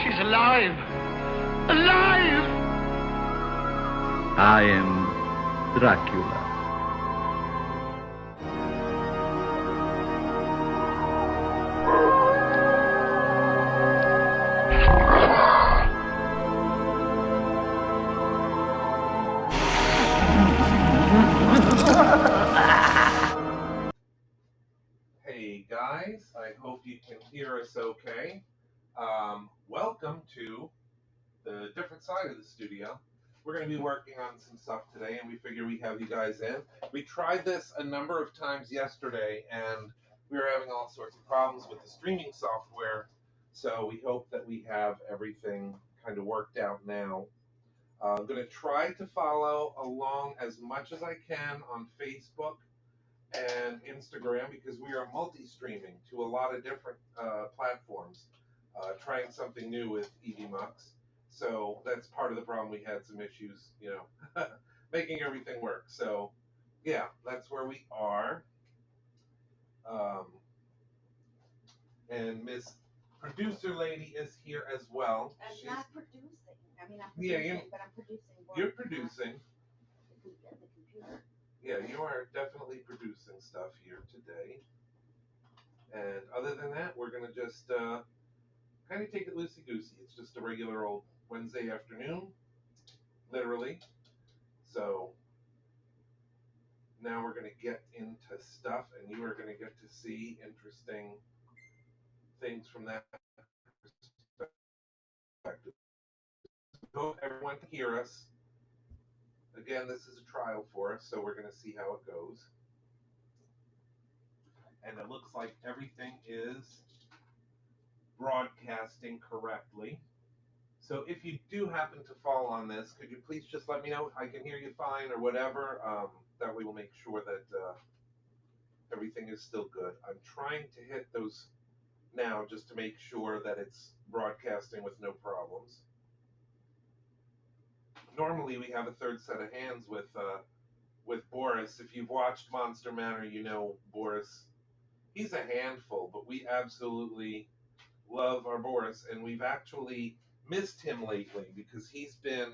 She's alive! Alive! I am Dracula. Hey guys, I hope you can hear us okay. Welcome to the different side of the studio. We're going to be working on some stuff today, and we figure we have you guys in. We tried this a number of times yesterday, and we were having all sorts of problems with the streaming software, so we hope that we have everything kind of worked out now. I'm going to try to follow along as much as I can on Facebook and Instagram because we are multi-streaming to a lot of different platforms, trying something new with EVMux. So that's part of the problem. We had some issues, making everything work. So yeah, that's where we are. And Miss Producer Lady is here as well. I'm not producing. I mean, I'm Yeah, producing, but I'm producing work. You're producing. The computer. Yeah, you are definitely producing stuff here today. And other than that, we're going to just kind of take it loosey-goosey. It's just a regular old Wednesday afternoon, literally. So now we're going to get into stuff, and you are going to get to see interesting things from that perspective. Hope everyone can hear us. Again, this is a trial for us, so we're going to see how it goes. And it looks like everything is broadcasting correctly. So if you do happen to fall on this, could you please just let me know? I can hear you fine or whatever. That way we'll make sure that everything is still good. I'm trying to hit those now just to make sure that it's broadcasting with no problems. Normally we have a third set of hands with Boris. If you've watched Monster Manor, you know Boris. He's a handful, but we absolutely love our Boris, and we've actually missed him lately because he's been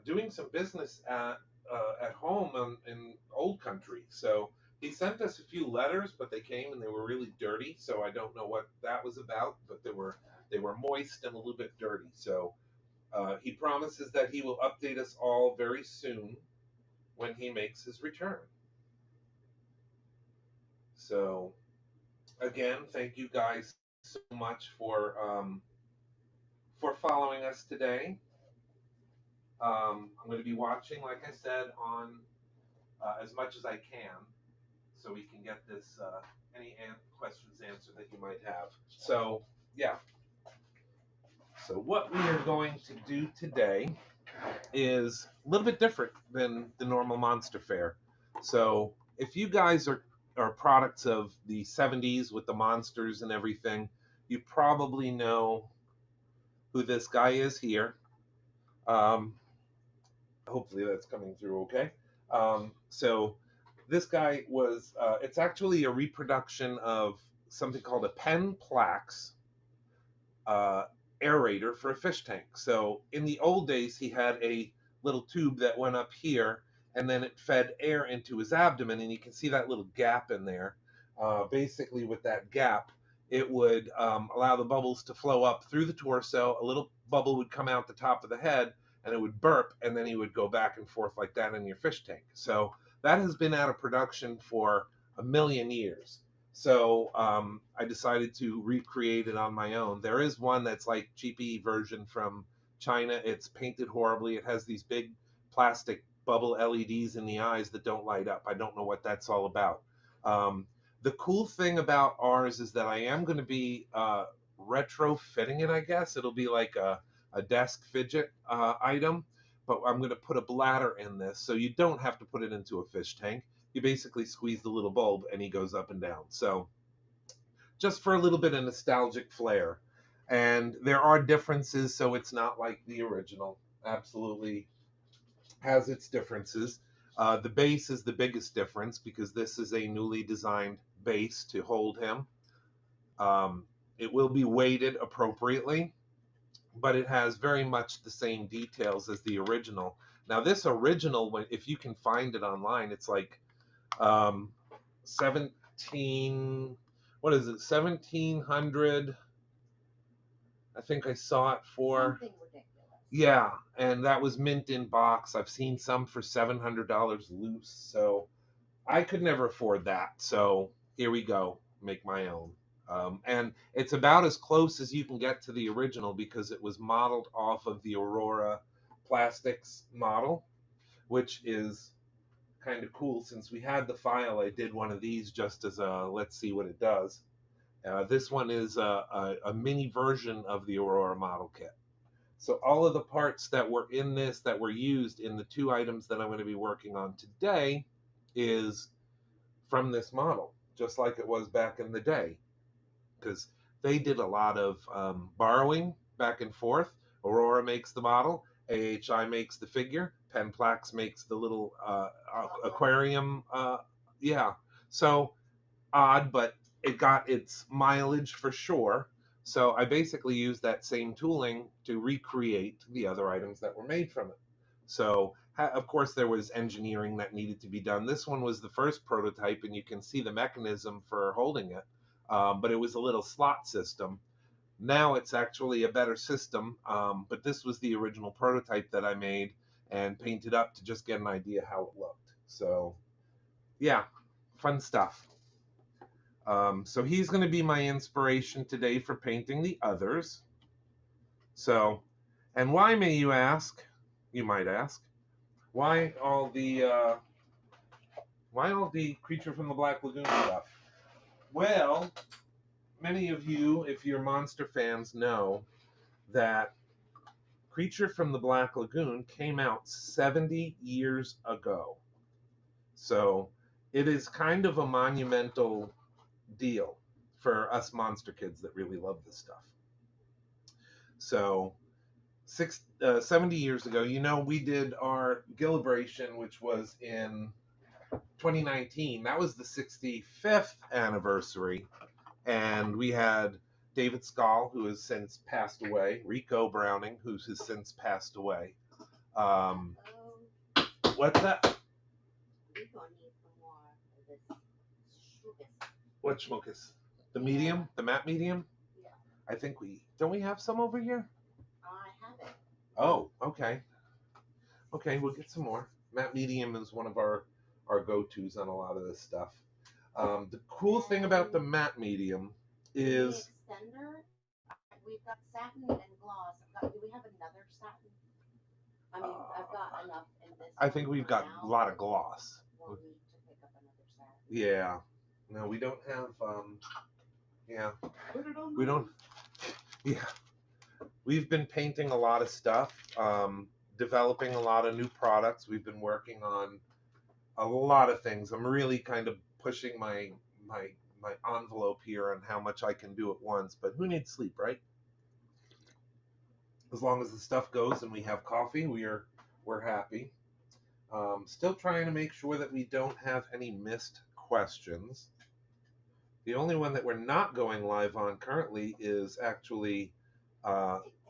doing some business at home in old country. So he sent us a few letters, but they came and they were really dirty. So I don't know what that was about, but they were moist and a little bit dirty. So he promises that he will update us all very soon when he makes his return. So again, thank you guys so much for following us today. I'm going to be watching, like I said, on as much as I can, so we can get this any questions answered that you might have. So yeah. So what we are going to do today is a little bit different than the normal Monster Fair. So if you guys are products of the 70s with the monsters and everything, you probably know who this guy is here. Hopefully that's coming through okay. So this guy was, it's actually a reproduction of something called a Penplax aerator for a fish tank. So in the old days, he had a little tube that went up here, and then it fed air into his abdomen, and you can see that little gap in there. Basically, with that gap, it would allow the bubbles to flow up through the torso. A little bubble would come out the top of the head, and it would burp, and then he would go back and forth like that in your fish tank. So that has been out of production for a million years. So I decided to recreate it on my own. There is one that's like cheapy version from China. It's painted horribly. It has these big plastic bubble LEDs in the eyes that don't light up. I don't know what that's all about. The cool thing about ours is that I am going to be retrofitting it, I guess. It'll be like a desk fidget item, but I'm going to put a bladder in this, so you don't have to put it into a fish tank. You basically squeeze the little bulb and he goes up and down. So just for a little bit of nostalgic flair. And there are differences, so it's not like the original. Absolutely has its differences. The base is the biggest difference because this is a newly designed base to hold him. It will be weighted appropriately. but it has very much the same details as the original. Now this original, if you can find it online, it's like 17, what is it, 1700, I think I saw it for. Something ridiculous. Yeah, and that was mint in box. I've seen some for $700 loose, so I could never afford that. So here we go, make my own. And it's about as close as you can get to the original because it was modeled off of the Aurora Plastics model, which is kind of cool. Since we had the file, I did one of these just as a let's see what it does. This one is a mini version of the Aurora model kit. So all of the parts that were in this that were used in the two items that I'm going to be working on today is from this model, just like it was back in the day, because they did a lot of borrowing back and forth. Aurora makes the model, AHI makes the figure, Penplax makes the little aquarium. Yeah, so odd, but it got its mileage for sure. So I basically used that same tooling to recreate the other items that were made from it. So of course there was engineering that needed to be done. This one was the first prototype, and you can see the mechanism for holding it, but it was a little slot system. Now it's actually a better system, but this was the original prototype that I made and painted up to just get an idea how it looked. So yeah, fun stuff. So he's going to be my inspiration today for painting the others. So, and why, may you ask? You might ask, why all the Creature from the Black Lagoon stuff? Well, many of you, if you're monster fans, know that Creature from the Black Lagoon came out 70 years ago. So it is kind of a monumental deal for us monster kids that really love this stuff. So 70 years ago, we did our Gillibration, which was in 2019. That was the 65th anniversary. And we had David Skoll, who has since passed away, Rico Browning, who has since passed away. What's that? Rico needs some more of this schmuckus. What schmuckus? The medium? The matte medium? Yeah. I think don't we have some over here? I have it. Oh, okay. Okay, we'll get some more. Matte medium is one of our go-tos on a lot of this stuff. The cool thing about the matte medium is the extender. We've got satin and gloss. Do we have another satin? I mean, I've got enough in this. I think we've got a lot of gloss. We'll need to pick up another satin. Yeah. No, we don't have. Yeah. Put it on. We don't. Yeah. We've been painting a lot of stuff, developing a lot of new products. We've been working on a lot of things. I'm really kind of pushing my envelope here on how much I can do at once. But who needs sleep, right? As long as the stuff goes and we have coffee, we're happy. Still trying to make sure that we don't have any missed questions. The only one that we're not going live on currently is actually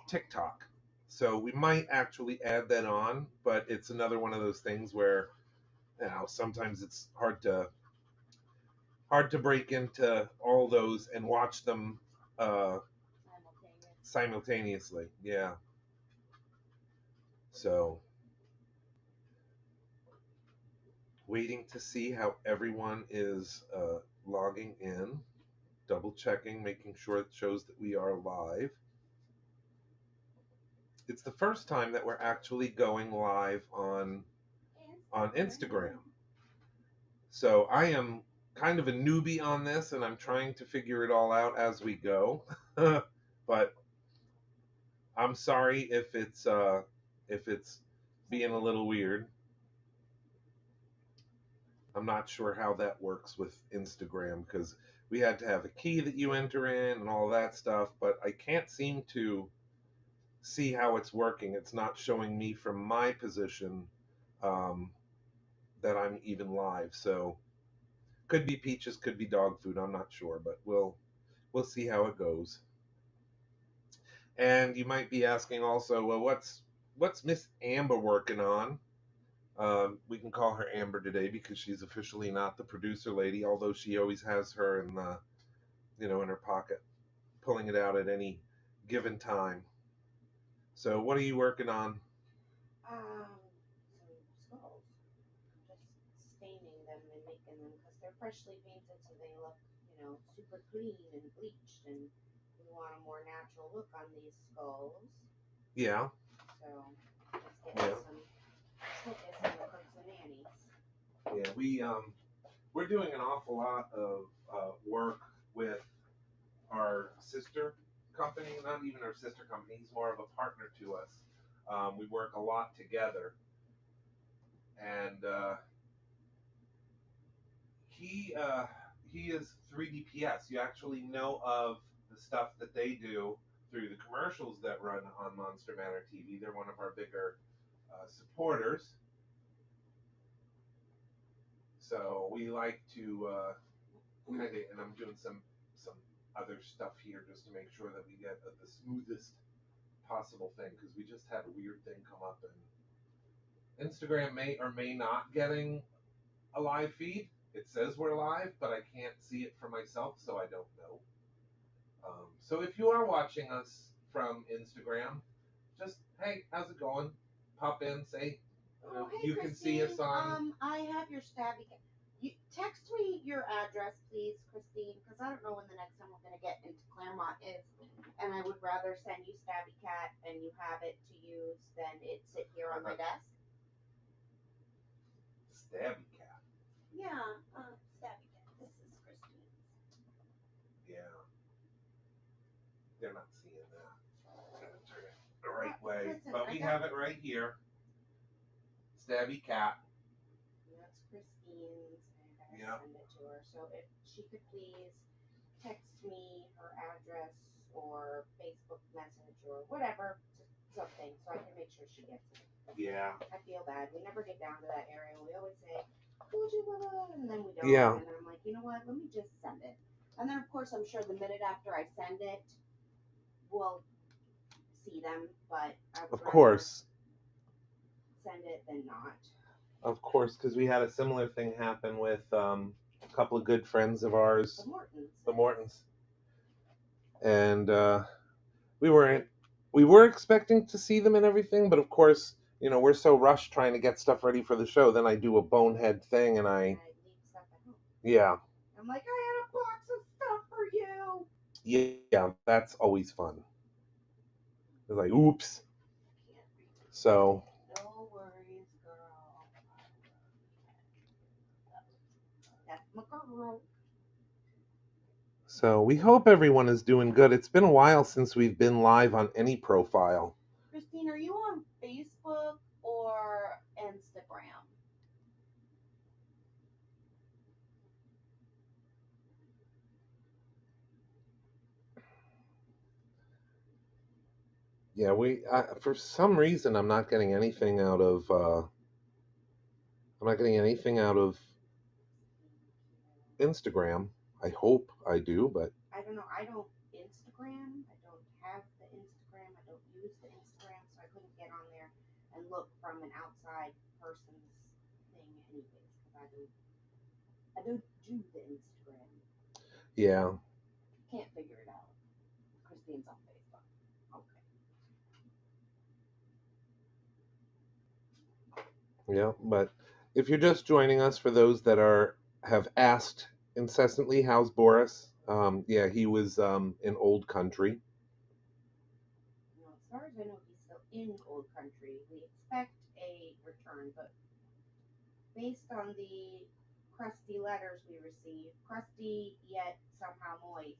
TikTok. So we might actually add that on, but it's another one of those things where sometimes it's hard to break into all those and watch them simultaneously. Yeah. So waiting to see how everyone is logging in, double checking, making sure it shows that we are live. It's the first time that we're actually going live on Instagram. So I am kind of a newbie on this, and I'm trying to figure it all out as we go. But I'm sorry if it's being a little weird. I'm not sure how that works with Instagram because we had to have a key that you enter in and all that stuff, but I can't seem to see how it's working. It's not showing me from my position that I'm even live. So could be peaches, could be dog food. I'm not sure, but we'll see how it goes. And you might be asking also, well, what's Miss Amber working on? We can call her Amber today because she's officially not the producer lady, although she always has her in the, in her pocket, pulling it out at any given time. So, what are you working on? Some skulls. Just staining them and making them because they're freshly painted, so they look, super clean and bleached, and we want a more natural look on these skulls. Yeah, So just getting yeah, some focus on the cooks and nannies. yeah. We're doing an awful lot of work with our sister company, not even our sister company. He's more of a partner to us. We work a lot together, and he is 3DPS. You actually know of the stuff that they do through the commercials that run on Monster Manor TV. They're one of our bigger supporters. So we like to kind of, and I'm doing some other stuff here just to make sure that we get the smoothest possible thing because we just had a weird thing come up and Instagram may or may not getting a live feed. It says we're live, but I can't see it for myself, so I don't know. So if you are watching us from Instagram, just hey, how's it going? Pop in, say Oh, hey, you can see us on. I have your stabby cat. You text me your address, please, Christine, because I don't know when the next time we're gonna get into Claremont is, and I would rather send you stabby cat and you have it to use than it sit here on my desk. Stabby cat. Yeah, stabby cat. This is Christine. Yeah, they're not seeing that. I'm gonna turn it the right way, Listen, but we have it right here. Stabby cat. That's Christine's, and I Yeah. send it to her. So if she could please text me her address or Facebook message or whatever, just something, so I can make sure she gets it. Yeah. I feel bad. We never get down to that area. We always say, told you, blah, blah, and then we don't. Yeah. And then I'm like, you know what? Let me just send it. And then, of course, I'm sure the minute after I send it, we'll see them, but I would Of rather course. send it than not. Of course, because we had a similar thing happen with a couple of good friends of ours, The Mortons, and we were expecting to see them and everything, but of course, we're so rushed trying to get stuff ready for the show. Then I do a bonehead thing, and I leave stuff at home. yeah, I'm like, I had a box of stuff for you. yeah, that's always fun. It's like, oops. So. No worries, girl. That's my girl. So we hope everyone is doing good. It's been a while since we've been live on any profile. Christine, are you on Facebook or Instagram? Yeah, for some reason I'm not getting anything out of Instagram. I hope I do, but I don't know. I don't Instagram. I don't have the Instagram. I don't use the Instagram, so I couldn't get on there and look from an outside person's thing, anyways. Because I don't do the Instagram. yeah. Can't figure it out. Christine's on Facebook. Okay. Yeah, but if you're just joining us, for those that have asked incessantly, how's Boris? Yeah, he was in Old Country. Well, as far as I know, he's still in Old Country. We expect a return, but based on the crusty letters we received, crusty yet somehow moist.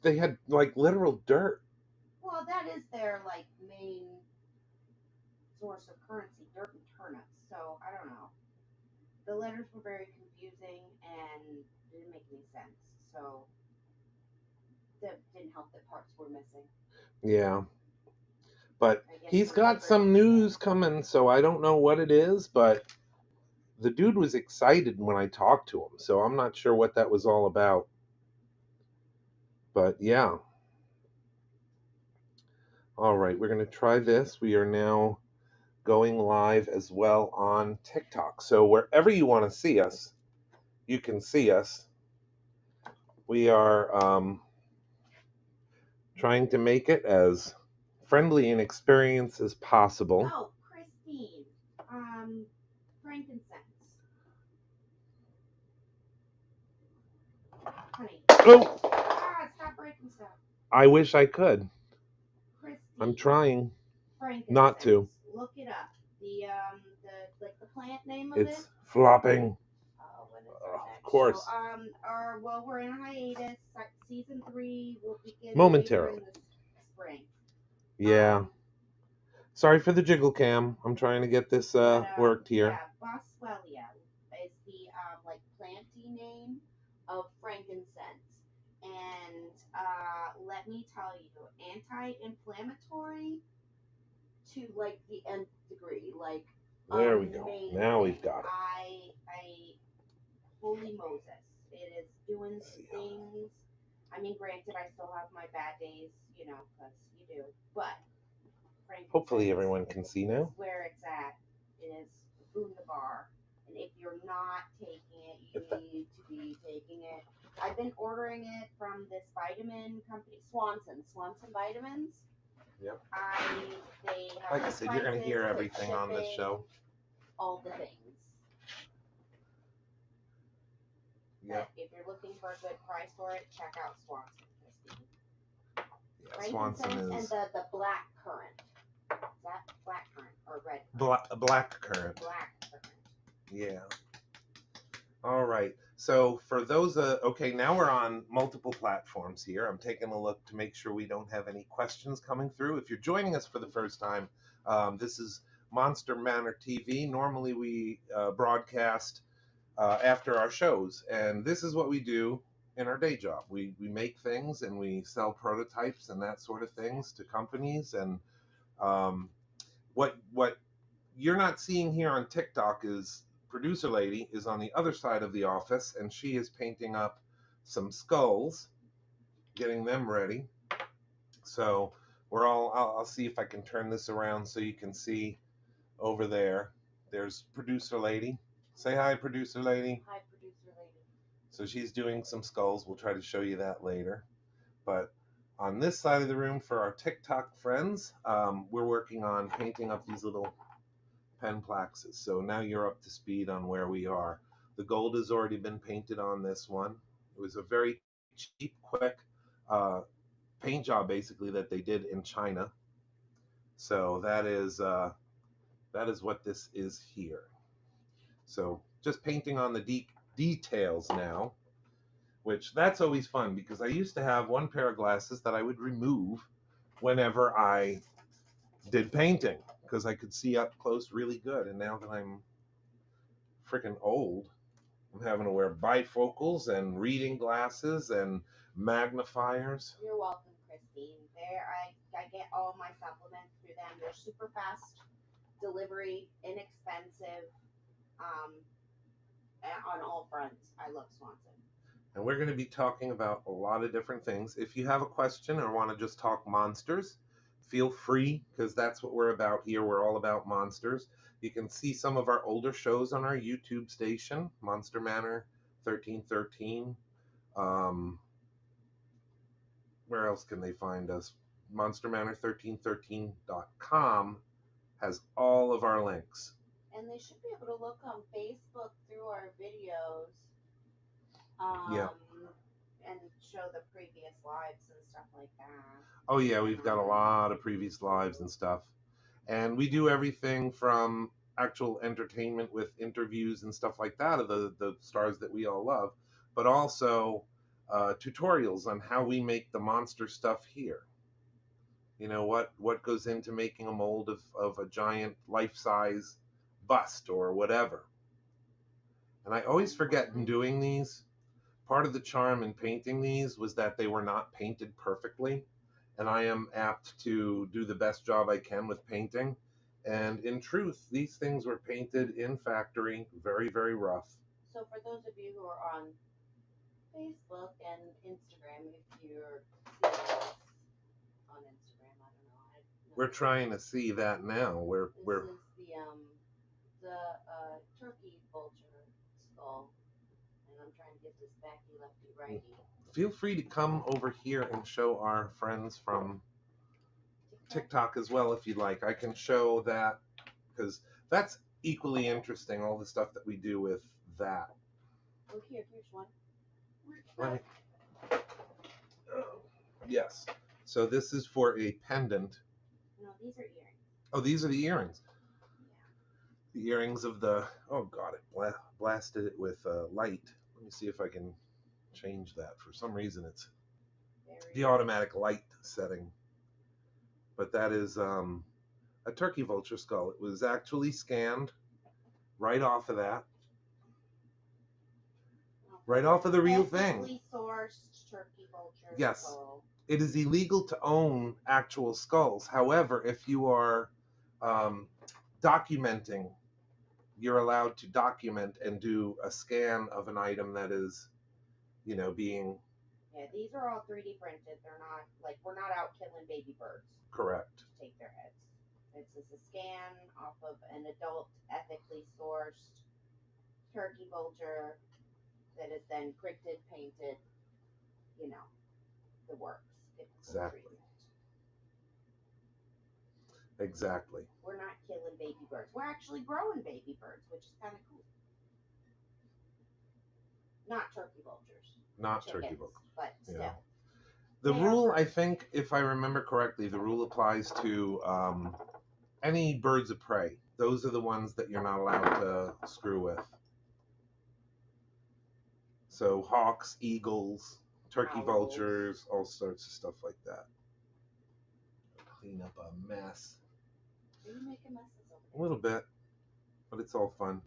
They had like literal dirt. Well, that is their like main source of currency, dirt and turnips. So I don't know. The letters were very confusing and didn't make any sense. So that didn't help that parts were missing. Yeah. But he's got some news coming, so I don't know what it is, but the dude was excited when I talked to him, so I'm not sure what that was all about. But yeah. All right, we're going to try this. We are now going live as well on TikTok. So wherever you want to see us, you can see us. We are trying to make it as friendly an experience as possible. Oh, Christine. Frankincense. Honey. Oh, Stop breaking stuff. I wish I could. Christine. I'm trying Frankincense. not to. Look it up. The plant name of It's it. flopping. Oh, what is our next Of course. show? We're in a hiatus. Season 3 will begin Momentarily. later in the spring. Yeah. Sorry for the jiggle cam. I'm trying to get this worked here. Yeah, Boswellia is the planting name of frankincense, and let me tell you, anti-inflammatory to like the nth degree. Like There we go. amazing. Now we've got it. Holy Moses, it is doing things. I mean, granted, I still have my bad days, because you do, but Hopefully everyone can see now. is where it's at. It is Bundabar. And if you're not taking it, you need to be taking it. I've been ordering it from this vitamin company, Swanson Vitamins. Yep. They have Like I said, you're going to hear everything on this show. All the things. Yeah. If you're looking for a good price for it, check out Swanson, Christine. Yeah, Swanson is... And the black currant. Is that black currant or red currant? Black currant. Black currant. Yeah. All right. So for those, okay, now we're on multiple platforms here. I'm taking a look to make sure we don't have any questions coming through. If you're joining us for the first time, this is Monster Manor TV. Normally we broadcast after our shows, and this is what we do in our day job. We make things and we sell prototypes and that sort of things to companies. And what you're not seeing here on TikTok is producer lady is on the other side of the office, and she is painting up some skulls, getting them ready. So we're all, I'll see if I can turn this around so you can see over there. There's producer lady. Say hi, producer lady. Hi, producer lady. So she's doing some skulls. We'll try to show you that later. But on this side of the room for our TikTok friends, we're working on painting up these little pen plaxes. So now you're up to speed on where we are. The gold has already been painted on this one. It was a very cheap, quick paint job basically that they did in China. So that is what this is here. So just painting on the details now, which that's always fun because I used to have one pair of glasses that I would remove whenever I did painting because I could see up close really good. And now that I'm freaking old, I'm having to wear bifocals and reading glasses and magnifiers. You're welcome, Christine. I get all my supplements through them. They're super fast delivery, inexpensive, on all fronts. I love Swanson. And we're going to be talking about a lot of different things. If you have a question or want to just talk monsters, feel free, because that's what we're about here. We're all about monsters. You can see some of our older shows on our YouTube station, Monster Manor 1313. Where else can they find us? monstermanor1313.com has all of our links. And they should be able to look on Facebook through our videos. Yeah. And show the previous lives and stuff like that. Oh yeah, we've got a lot of previous lives and stuff. And we do everything from actual entertainment with interviews and stuff like that of the stars that we all love, but also tutorials on how we make the monster stuff here. You know, what goes into making a mold of a giant life-size bust or whatever. And I always forget in doing these, part of the charm in painting these was that they were not painted perfectly. And I am apt to do the best job I can with painting. And in truth, these things were painted in factory, very, very rough. So for those of you who are on Facebook and Instagram if you're seeing this on Instagram. I don't know. We're trying to see that now. This is the turkey vulture skull, and I'm trying to get this backy lefty righty. Feel free to come over here and show our friends from TikTok as well if you'd like. I can show that because that's equally interesting, all the stuff that we do with that. Oh, here's one. Let me, yes. So this is for a pendant. No, these are earrings. Oh, these are the earrings. Yeah. The earrings of the, oh god, it blasted it with light. Let me see if I can change that. For some reason it's the automatic light setting. But that is a turkey vulture skull. It was actually scanned right off of that. Right off of the real thing. Ethically sourced turkey vulture Yes. skull. It is illegal to own actual skulls. However, if you are documenting, you're allowed to document and do a scan of an item that is, you know, being... Yeah, these are all 3D printed. They're not, like, we're not out killing baby birds. Correct. To take their heads. This is a scan off of an adult, ethically sourced turkey vulture that is then printed, painted, you know, the works. Exactly. Exactly. We're not killing baby birds. We're actually growing baby birds, which is kind of cool. Not turkey vultures. Not Chickens, turkey vultures. but still. Yeah. The rule, I think, if I remember correctly, the rule applies to any birds of prey. Those are the ones that you're not allowed to screw with. So hawks, eagles, turkey Owls. vultures, all sorts of stuff like that. Clean up a mess. Are you making messes over A little bit, but it's all fun.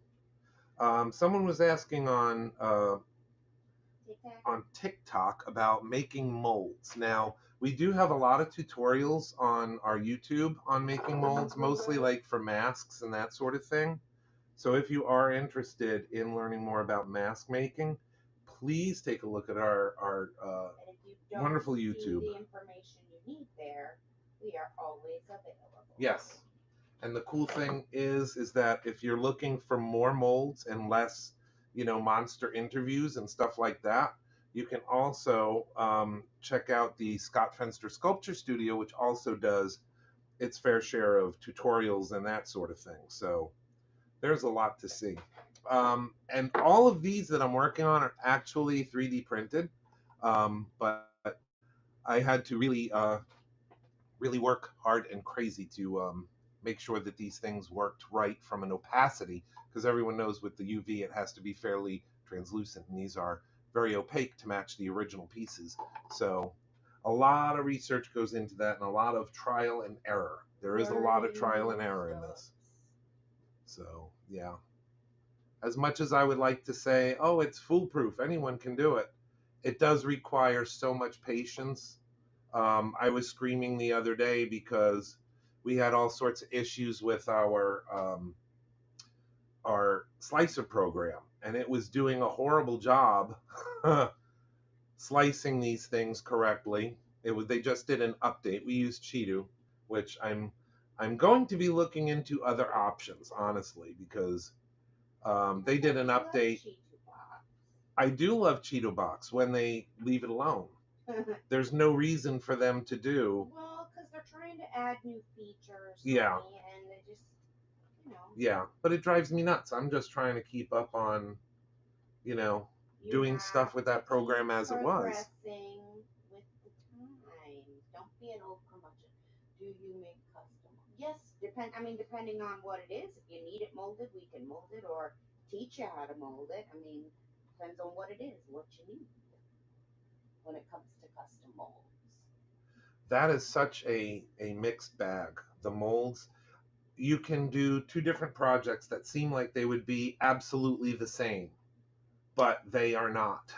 Someone was asking on TikTok about making molds. Now, we do have a lot of tutorials on our YouTube on making molds, mostly like for masks and that sort of thing. So if you are interested in learning more about mask making, please take a look at our and if you don't wonderful see YouTube. the information you need there, we are always available. Yes. And the cool thing is that if you're looking for more molds and less, you know, monster interviews and stuff like that, you can also check out the Scott Fenster Sculpture Studio, which also does its fair share of tutorials and that sort of thing. So there's a lot to see. And all of these that I'm working on are actually 3D printed, but I had to really work hard and crazy to make sure that these things worked right from an opacity, because everyone knows with the UV it has to be fairly translucent, and these are very opaque to match the original pieces. So a lot of research goes into that and a lot of trial and error. There is a lot of trial and error in this. So yeah, as much as I would like to say, oh, it's foolproof, anyone can do it, it does require so much patience. I was screaming the other day because we had all sorts of issues with our slicer program, and it was doing a horrible job slicing these things correctly. They just did an update. We used Cheeto, which I'm going to be looking into other options, honestly, because they did an update. I do love Cheeto Box when they leave it alone. There's no reason for them to do. Well, because they're trying to add new features. Yeah. And they just, you know. Yeah, but it drives me nuts. I'm just trying to keep up on, you know, doing stuff with that program as it was. Progressing with the times. Don't be an old curmudgeon. Do you make custom? Yes, depending on what it is. If you need it molded, we can mold it or teach you how to mold it. I mean, depends on what it is, what you need when it comes to custom molds. That is such a mixed bag. The molds, you can do two different projects that seem like they would be absolutely the same, but they are not.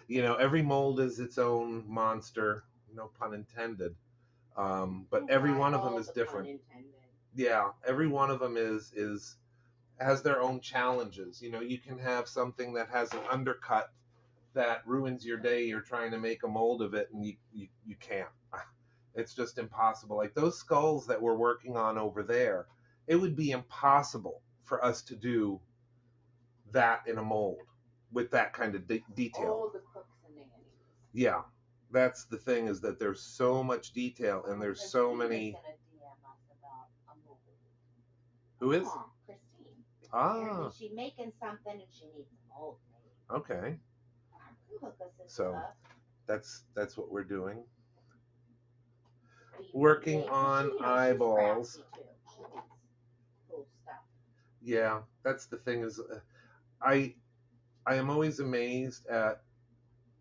You know, every mold is its own monster, no pun intended. But every one of them is different. Yeah, every one of them has their own challenges. You know, you can have something that has an undercut that ruins your day. You're trying to make a mold of it, and you can't. It's just impossible. Like those skulls that we're working on over there, it would be impossible for us to do that in a mold with that kind of detail. All the cooks and nannies. Yeah, that's the thing, is that there's so much detail and there's so many. Who is? Oh, Christine. Ah, Apparently she's making something and she needs a mold made. okay. Hook us and So stuff. that's what we're doing. Be- Working be- on she, eyeballs. She's crafty too. She makes cool stuff. Yeah, that's the thing, is I I am always amazed at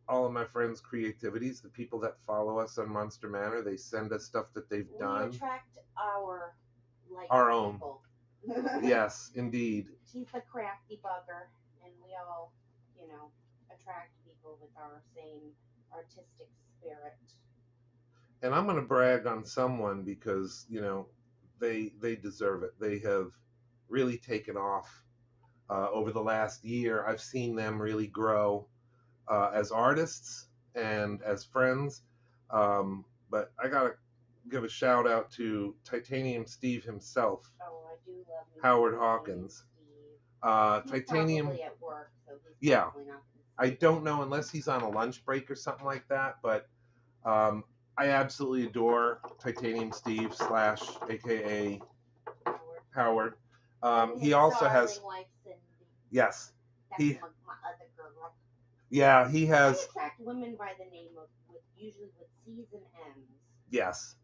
all of my friends' creativities. The people that follow us on Monster Manor, they send us stuff that they've done. We attract our Our own. people. Yes, indeed. She's the crafty bugger, and we all, attract people with our same artistic spirit. And I'm going to brag on someone because, they deserve it. They have really taken off over the last year. I've seen them really grow as artists and as friends. But I got to give a shout out to Titanium Steve himself. Oh, I do love me Howard Hawkins. He's Titanium. probably at work, so he's Yeah. probably not gonna see I it. don't know unless he's on a lunch break or something like that, but I absolutely adore Titanium Steve / AKA Howard. And He his also darling has, wife, Cindy. yes, That's he, my other girl. yeah, he I has, attract women by the name of, usually with C's and M's. yes,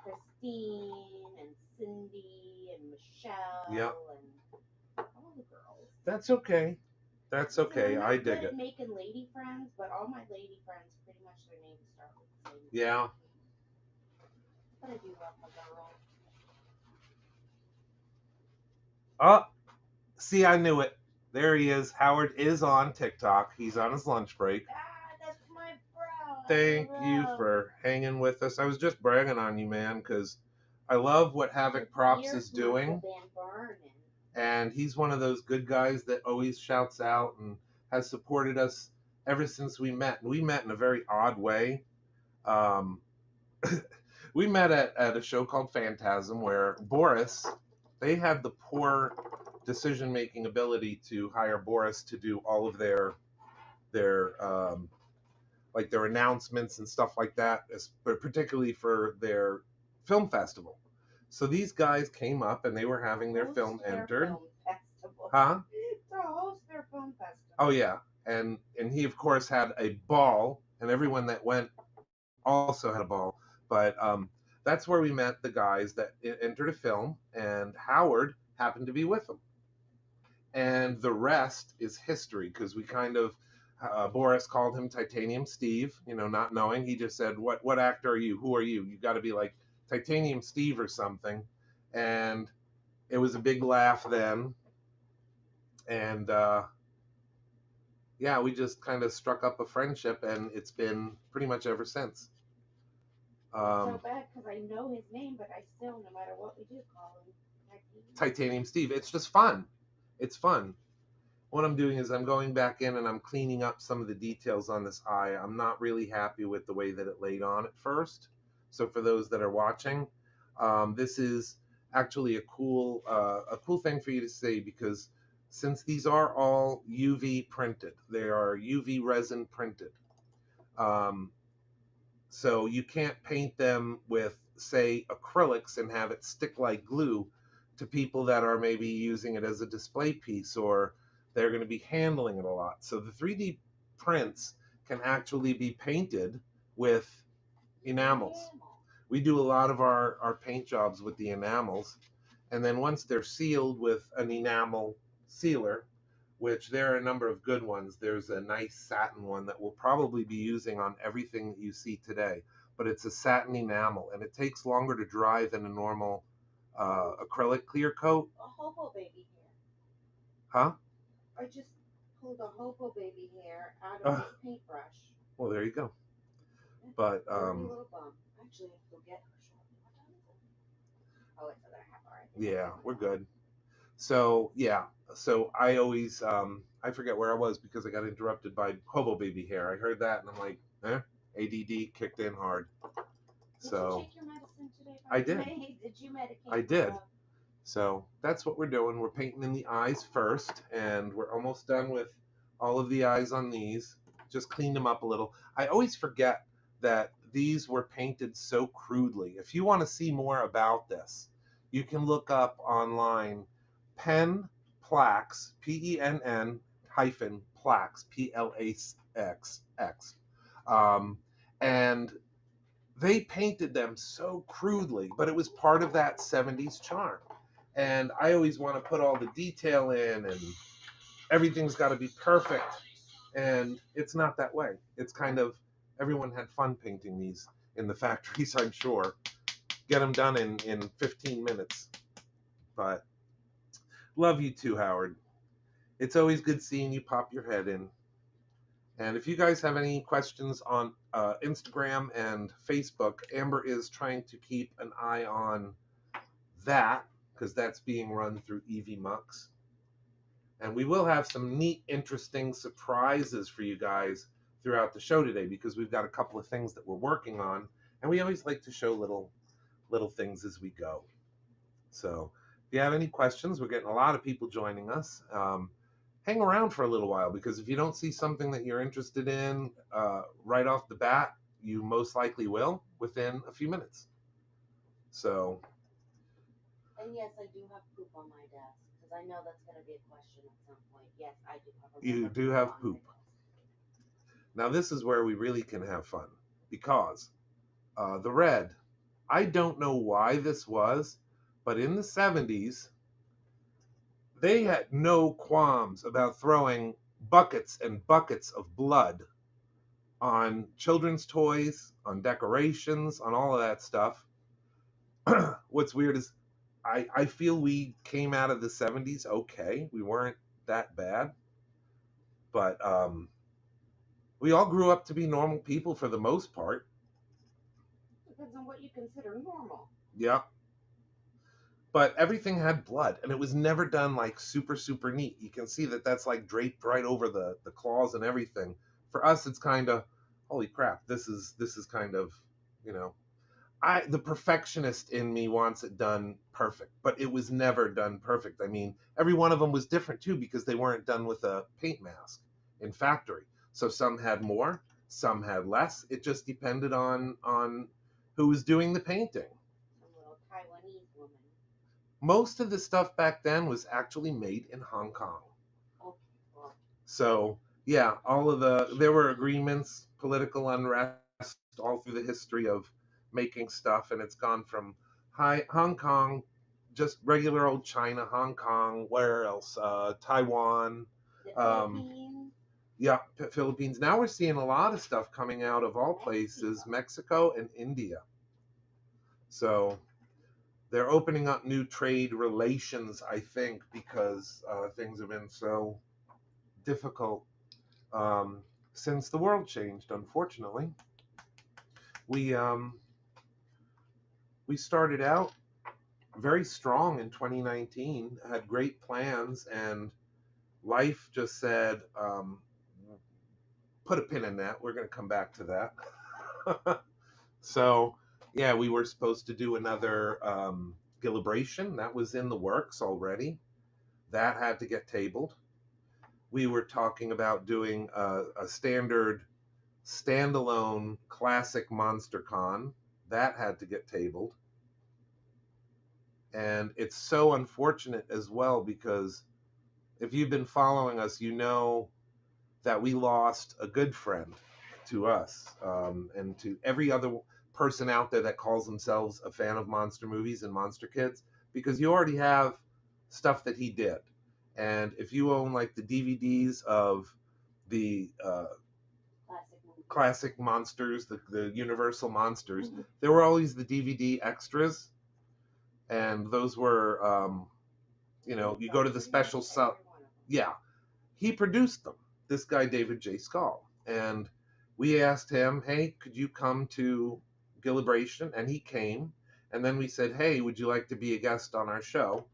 Christine and Cindy and Michelle Yep. and all the girls. That's okay. That's okay. I'm not I good dig at it. making lady friends, but all my lady friends, pretty much their names start with the same. Yeah. But I do love my girl. Oh, see, I knew it. There he is. Howard is on TikTok. He's on his lunch break. That's my bro. Thank you for hanging with us. I was just bragging on you, man, because I love what Havoc Props is doing. And he's one of those good guys that always shouts out and has supported us ever since we met. And we met in a very odd way. We met at a show called Phantasm, where Boris, they had the poor decision-making ability to hire Boris to do all of their like their announcements and stuff like that, but particularly for their film festival. So these guys came up and they were having their film entered. Film festival. Huh? To host their film festival. Oh yeah. And he of course had a ball, and everyone that went also had a ball. But that's where we met the guys that entered a film, and Howard happened to be with them. And the rest is history, because we kind of Boris called him Titanium Steve, not knowing. He just said, "What actor are you? Who are you? You got to be like Titanium Steve or something." And it was a big laugh then. And yeah, we just kind of struck up a friendship, and it's been pretty much ever since. So bad because I know his name, but I still, no matter what we do, call him Titanium Steve. It's just fun. It's fun. What I'm doing is I'm going back in and I'm cleaning up some of the details on this eye. I'm not really happy with the way that it laid on at first. So for those that are watching, this is actually a cool thing for you to see, because since these are all UV printed, they are UV resin printed. So you can't paint them with, say, acrylics and have it stick like glue to people that are maybe using it as a display piece, or they're going to be handling it a lot. So the 3D prints can actually be painted with enamels. We do a lot of our paint jobs with the enamels. And then once they're sealed with an enamel sealer, which there are a number of good ones. There's a nice satin one that we'll probably be using on everything that you see today. But it's a satin enamel, and it takes longer to dry than a normal acrylic clear coat. a hobo baby hair. Huh? I just pulled a hobo baby hair out of this paintbrush. Well, there you go. But Dirty little bum. Actually, I have to go get her shortly. What time is it? Oh, it's 7:30. All right. Yeah, we're good. So yeah, so I always I forget where I was because I got interrupted by hobo baby hair. I heard that and I'm like, ADD kicked in hard. Did So you take your medicine today, I by the did. way? Did you medicate I did. yourself? So that's what we're doing. We're painting in the eyes first, and we're almost done with all of the eyes on these. Just cleaned them up a little. I always forget that these were painted so crudely. If you want to see more about this, you can look up online pen plaques, PENN hyphen plaques, PLAXX. Um, and they painted them so crudely, but it was part of that 70s charm. And I always want to put all the detail in and everything's got to be perfect. And it's not that way. It's kind of everyone had fun painting these in the factories, I'm sure. Get them done in 15 minutes. But love you too, Howard. It's always good seeing you pop your head in. And if you guys have any questions on Instagram and Facebook, Amber is trying to keep an eye on that because that's being run through Evie Mux. And we will have some neat, interesting surprises for you guys throughout the show today because we've got a couple of things that we're working on, and we always like to show little things as we go. So if you have any questions, we're getting a lot of people joining us. Hang around for a little while because if you don't see something that you're interested in right off the bat, you most likely will within a few minutes. So. And yes, I do have poop on my desk because I know that's going to be a question at some point. Yes, I do have. You do have poop. Now this is where we really can have fun because the red, I don't know why this was, but in the 70s, they had no qualms about throwing buckets and buckets of blood on children's toys, on decorations, on all of that stuff. What's weird is I feel we came out of the 70s okay. We weren't that bad. But we all grew up to be normal people for the most part. Depends on what you consider normal. Yeah. But everything had blood, and it was never done like super, super neat. You can see that that's like draped right over the claws and everything. For us, it's kind of, holy crap, this is kind of, you know, the perfectionist in me wants it done perfect, but it was never done perfect. I mean, every one of them was different too because they weren't done with a paint mask in factory. So some had more, some had less. It just depended on who was doing the painting. Some little Taiwanese woman. Most of the stuff back then was actually made in Hong Kong. Okay, well. So yeah, there were agreements, political unrest all through the history of making stuff, and it's gone from Hong Kong, just regular old China, Hong Kong, where else? Taiwan. The Philippines. Yeah, Philippines. Now we're seeing a lot of stuff coming out of all places, Mexico and India. So they're opening up new trade relations, I think, because things have been so difficult since the world changed. Unfortunately, we started out very strong in 2019, had great plans, and life just said, put a pin in that. We're going to come back to that. So, yeah, we were supposed to do another Gillibration. That was in the works already. That had to get tabled. We were talking about doing a standard standalone classic MonsterCon. That had to get tabled. And it's so unfortunate as well because if you've been following us, you know that we lost a good friend to us and to every other person out there that calls themselves a fan of monster movies and Monster Kids, because you already have stuff that he did. And if you own like the DVDs of the classic monsters, the Universal monsters, there were always the DVD extras, and those were, you go to the special yeah, he produced them. This guy David J. Skull, and we asked him, hey, could you come to Gillibration? And he came. And then we said, hey, would you like to be a guest on our show?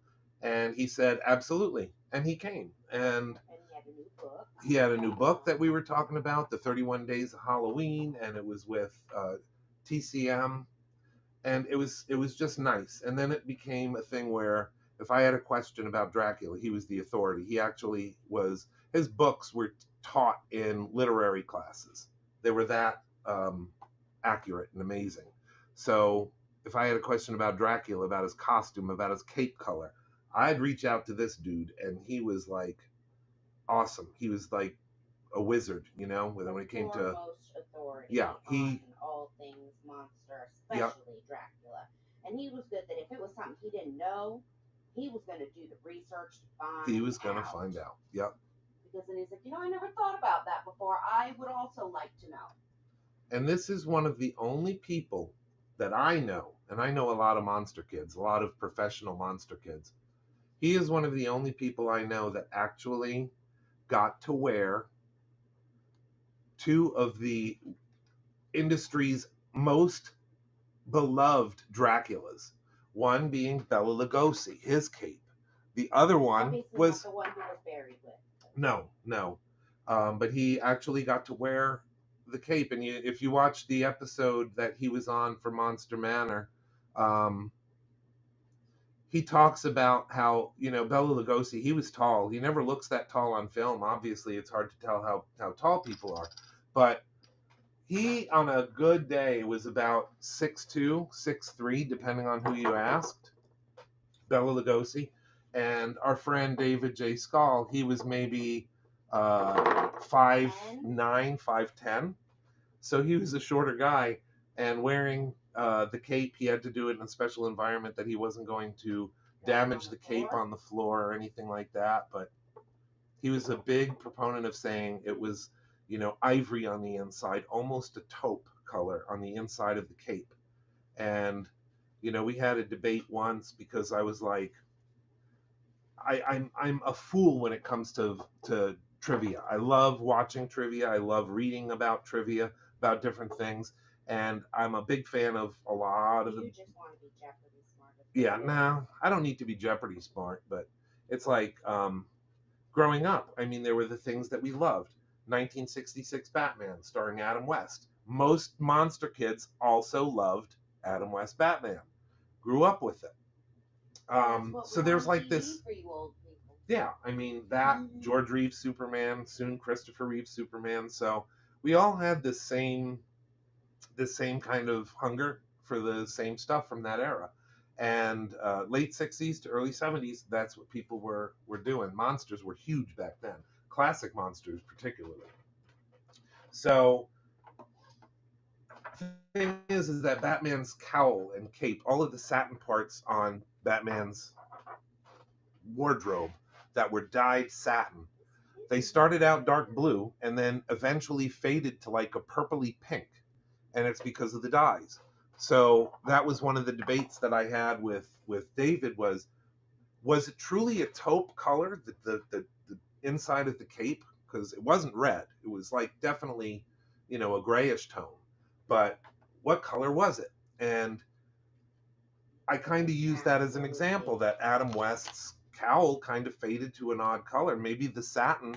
And he said, absolutely. And he came. And And he had a new book. he had a new book that we were talking about, The 31 Days of Halloween, and it was with TCM, and it was just nice. And then it became a thing where if I had a question about Dracula, he was the authority. He actually was. His books were taught in literary classes. They were that accurate and amazing. So if I had a question about Dracula, about his costume, about his cape color, I'd reach out to this dude, and he was like awesome. He was like a wizard, when it came to Foremost authority yeah, on all things monster, yep, especially Dracula. And he was good that if it was something he didn't know, he was going to do the research to find he was gonna out. find out. Yep. Because then he's like, I never thought about that before. I would also like to know. And this is one of the only people that I know, and I know a lot of monster kids, a lot of professional monster kids. He is one of the only people I know that actually got to wear two of the industry's most beloved Draculas. One being Bela Lugosi, his cape. The other one Obviously was not the one who was buried with. no. But he actually got to wear the cape, and if you watch the episode that he was on for Monster Manor, um, he talks about how Bela Lugosi, he was tall. He never looks that tall on film. Obviously, it's hard to tell how tall people are, but he on a good day was about 6'2", 6'3", depending on who you asked. Bela Lugosi, and our friend David J. Skull, he was maybe 5'9", 5'10". So he was a shorter guy, and wearing the cape, he had to do it in a special environment that he wasn't going to damage the cape on the floor or anything like that. But he was a big proponent of saying it was, ivory on the inside, almost a taupe color on the inside of the cape. And, we had a debate once because I was like, I'm a fool when it comes to trivia. I love watching trivia. I love reading about trivia, about different things, and I'm a big fan of a lot of You the. just want to be Jeopardy smart. Yeah, no, I don't need to be Jeopardy smart, but it's like growing up. I mean, there were the things that we loved. 1966 Batman, starring Adam West. Most monster kids also loved Adam West Batman. Grew up with it. So there's like this. For you old people. Yeah, I mean that George Reeves Superman, soon Christopher Reeves Superman. So we all had this same kind of hunger for the same stuff from that era. And late 60s to early 70s, that's what people were doing. Monsters were huge back then, classic monsters particularly. So the thing is that Batman's cowl and cape, all of the satin parts on Batman's wardrobe that were dyed satin, they started out dark blue and then eventually faded to like a purpley pink, and it's because of the dyes. So that was one of the debates that I had with David was it truly a taupe color, the inside of the cape? Because it wasn't red. It was like definitely, a grayish tone. But what color was it? And I kind of use that as an example that Adam West's cowl kind of faded to an odd color. Maybe the satin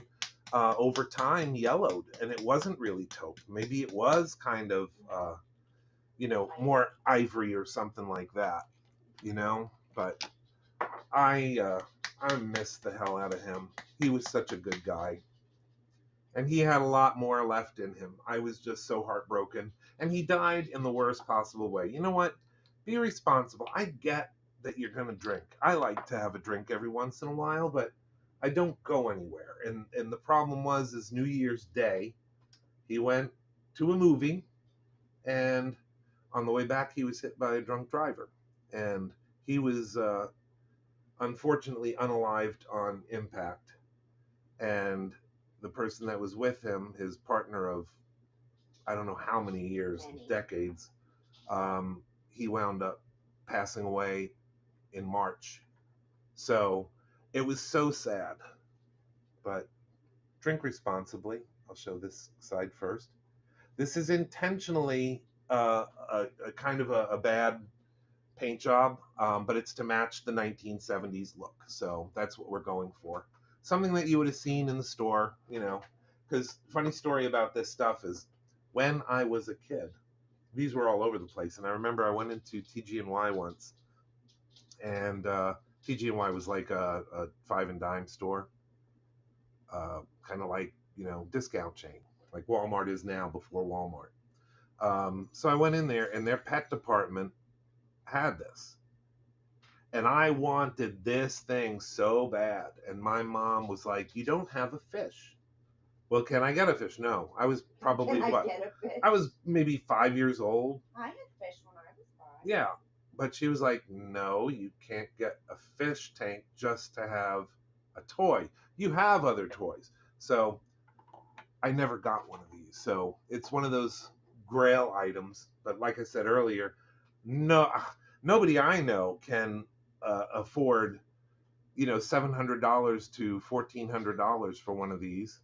over time yellowed and it wasn't really taupe. Maybe it was kind of, more ivory or something like that, But I miss the hell out of him. He was such a good guy. And he had a lot more left in him. I was just so heartbroken. And he died in the worst possible way. You know what? Be responsible. I get that you're going to drink. I like to have a drink every once in a while, but I don't go anywhere. And the problem is New Year's Day, he went to a movie, and on the way back, he was hit by a drunk driver. And he was unfortunately unalived on impact. And the person that was with him, his partner of I don't know how many years, decades, he wound up passing away in March. So it was so sad. But drink responsibly. I'll show this side first. This is intentionally a kind of a bad paint job, but it's to match the 1970s look. So that's what we're going for. Something that you would have seen in the store, you know. Because funny story about this stuff is, when I was a kid, these were all over the place, and I remember I went into TG&Y once, and TG&Y was like a five and dime store, kind of like, you know, discount chain, like Walmart is now before Walmart. So I went in there, and their pet department had this, and I wanted this thing so bad. And my mom was like, "You don't have a fish." Well, can I get a fish? No. I was probably Can I what? get a fish? I was maybe 5 years old. I had fish when I was 5. Yeah. But she was like, "No, you can't get a fish tank just to have a toy. You have other toys." So I never got one of these. So it's one of those grail items. But like I said earlier, no, nobody I know can afford, you know, $700 to $1,400 for one of these.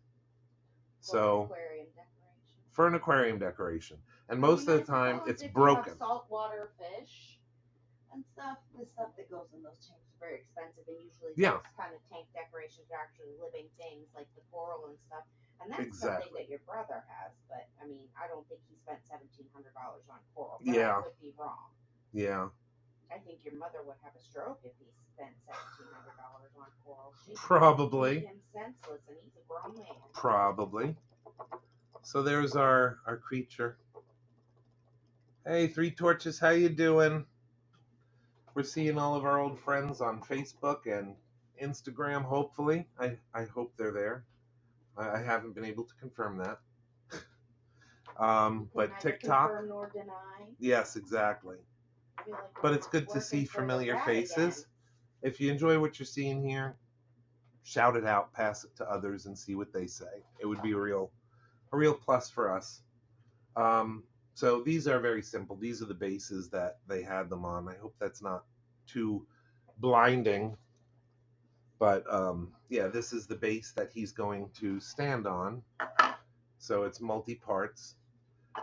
So for an aquarium decoration, and most of the time it's broken. Saltwater fish and stuff. The stuff that goes in those tanks is very expensive, and usually Yeah. those kind of tank decorations are actually living things like the coral and stuff. And that's Exactly. something that your brother has, but I mean, I don't think he spent $1,700 on coral. But Yeah. I would be wrong. Yeah. I think your mother would have a stroke if he spent $1,700 on coral. She'd Probably. beat him senseless, and he's a grown man. Probably. So there's our creature. Hey, Three Torches, how you doing? We're seeing all of our old friends on Facebook and Instagram, hopefully. I hope they're there. I haven't been able to confirm that. But TikTok. Confirm nor deny. Yes, exactly. But it's good to see familiar faces. If you enjoy what you're seeing here, shout it out, pass it to others, and see what they say. It would be a real plus for us. So these are very simple. These are the bases that they had them on. I hope that's not too blinding. But yeah, this is the base that he's going to stand on. So it's multi-parts.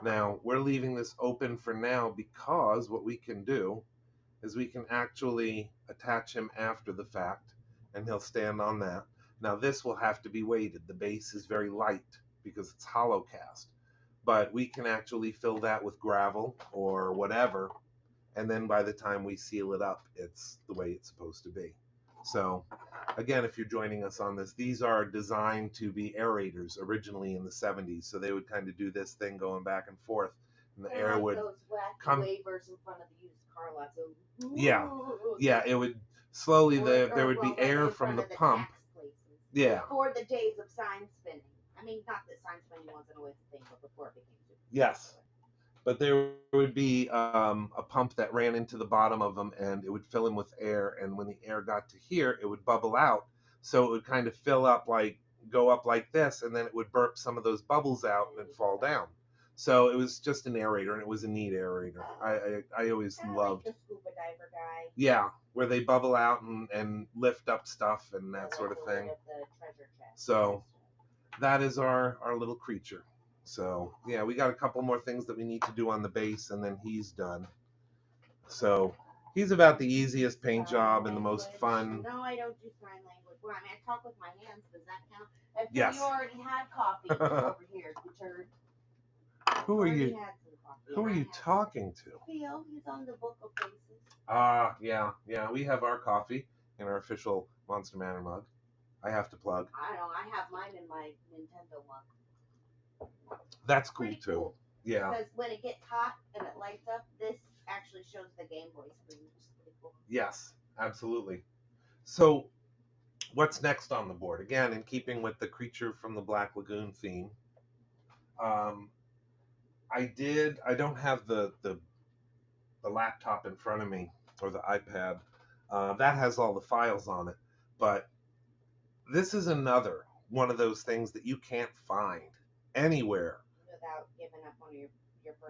Now, we're leaving this open for now because what we can do is we can actually attach him after the fact, and he'll stand on that. Now, this will have to be weighted. The base is very light because it's hollow cast, but we can actually fill that with gravel or whatever, and then by the time we seal it up, it's the way it's supposed to be. So again, if you're joining us on this, these are designed to be aerators originally in the 70s. So they would kind of do this thing going back and forth, and the air would come. Wavers in front of the used car lots. Yeah, it would slowly, there would be air from the pump. Yeah. Before the days of sign spinning. I mean, not that sign spinning wasn't always a thing, but before it became super. Yes. But there would be a pump that ran into the bottom of them, and it would fill them with air. And when the air got to here, it would bubble out. So it would kind of fill up, like go up like this, and then it would burp some of those bubbles out and then fall down. So it was just an aerator, and it was a neat aerator. I always loved. Like the scuba diver guy. Yeah, where they bubble out and lift up stuff and that sort of thing. So that is our little creature. So yeah, we got a couple more things that we need to do on the base, and then he's done. So he's about the easiest paint job and the most fun. No, I don't do sign language. Well, I mean, I talk with my hands. Does that count? Yes. You already had coffee over here, you turd. Who are you? Who are you talking to? Phil, he's on the Book of Faces. Yeah. We have our coffee in our official Monster Manor mug. I have to plug. I know. I have mine in my Nintendo mug. That's cool too. Cool. Yeah. Because when it gets hot and it lights up, this actually shows the Game Boy screen, which is pretty cool. Yes, absolutely. So, what's next on the board? Again, in keeping with the Creature from the Black Lagoon theme, I don't have the laptop in front of me, or the iPad. That has all the files on it, but this is another one of those things that you can't find anywhere without giving up on your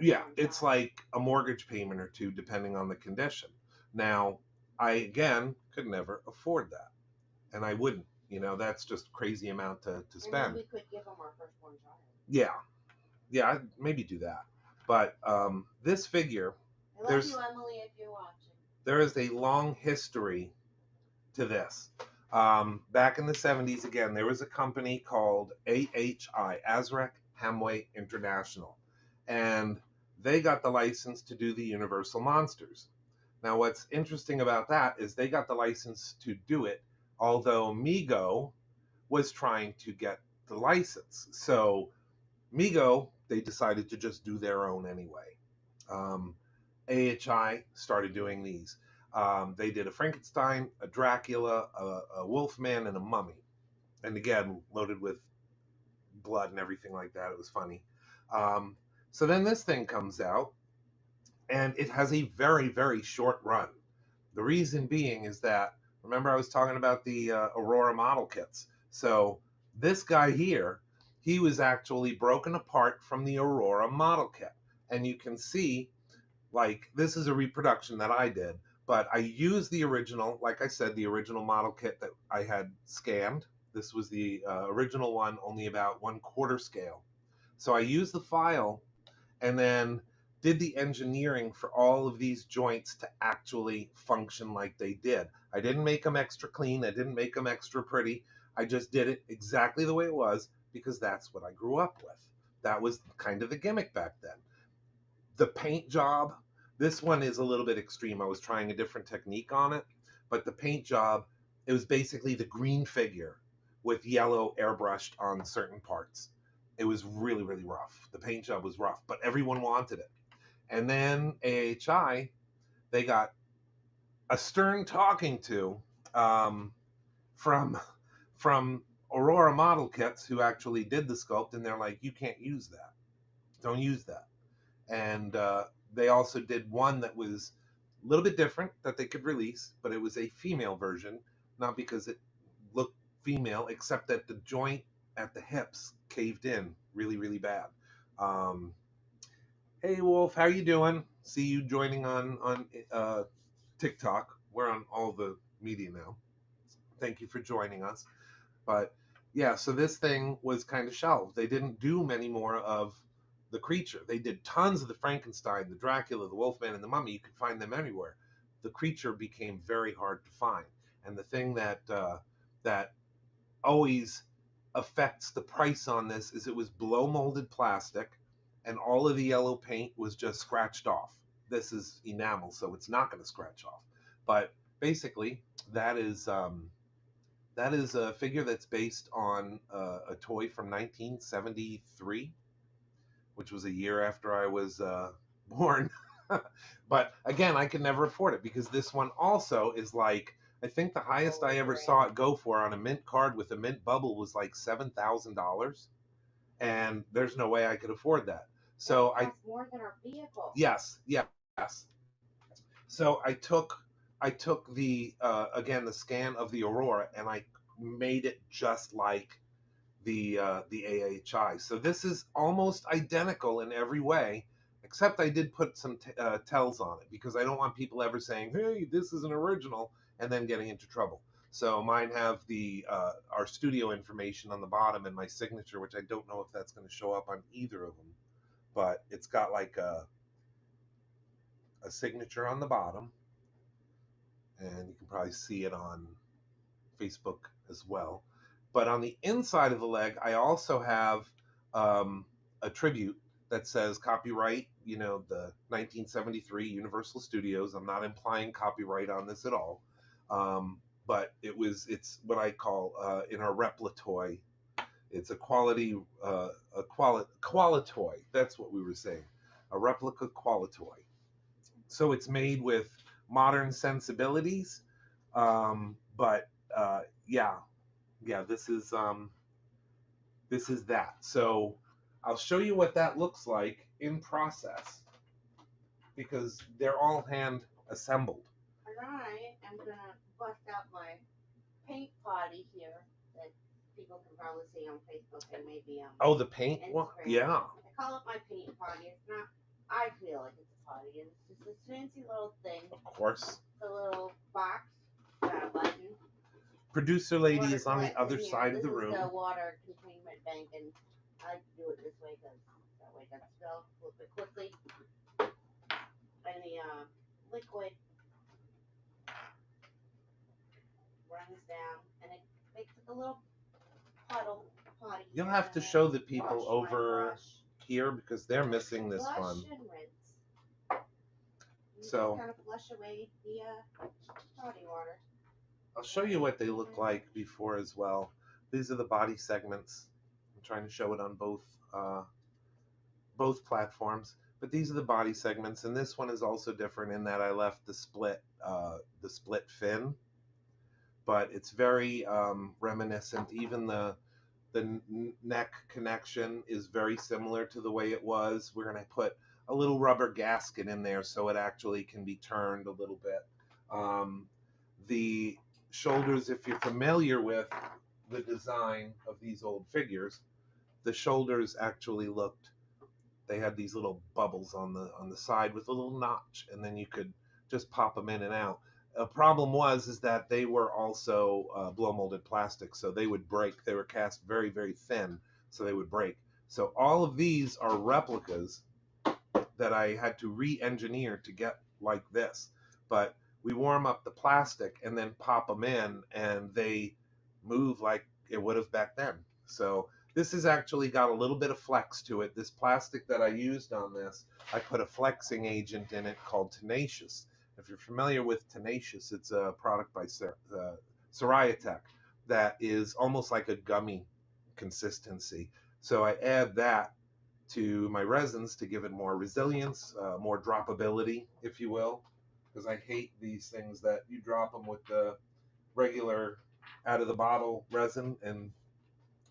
yeah, it's like a mortgage payment or two depending on the condition. Now, I again could never afford that, and I wouldn't. You know, that's just crazy amount to spend. We could give them our firstborn child. Yeah, I'd maybe do that. But this figure, I love you, Emily, if you're watching. there is a long history to this. Back in the 70s, again, there was a company called AHI, Azraq Hamway International, and they got the license to do the Universal Monsters. Now, what's interesting about that is they got the license to do it, although Mego was trying to get the license. So Mego, they decided to just do their own anyway. AHI started doing these. They did a Frankenstein, a Dracula, a Wolfman, and a Mummy. And again, loaded with blood and everything like that. It was funny. So then this thing comes out, and it has a very, very short run. The reason being is that, remember I was talking about the Aurora model kits. So this guy here, he was actually broken apart from the Aurora model kit. And you can see, like, this is a reproduction that I did, but I used the original, like I said, the original model kit that I had scanned. This was the original one, only about 1/4 scale. So I used the file and then did the engineering for all of these joints to actually function like they did. I didn't make them extra clean. I didn't make them extra pretty. I just did it exactly the way it was because that's what I grew up with. That was kind of the gimmick back then. The paint job, this one is a little bit extreme. I was trying a different technique on it, but the paint job, it was basically the green figure with yellow airbrushed on certain parts. It was really, really rough. The paint job was rough, but everyone wanted it. And then AHI, they got a stern talking to from Aurora Model Kits, who actually did the sculpt, and they're like, you can't use that. Don't use that. And they also did one that was a little bit different that they could release, but it was a female version, not because it looked female, except that the joint at the hips caved in really, really bad. Hey Wolf, how you doing? See you joining on TikTok. We're on all the media now. Thank you for joining us. But yeah, so this thing was kind of shelved. They didn't do many more of the creature. They did tons of the Frankenstein, the Dracula, the Wolfman, and the Mummy. You could find them anywhere. The creature became very hard to find. And the thing that that always affects the price on this is it was blow molded plastic, and all of the yellow paint was just scratched off. This is enamel, so it's not going to scratch off. But basically, that is a figure that's based on a toy from 1973, which was a year after I was born. But again, I could never afford it because this one also is like, I think the highest I ever saw it go for on a mint card with a mint bubble was like $7,000, and there's no way I could afford that. So That's more than our vehicle. yes. So I took the again the scan of the Aurora, and I made it just like the AHI. So this is almost identical in every way, except I did put some tells on it because I don't want people ever saying, "Hey, this is an original," and then getting into trouble. So mine have the our studio information on the bottom and my signature, which I don't know if that's going to show up on either of them, but it's got like a signature on the bottom, and you can probably see it on Facebook as well. But on the inside of the leg, I also have a tribute that says copyright, the 1973 Universal Studios. I'm not implying copyright on this at all. But it's what I call in our Replatoy. It's a qualitoy. That's what we were saying. A replica qualitoy. So it's made with modern sensibilities, but yeah, this is that. So I'll show you what that looks like in process because they're all hand assembled. And I am gonna bust out my paint potty here that people can probably see on Facebook and maybe the paint Instagram. one, yeah. I call it my paint potty. It's not. I feel like it's a potty, and it's just this fancy little thing. Of course. The little box, got a button. Producer lady is on the other side of the room. This is the water containment bank, and I like to do it this way because that way it doesn't spill a little bit quickly. And the liquid runs down, and it makes like a little puddle potty. You'll here, have to and then show the people wash my over brush. here because they're missing this Flush one. and rinse. You So- just kind of flush away the potty water. I'll show you what they look like before as well. These are the body segments. I'm trying to show it on both platforms, but these are the body segments, and this one is also different in that I left the split fin, but it's very reminiscent. Even the neck connection is very similar to the way it was. We're going to put a little rubber gasket in there so it actually can be turned a little bit. The shoulders, if you're familiar with the design of these old figures, the shoulders actually looked, they had these little bubbles on the side with a little notch, and then you could just pop them in and out. A problem is that they were also blow molded plastic, so they would break. They were cast very, very thin, so they would break. So all of these are replicas that I had to re-engineer to get like this. But we warm up the plastic and then pop them in, and they move like it would have back then. So this has actually got a little bit of flex to it. This plastic that I used on this, I put a flexing agent in it called Tenacious. If you're familiar with Tenacious, it's a product by Soriatech that is almost like a gummy consistency. So I add that to my resins to give it more resilience, more droppability, if you will, because I hate these things that you drop them with the regular out of the bottle resin, and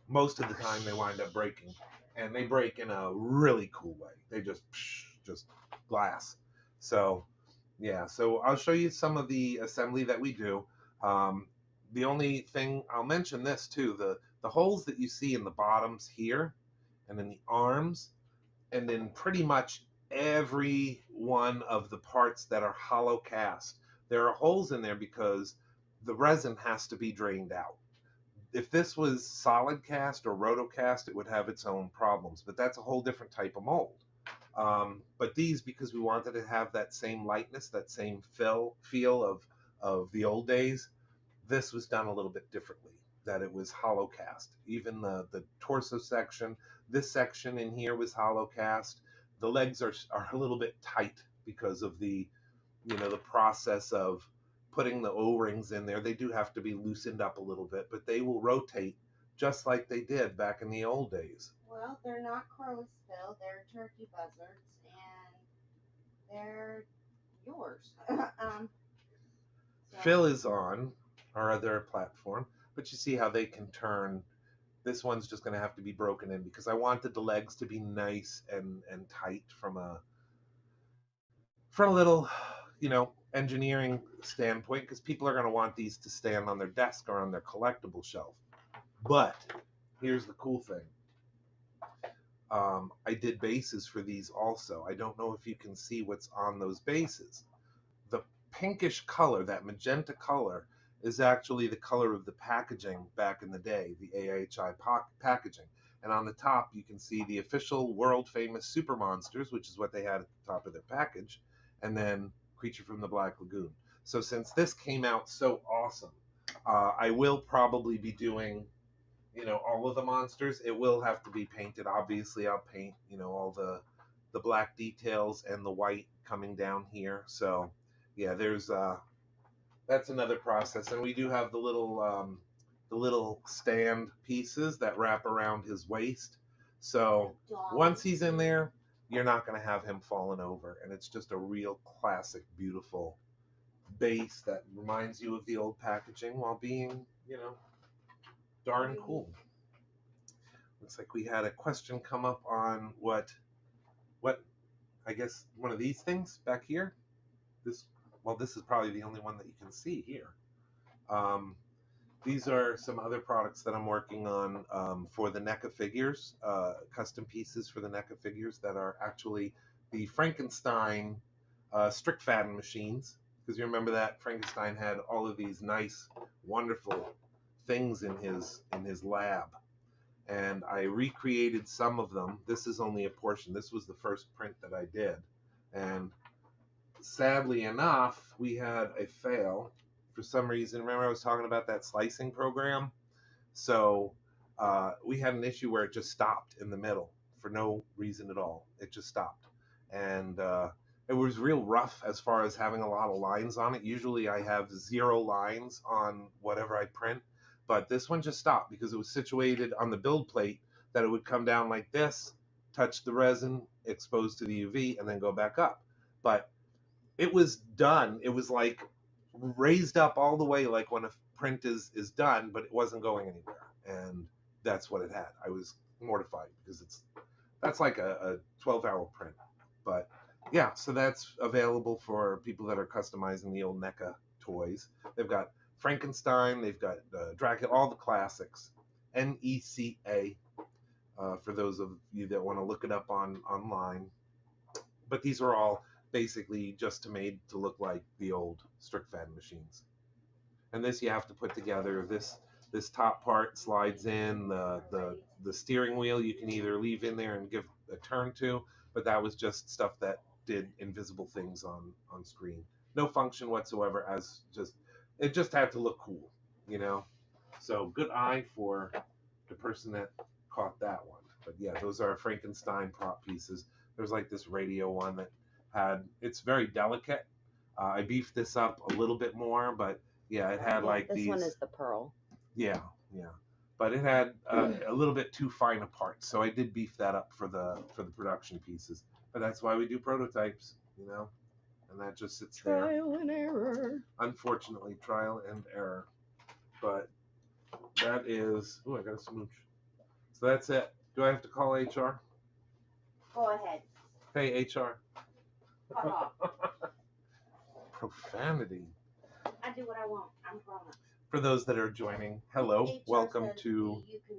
most of the time they wind up breaking, and they break in a really cool way. They just glass. So yeah, so I'll show you some of the assembly that we do. The only thing I'll mention this too, the holes that you see in the bottoms here and in the arms and in pretty much every one of the parts that are hollow cast, there are holes in there because the resin has to be drained out. If this was solid cast or rotocast, it would have its own problems, but that's a whole different type of mold. But these, because we wanted to have that same lightness, that same feel of the old days, this was done a little bit differently, that it was hollow cast. Even the torso section, this section in here was hollow cast. The legs are a little bit tight because of the process of putting the O-rings in there. They do have to be loosened up a little bit, but they will rotate just like they did back in the old days. Well, they're not crows, Phil. They're turkey buzzards, and they're yours. So, Phil is on our other platform, but you see how they can turn. This one's just going to have to be broken in because I wanted the legs to be nice and tight from a little, engineering standpoint, because people are going to want these to stand on their desk or on their collectible shelf. But here's the cool thing. I did bases for these also. I don't know if you can see what's on those bases. The pinkish color, that magenta color, is actually the color of the packaging back in the day, the AHI packaging. And on the top, you can see the official world famous Super Monsters, which is what they had at the top of their package, and then Creature from the Black Lagoon. So since this came out so awesome, I will probably be doing, all of the monsters. It will have to be painted. Obviously, I'll paint, all the black details and the white coming down here. So yeah, there's that's another process. And we do have the little stand pieces that wrap around his waist. So once he's in there, you're not going to have him falling over. And it's just a real classic, beautiful base that reminds you of the old packaging while being, darn cool. Looks like we had a question come up on what I guess one of these things back here. This is probably the only one that you can see here. These are some other products that I'm working on for the NECA figures, custom pieces for the NECA figures that are actually the Frankenstein Strickfaden machines. Because you remember that Frankenstein had all of these nice, wonderful things in his lab. And I recreated some of them. This is only a portion. This was the first print that I did. And sadly enough, we had a fail for some reason, remember I was talking about that slicing program? So we had an issue where it just stopped in the middle for no reason at all. It just stopped. And it was real rough as far as having a lot of lines on it. Usually I have 0 lines on whatever I print, but this one just stopped because it was situated on the build plate that it would come down like this, touch the resin, exposed to the UV, and then go back up. But it was done. It was like raised up all the way like when a print is done, but it wasn't going anywhere. And that's what it had. I was mortified because that's like a 12-hour print. But yeah, so that's available for people that are customizing the old NECA toys. They've got Frankenstein, they've got Dracula, all the classics. NECA, for those of you that want to look it up online. But these are all basically just made to look like the old Strickfan machines. And this you have to put together. This top part slides in. The steering wheel you can either leave in there and give a turn to, but that was just stuff that did invisible things on screen. No function whatsoever, as just it just had to look cool, you know. So good eye for the person that caught that one. But yeah, those are Frankenstein prop pieces. There's like this radio one that it's very delicate. I beefed this up a little bit more, but yeah, it had like this one is the pearl. Yeah, yeah, but it had a little bit too fine a part, so I did beef that up for the production pieces. But that's why we do prototypes, you know, and that just sits there. Trial and error. Unfortunately, trial and error. But that is. Oh, I got a smooch. So that's it. Do I have to call HR? Go ahead. Hey, HR. Fuck off. Profanity. I do what I want. I'm grown up. For those that are joining, hello, HR welcome said to you can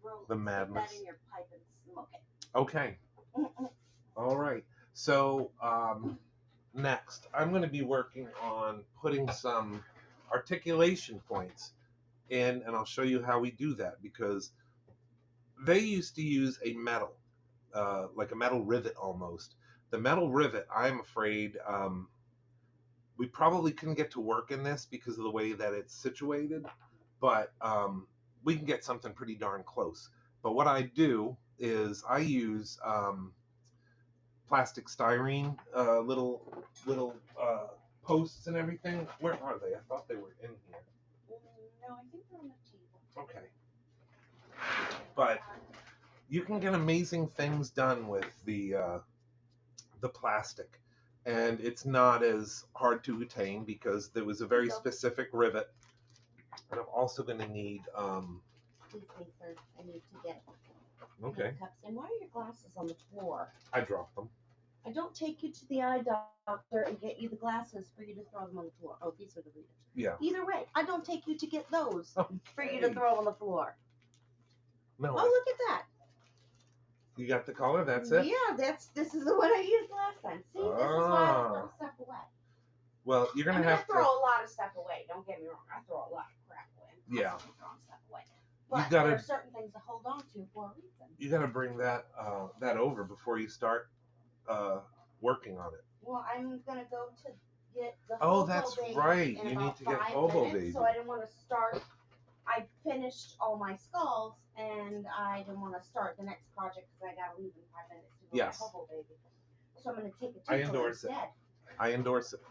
the stick madness. that in your pipe and smoke it. Okay. All right. So next, I'm going to be working on putting some articulation points in, and I'll show you how we do that, because they used to use a metal, like a metal rivet almost. The metal rivet, I'm afraid, we probably couldn't get to work in this because of the way that it's situated, but we can get something pretty darn close. But what I do is I use plastic styrene, little posts and everything. Where are they? I thought they were in here. No, I think they're on the table. Okay. But you can get amazing things done with the plastic, and it's not as hard to attain because there was a very specific rivet. And I'm also going to need. Please, sir. I need to get Okay. cups. And why are your glasses on the floor? I dropped them. I don't take you to the eye doctor and get you the glasses for you to throw them on the floor. Oh, these are the readers. Yeah. Either way, I don't take you to get those for you to throw on the floor. No. Oh, look at that. You got the color? That's it? Yeah, this is the one I used last time. See, this is why I throw stuff away. Well, you're gonna have I throw a lot of stuff away. Don't get me wrong. I throw a lot of crap away. I'm Yeah. constantly throwing stuff away. But gotta- there are certain things to hold on to for a reason. You got to bring that over before you start working on it. Well, I'm gonna go to get the Oh, Hobo that's Baby right. in You need about to get 5 Hobo minutes, Baby. So I didn't want to start. I finished all my skulls, and I didn't want to start the next project because I gotta leave in 5 minutes to go Yes. get Hobo Baby. So I'm gonna take a I tinkle endorse it. instead. I endorse it.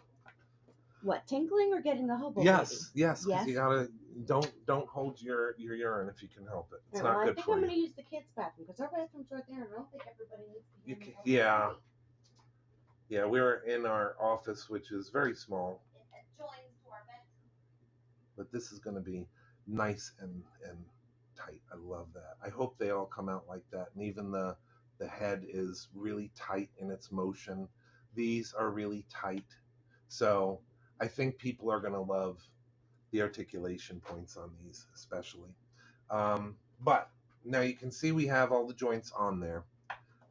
What, tinkling or getting the hobo Yes, baby? yes, because Yes? you gotta don't hold your urine if you can help it. It's Well, not I good think for I'm you. gonna use the kids' bathroom because our bathroom's right there, and I don't think everybody needs to be in the bathroom. Yeah. Yeah, we're in our office, which is very small, It joins to our bedroom. but this is going to be nice and tight. I love that. I hope they all come out like that, and even the head is really tight in its motion. These are really tight, so I think people are going to love the articulation points on these, especially. But now you can see we have all the joints on there,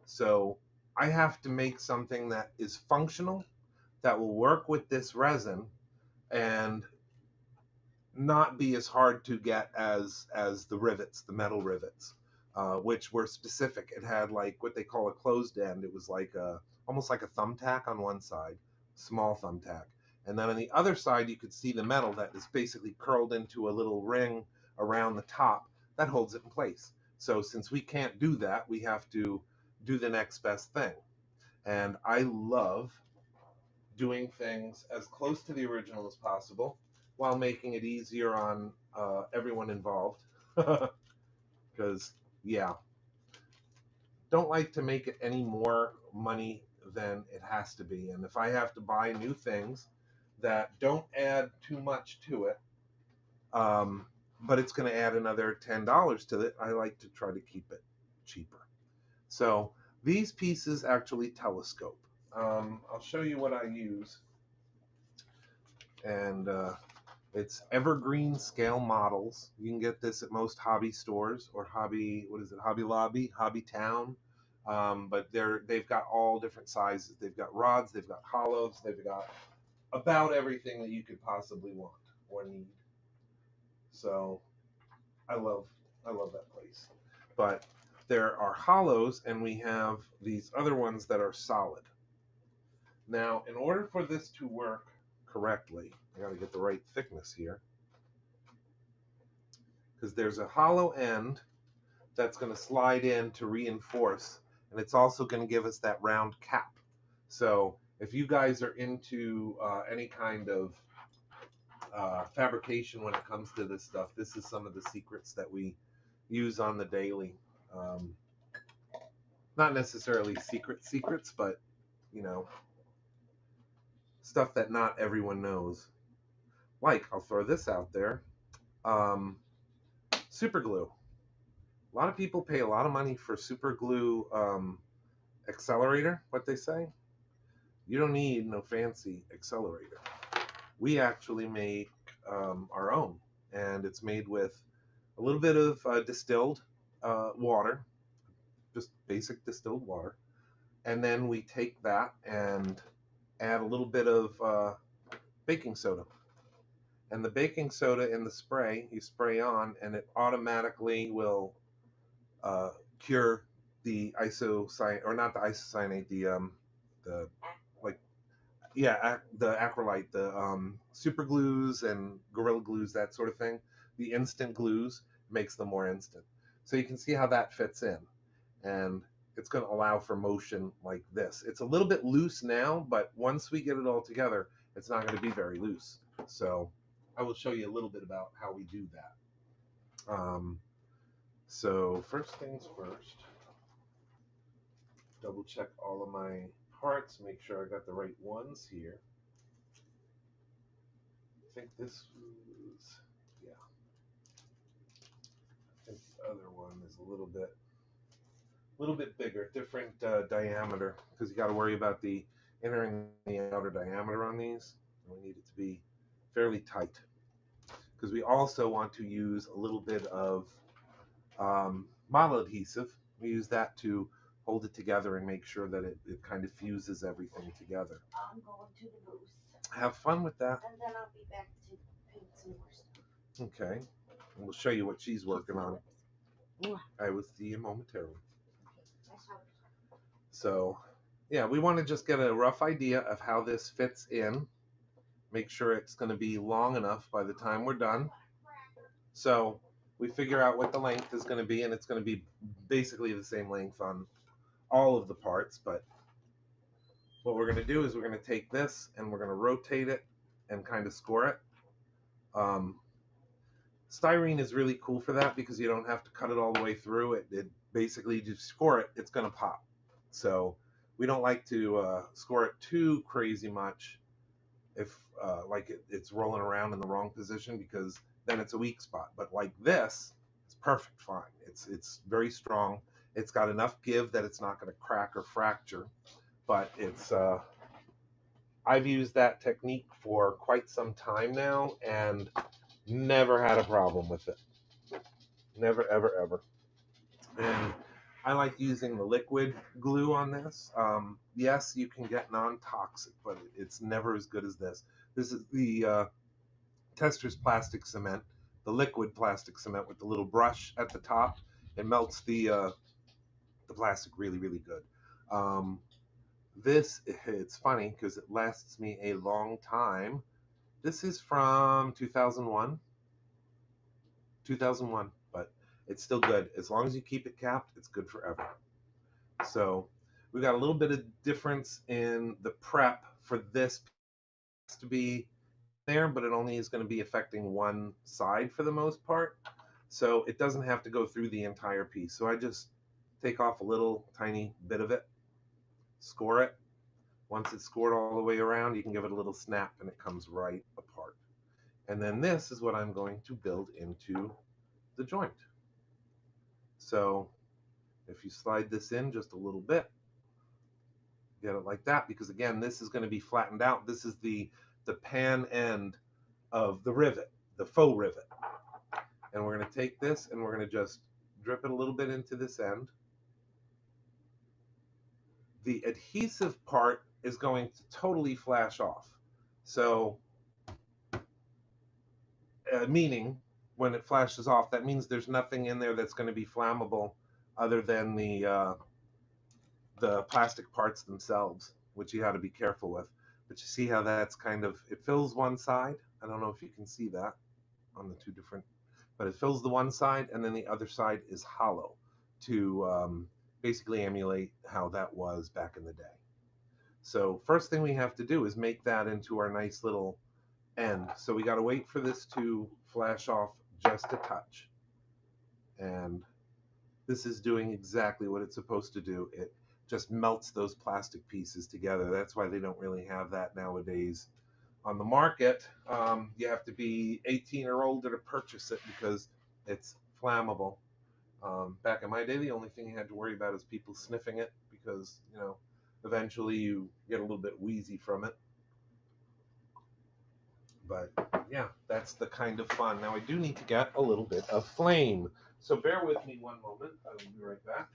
so I have to make something that is functional, that will work with this resin, and not be as hard to get as the rivets, the metal rivets, which were specific. It had like what they call a closed end. It was like almost like a thumbtack on one side, small thumbtack, And then on the other side, you could see the metal that is basically curled into a little ring around the top that holds it in place. So since we can't do that, we have to do the next best thing. And I love doing things as close to the original as possible while making it easier on everyone involved. Because, yeah, don't like to make it any more money than it has to be. And if I have to buy new things that don't add too much to it, but it's going to add another $10 to it, I like to try to keep it cheaper. So these pieces actually telescope. I'll show you what I use. And it's evergreen scale models. You can get this at most hobby stores or Hobby Lobby, Hobby Town. But they've got all different sizes. They've got rods, they've got hollows, they've got about everything that you could possibly want or need. So I love that place. But there are hollows, and we have these other ones that are solid. Now, in order for this to work correctly, I got to get the right thickness here, because there's a hollow end that's going to slide in to reinforce, and it's also going to give us that round cap. So if you guys are into any kind of fabrication when it comes to this stuff, this is some of the secrets that we use on the daily. Not necessarily secrets, but you know, stuff that not everyone knows. Like, I'll throw this out there. Super glue. A lot of people pay a lot of money for super glue accelerator, what they say. You don't need no fancy accelerator. We actually make our own, and it's made with a little bit of distilled water, just basic distilled water, and then we take that and add a little bit of baking soda. And the baking soda in the spray, you spray on, and it automatically will cure the isocyanate, or not the isocyanate, the like, yeah, the acrylite, the super glues and gorilla glues, that sort of thing. The instant glues makes them more instant. So you can see how that fits in, and it's going to allow for motion like this. It's a little bit loose now, but once we get it all together, it's not going to be very loose. So I will show you a little bit about how we do that. So first things first, double check all of my parts, make sure I got the right ones here. I think this was, yeah. I think the other one is a little bit bigger, different diameter, because you got to worry about the inner and the outer diameter on these. And we need it to be fairly tight, because we also want to use a little bit of model adhesive. We use that to hold it together and make sure that it kind of fuses everything together. I'm going to the booth. Have fun with that. And then I'll be back to paint some more stuff. Okay. And we'll show you what she's working on. I will see you momentarily. So, yeah, we want to just get a rough idea of how this fits in. Make sure it's going to be long enough by the time we're done. So we figure out what the length is going to be, and it's going to be basically the same length on all of the parts. But what we're going to do is we're going to take this and we're going to rotate it and kind of score it. Styrene is really cool for that because you don't have to cut it all the way through. It basically, just score it, it's going to pop. So we don't like to score it too crazy much if like it's rolling around in the wrong position, because then it's a weak spot. But like this, it's perfect fine. It's very strong. It's got enough give that it's not going to crack or fracture. But it's I've used that technique for quite some time now and never had a problem with it. Never, ever, ever. And I like using the liquid glue on this. Yes, you can get non-toxic, but it's never as good as this. This is the Tester's plastic cement, the liquid plastic cement with the little brush at the top. It melts the plastic really, really good. This, it's funny because it lasts me a long time. This is from 2001, but it's still good. As long as you keep it capped, it's good forever. So we got a little bit of difference in the prep for this to be there, but it only is going to be affecting one side for the most part. So it doesn't have to go through the entire piece. So I just take off a little tiny bit of it, score it. Once it's scored all the way around, you can give it a little snap and it comes right apart. And then this is what I'm going to build into the joint. So if you slide this in just a little bit, get it like that, because again, this is going to be flattened out. This is the pan end of the rivet, the faux rivet. And we're going to take this and we're going to just drip it a little bit into this end. The adhesive part is going to totally flash off. So, meaning when it flashes off, that means there's nothing in there that's going to be flammable other than the plastic parts themselves, which you got to be careful with. But you see how that's kind of, it fills one side. I don't know if you can see that on the two different, but it fills the one side and then the other side is hollow to basically emulate how that was back in the day. So first thing we have to do is make that into our nice little end. So we got to wait for this to flash off just a touch. And this is doing exactly what it's supposed to do. It just melts those plastic pieces together. That's why they don't really have that nowadays on the market. You have to be 18 or older to purchase it because it's flammable. Back in my day, the only thing you had to worry about is people sniffing it because, you know, eventually you get a little bit wheezy from it. But yeah, that's the kind of fun. Now I do need to get a little bit of flame. So bear with me one moment. I will be right back.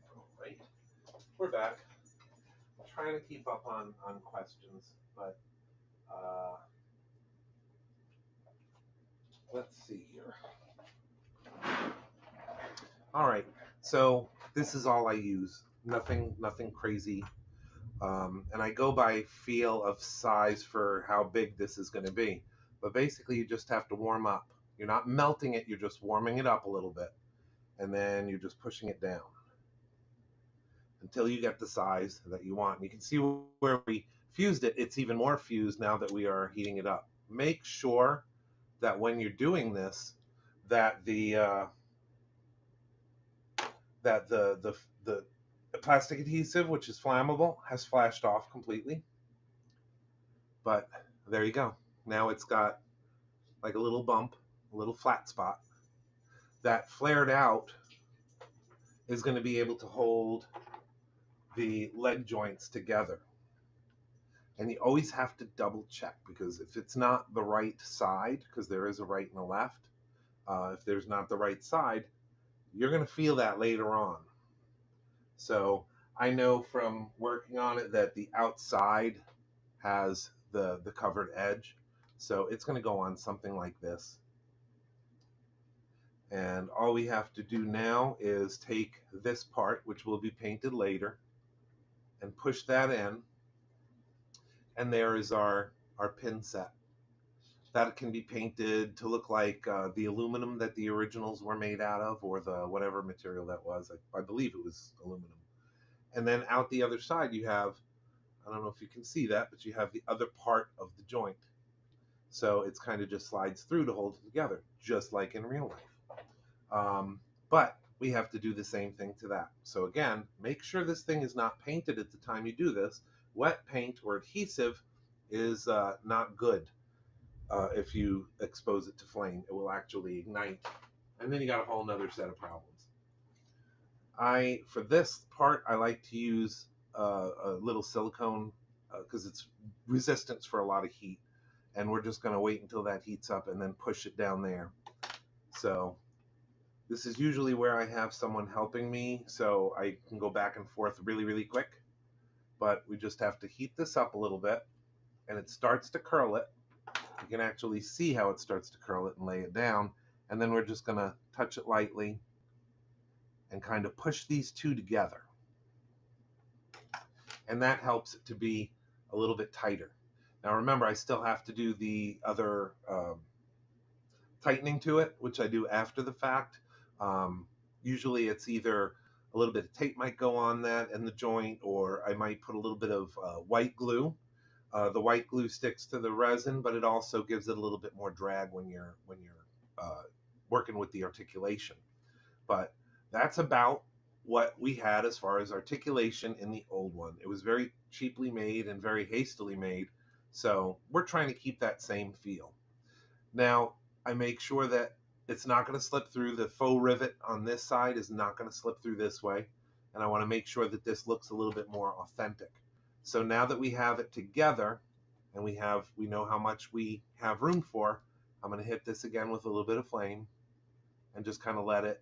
All right, we're back. I'm trying to keep up on questions, but let's see here. All right, so this is all I use. Nothing crazy. And I go by feel of size for how big this is going to be. But basically, you just have to warm up. You're not melting it, you're just warming it up a little bit. And then you're just pushing it down until you get the size that you want. And you can see where we fused it. It's even more fused now that we are heating it up. Make sure that when you're doing this, that the plastic adhesive, which is flammable, has flashed off completely. But there you go. Now it's got like a little bump, a little flat spot. That flared out is going to be able to hold the leg joints together. And you always have to double check, because if it's not the right side, because there is a right and a left, if there's not the right side, you're going to feel that later on. So I know from working on it that the outside has the covered edge. So it's going to go on something like this. And all we have to do now is take this part, which will be painted later, and push that in. And there is our pin set. That can be painted to look like the aluminum that the originals were made out of, or the whatever material that was. I believe it was aluminum. And then out the other side you have, I don't know if you can see that, but you have the other part of the joint. So it's kind of just slides through to hold it together, just like in real life. But we have to do the same thing to that. So again, make sure this thing is not painted at the time you do this. Wet paint or adhesive is not good. If you expose it to flame, it will actually ignite. And then you got a whole nother set of problems. For this part, I like to use a little silicone because it's resistance for a lot of heat. And we're just going to wait until that heats up and then push it down there. So this is usually where I have someone helping me, so I can go back and forth really, really quick. But we just have to heat this up a little bit, and it starts to curl it. You can actually see how it starts to curl it and lay it down. And then we're just going to touch it lightly and kind of push these two together. And that helps it to be a little bit tighter. Now remember, I still have to do the other tightening to it, which I do after the fact. Usually it's either a little bit of tape might go on that in the joint, or I might put a little bit of white glue. The white glue sticks to the resin, but it also gives it a little bit more drag when you're working with the articulation. But that's about what we had as far as articulation in the old one. It was very cheaply made and very hastily made, so we're trying to keep that same feel. Now, I make sure that it's not going to slip through. The faux rivet on this side is not going to slip through this way, and I want to make sure that this looks a little bit more authentic. So now that we have it together and we know how much we have room for, I'm going to hit this again with a little bit of flame and just kind of let it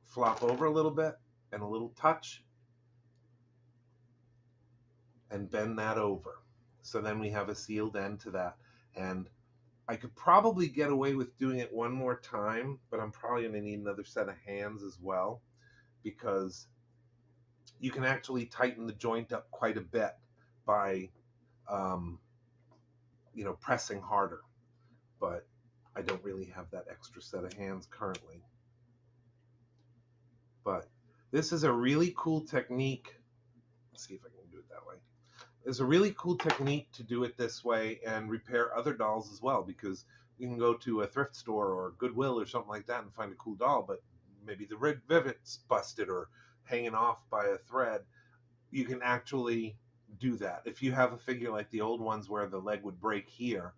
flop over a little bit and a little touch and bend that over. So then we have a sealed end to that. And I could probably get away with doing it one more time, but I'm probably going to need another set of hands as well, because you can actually tighten the joint up quite a bit by pressing harder. But I don't really have that extra set of hands currently. But this is a really cool technique. Let's see if I can do it that way. It's a really cool technique to do it this way and repair other dolls as well, because you can go to a thrift store or Goodwill or something like that and find a cool doll, but maybe the rivet's busted or hanging off by a thread. You can actually do that. If you have a figure like the old ones where the leg would break here,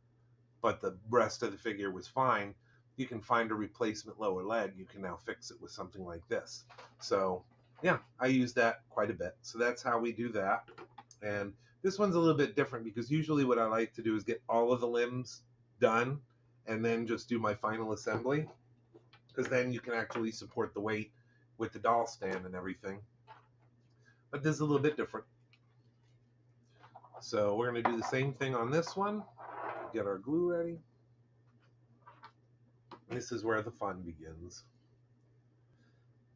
but the rest of the figure was fine, you can find a replacement lower leg. You can now fix it with something like this. So yeah, I use that quite a bit. So that's how we do that. And this one's a little bit different because usually what I like to do is get all of the limbs done and then just do my final assembly, because then you can actually support the weight with the doll stand and everything. But this is a little bit different. So we're going to do the same thing on this one. Get our glue ready. This is where the fun begins.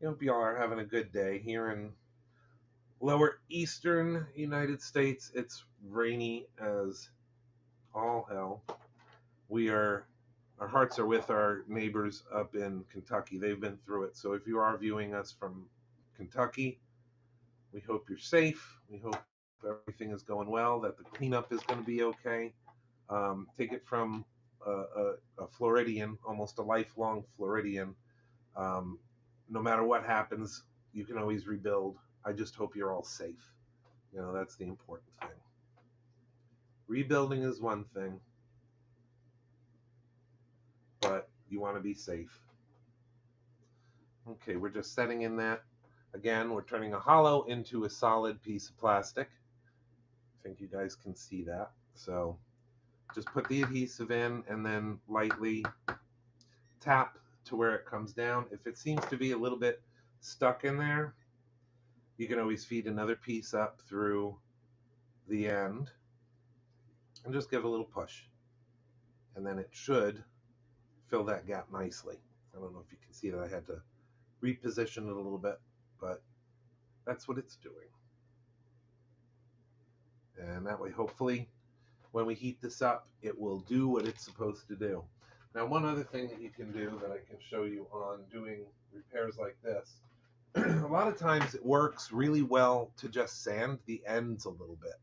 I hope y'all are having a good day. Here in lower eastern United States, it's rainy as all hell. Our hearts are with our neighbors up in Kentucky. They've been through it. So if you are viewing us from Kentucky, we hope you're safe. We hope everything is going well, that the cleanup is going to be okay. Take it from a Floridian, almost a lifelong Floridian. No matter what happens, you can always rebuild. I just hope you're all safe. That's the important thing. Rebuilding is one thing, but you want to be safe. Okay, we're just setting in that. Again, we're turning a hollow into a solid piece of plastic. I think you guys can see that. So just put the adhesive in and then lightly tap to where it comes down. If it seems to be a little bit stuck in there, you can always feed another piece up through the end and just give a little push. And then it should fill that gap nicely. I don't know if you can see that. I had to reposition it a little bit, but that's what it's doing. And that way, hopefully, when we heat this up, it will do what it's supposed to do. Now, one other thing that you can do that I can show you on doing repairs like this, a lot of times it works really well to just sand the ends a little bit,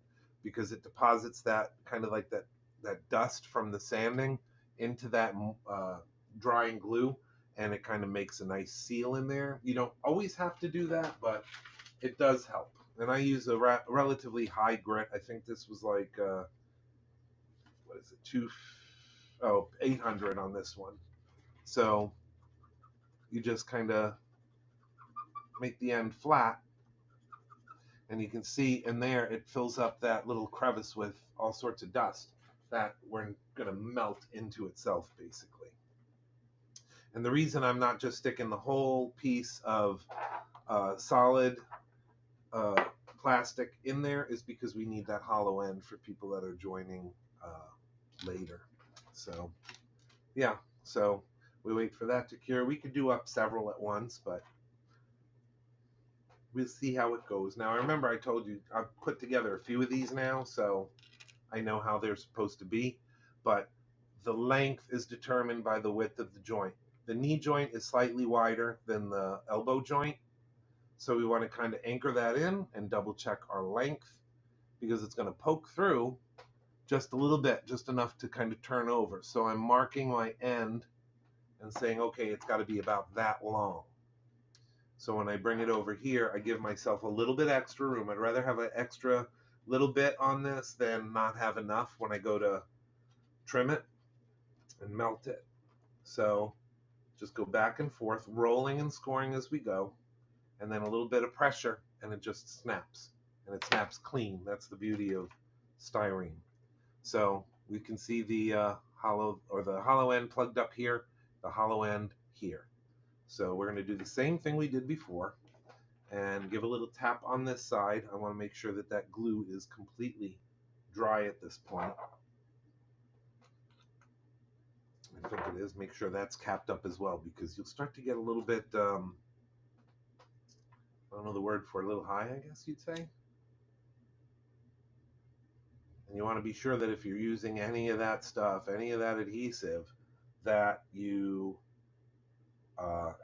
because it deposits that kind of like that dust from the sanding into that drying glue, and it kind of makes a nice seal in there. You don't always have to do that, but it does help. And I use a relatively high grit. I think this was like, what is it, 800 on this one. So you just kind of make the end flat, and you can see in there it fills up that little crevice with all sorts of dust that we're going to melt into itself, basically. And the reason I'm not just sticking the whole piece of solid plastic in there is because we need that hollow end for people that are joining later. So yeah, so we wait for that to cure. We could do up several at once, but we'll see how it goes. Now, remember I told you I've put together a few of these now, so I know how they're supposed to be, but the length is determined by the width of the joint. The knee joint is slightly wider than the elbow joint, so we want to kind of anchor that in and double check our length, because it's going to poke through just a little bit, just enough to kind of turn over. So I'm marking my end and saying, okay, it's got to be about that long. So when I bring it over here, I give myself a little bit extra room. I'd rather have an extra little bit on this than not have enough when I go to trim it and melt it. So just go back and forth, rolling and scoring as we go, and then a little bit of pressure, and it just snaps. And it snaps clean. That's the beauty of styrene. So we can see the hollow end plugged up here, the hollow end here. So we're going to do the same thing we did before and give a little tap on this side. I want to make sure that that glue is completely dry at this point. I think it is. Make sure that's capped up as well, because you'll start to get a little bit, I don't know the word for it, a little high, I guess you'd say. And you want to be sure that if you're using any of that stuff, any of that adhesive, that you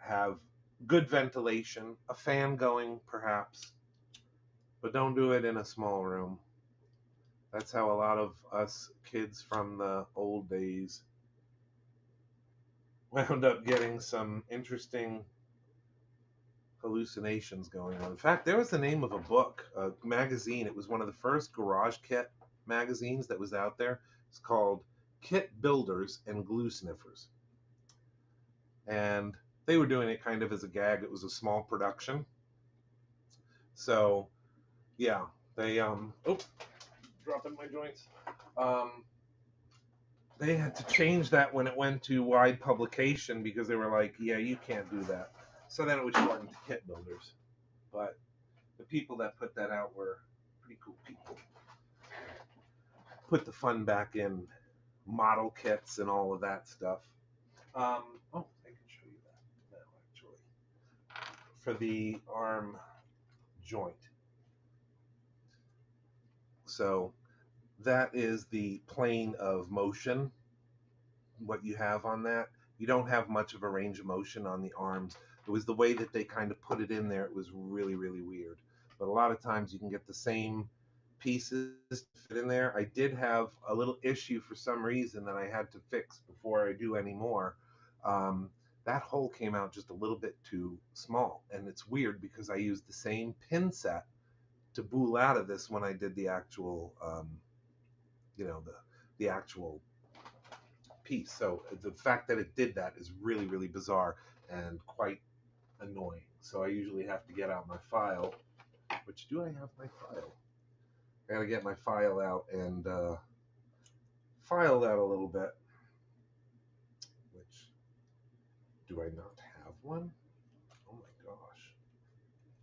have good ventilation, a fan going perhaps, but don't do it in a small room. That's how a lot of us kids from the old days wound up getting some interesting hallucinations going on. In fact, there was the name of a book, a magazine. It was one of the first garage kit magazines that was out there. It's called Kit Builders and Glue Sniffers. And they were doing it kind of as a gag. It was a small production. So, yeah, they, dropping my joints. They had to change that when it went to wide publication, because they were like, yeah, you can't do that. So then it was shortened to Kit Builders. But the people that put that out were pretty cool people. Put the fun back in model kits and all of that stuff. I can show you that now, actually. For the arm joint. So that is the plane of motion, what you have on that. You don't have much of a range of motion on the arms. It was the way that they kind of put it in there. It was really, really weird. But a lot of times you can get the same pieces to fit in there. I did have a little issue for some reason that I had to fix before I do any more. That hole came out just a little bit too small. And it's weird because I used the same pin set to bool out of this when I did the actual, the actual piece. So the fact that it did that is really, really bizarre and quite annoying. So I usually have to get out my file, which do I have my file? I gotta get my file out and file that a little bit. Which, do I not have one? Oh my gosh.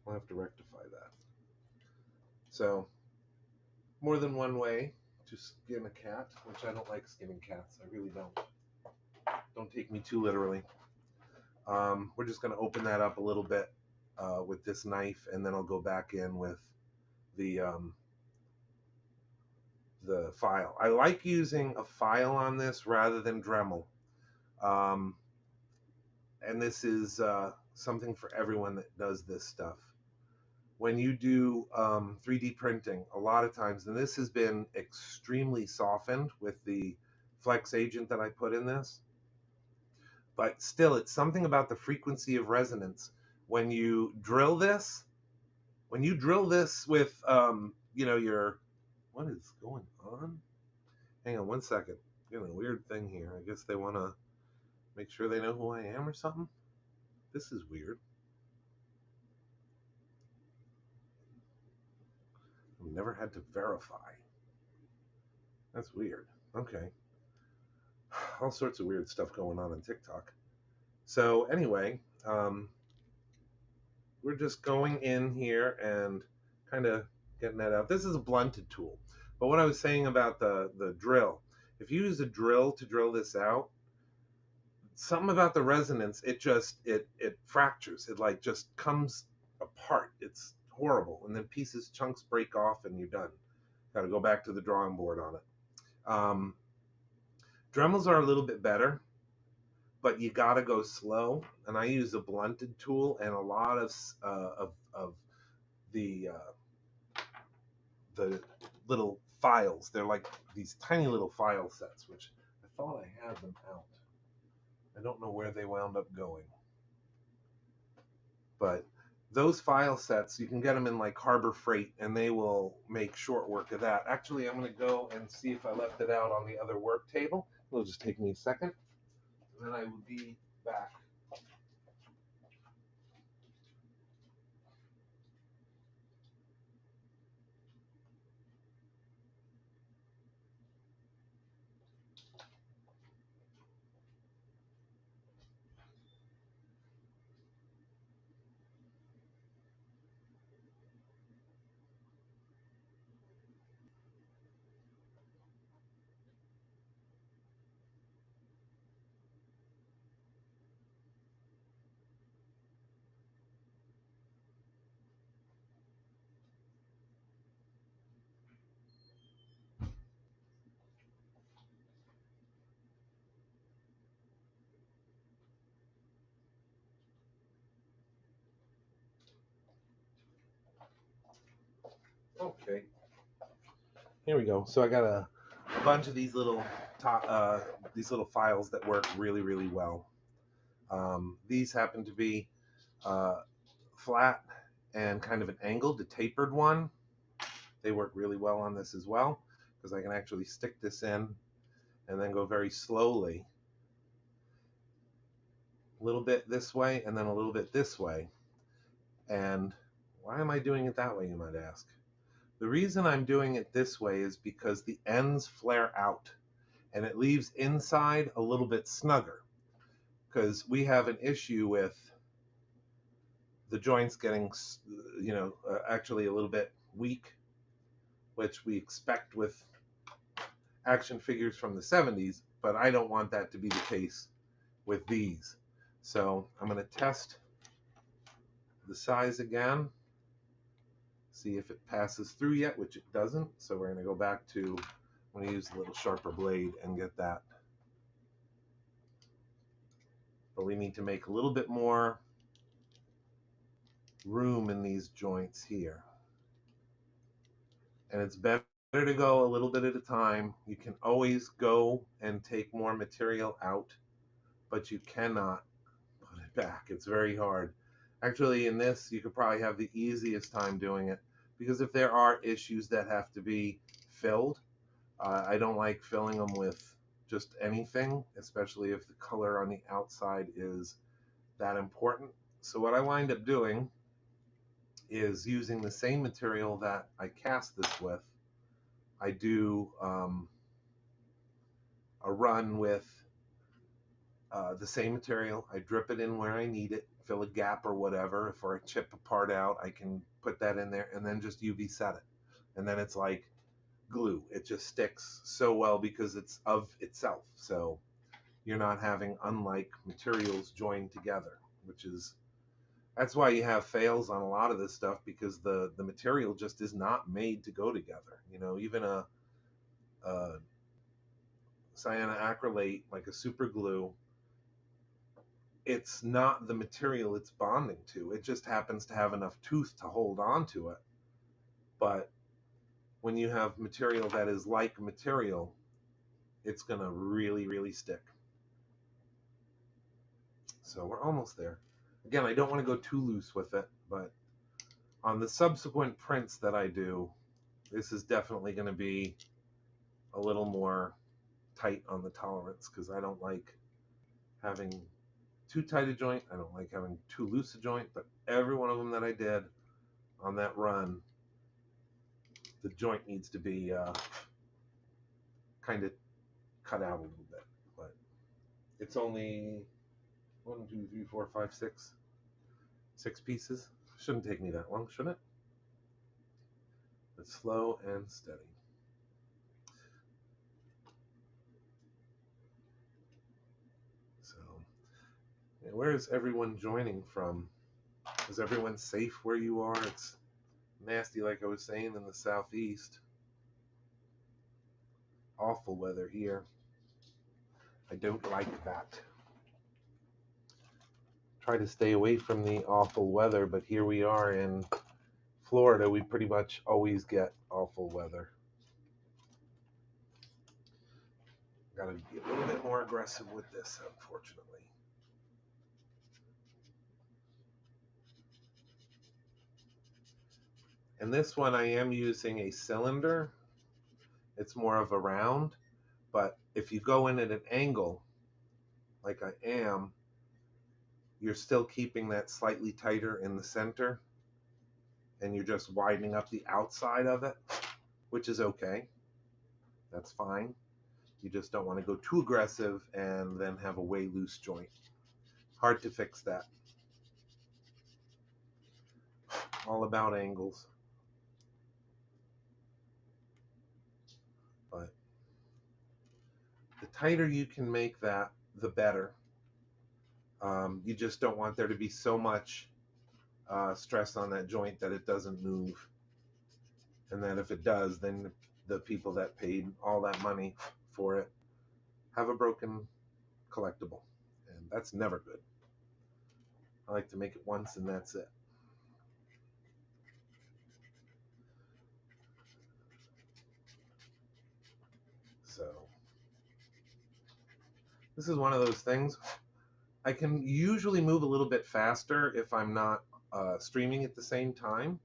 I'll have to rectify that. So, more than one way to skin a cat, which I don't like skinning cats. I really don't. Don't take me too literally. We're just going to open that up a little bit with this knife, and then I'll go back in with the file. I like using a file on this rather than Dremel. And this is something for everyone that does this stuff. When you do 3D printing, a lot of times, and this has been extremely softened with the flex agent that I put in this, but still, it's something about the frequency of resonance. When you drill this with, your, what is going on? Hang on one second. Getting a weird thing here. I guess they want to make sure they know who I am or something. This is weird. never had to verify. That's weird. Okay. All sorts of weird stuff going on TikTok. So anyway, we're just going in here and kind of getting that out. This is a blunted tool. But what I was saying about the drill, if you use a drill to drill this out, something about the resonance, it fractures. It like just comes apart. It's horrible. And then pieces, chunks break off and you're done. Got to go back to the drawing board on it. Dremels are a little bit better, but you got to go slow. And I use a blunted tool and a lot of the little files. They're like these tiny little file sets, which I thought I had them out. I don't know where they wound up going. But those file sets, you can get them in like Harbor Freight, and they will make short work of that. Actually, I'm going to go and see if I left it out on the other work table. It'll just take me a second, and then I will be back. Okay, here we go. So I got a bunch of these little files that work really, really well. These happen to be flat and kind of an angled, a tapered one. They work really well on this as well because I can actually stick this in and then go very slowly, a little bit this way and then a little bit this way. And why am I doing it that way, you might ask? The reason I'm doing it this way is because the ends flare out and it leaves inside a little bit snugger, because we have an issue with the joints getting, actually a little bit weak, which we expect with action figures from the 70s, but I don't want that to be the case with these. So I'm going to test the size again, see if it passes through yet, which it doesn't. So we're going to go back to, I'm going to use a little sharper blade and get that. But we need to make a little bit more room in these joints here. And it's better to go a little bit at a time. You can always go and take more material out, but you cannot put it back. It's very hard. Actually, in this, you could probably have the easiest time doing it, because if there are issues that have to be filled, I don't like filling them with just anything, especially if the color on the outside is that important. So what I wind up doing is using the same material that I cast this with. I do a run with the same material. I drip it in where I need it, fill a gap or whatever. If I chip a part out, I can put that in there and then just UV set it. And then it's like glue. It just sticks so well because it's of itself. So you're not having unlike materials joined together, that's why you have fails on a lot of this stuff, because the material just is not made to go together. Even a cyanoacrylate, like a super glue, it's not the material it's bonding to. It just happens to have enough tooth to hold on to it. But when you have material that is like material, it's going to really, really stick. So we're almost there. Again, I don't want to go too loose with it, but on the subsequent prints that I do, this is definitely going to be a little more tight on the tolerance, because I don't like having too tight a joint. I don't like having too loose a joint, but every one of them that I did on that run the joint needs to be kind of cut out a little bit. But it's only 1, 2, 3, 4, 5, 6 pieces. Shouldn't take me that long, should it? It's slow and steady. So, where is everyone joining from? Is everyone safe where you are? It's nasty, like I was saying, in the southeast. Awful weather here. I don't like that. Try to stay away from the awful weather, but here we are in Florida. We pretty much always get awful weather. Gotta be a little bit more aggressive with this, unfortunately. And this one I am using a cylinder. It's more of a round, but if you go in at an angle, like I am, you're still keeping that slightly tighter in the center, and you're just widening up the outside of it, which is okay. That's fine. You just don't want to go too aggressive and then have a way loose joint. Hard to fix that. All about angles. But the tighter you can make that, the better. You just don't want there to be so much stress on that joint that it doesn't move. And that if it does, then the people that paid all that money for it have a broken collectible. And that's never good. I like to make it once and that's it. So this is one of those things. I can usually move a little bit faster if I'm not streaming at the same time,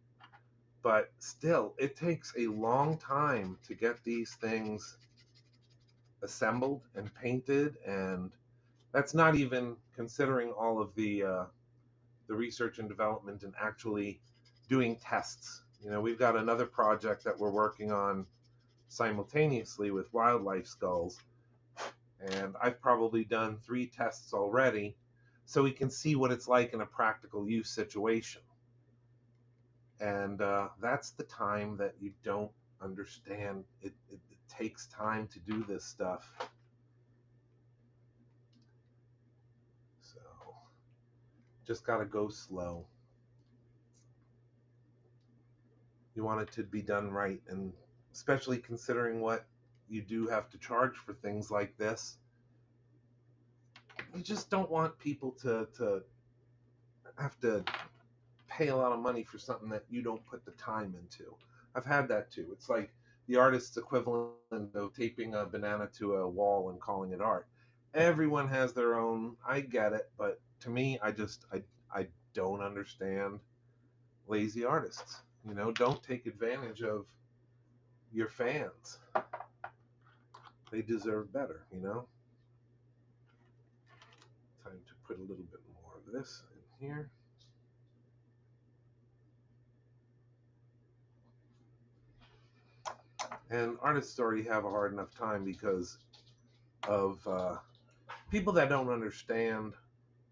but still, it takes a long time to get these things assembled and painted, and that's not even considering all of the research and development and actually doing tests. You know, we've got another project that we're working on simultaneously with wildlife skulls, and I've probably done 3 tests already, so we can see what it's like in a practical use situation. And that's the time that you don't understand. It takes time to do this stuff. So just gotta go slow. You want it to be done right, and especially considering what you do have to charge for things like this. You just don't want people to have to pay a lot of money for something that you don't put the time into. I've had that too. It's like the artist's equivalent of taping a banana to a wall and calling it art. Everyone has their own. I get it, but to me, I don't understand lazy artists. You know, don't take advantage of your fans. They deserve better, you know. Time to put a little bit more of this in here. And artists already have a hard enough time because of people that don't understand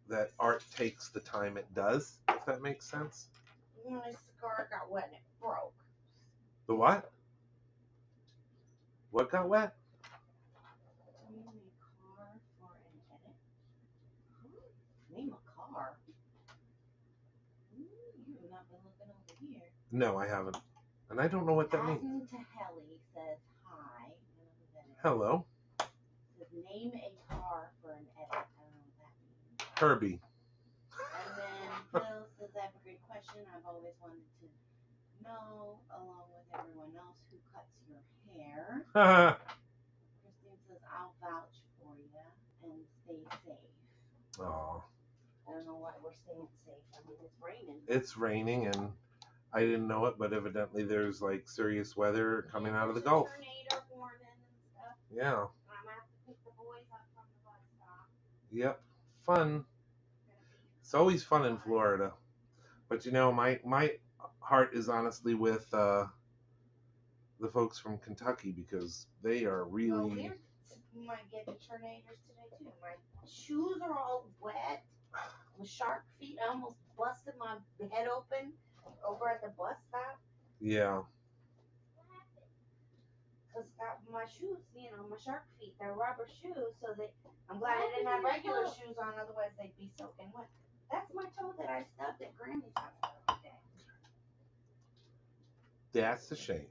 that art takes the time it does, if that makes sense. My cigar got wet and it broke. The what? What got wet? Name a car for an edit. Huh? Name a car? You have not been looking over here. No, I haven't. And I don't know what that means. Atten to Helly says hi. Hello. Says name a car for an edit. I don't know what that means. Herbie. And then Phil says, I have a great question. I've always wanted to know, along with everyone else, who cuts your hair. Christine says, I'll vouch for you and stay safe. Oh. I don't know why we're staying safe. I mean, it's raining. It's raining, and I didn't know it, but evidently there's like serious weather coming out of the Gulf. Tornado warning and stuff. Yeah. I'm gonna have to pick the boys up from the bus stop. Yep. Fun. It's always fun in Florida. But you know, my heart is honestly with the folks from Kentucky because they are Well, really. we might get the tornadoes today too. My shoes are all wet. My shark feet. I almost busted my head open over at the bus stop Yeah. because my shoes, my shark feet, they're rubber shoes. So I'm glad I didn't have regular shoes on, otherwise they'd be soaking wet. That's my toe that I stubbed at Granny's house the other day. That's a shame.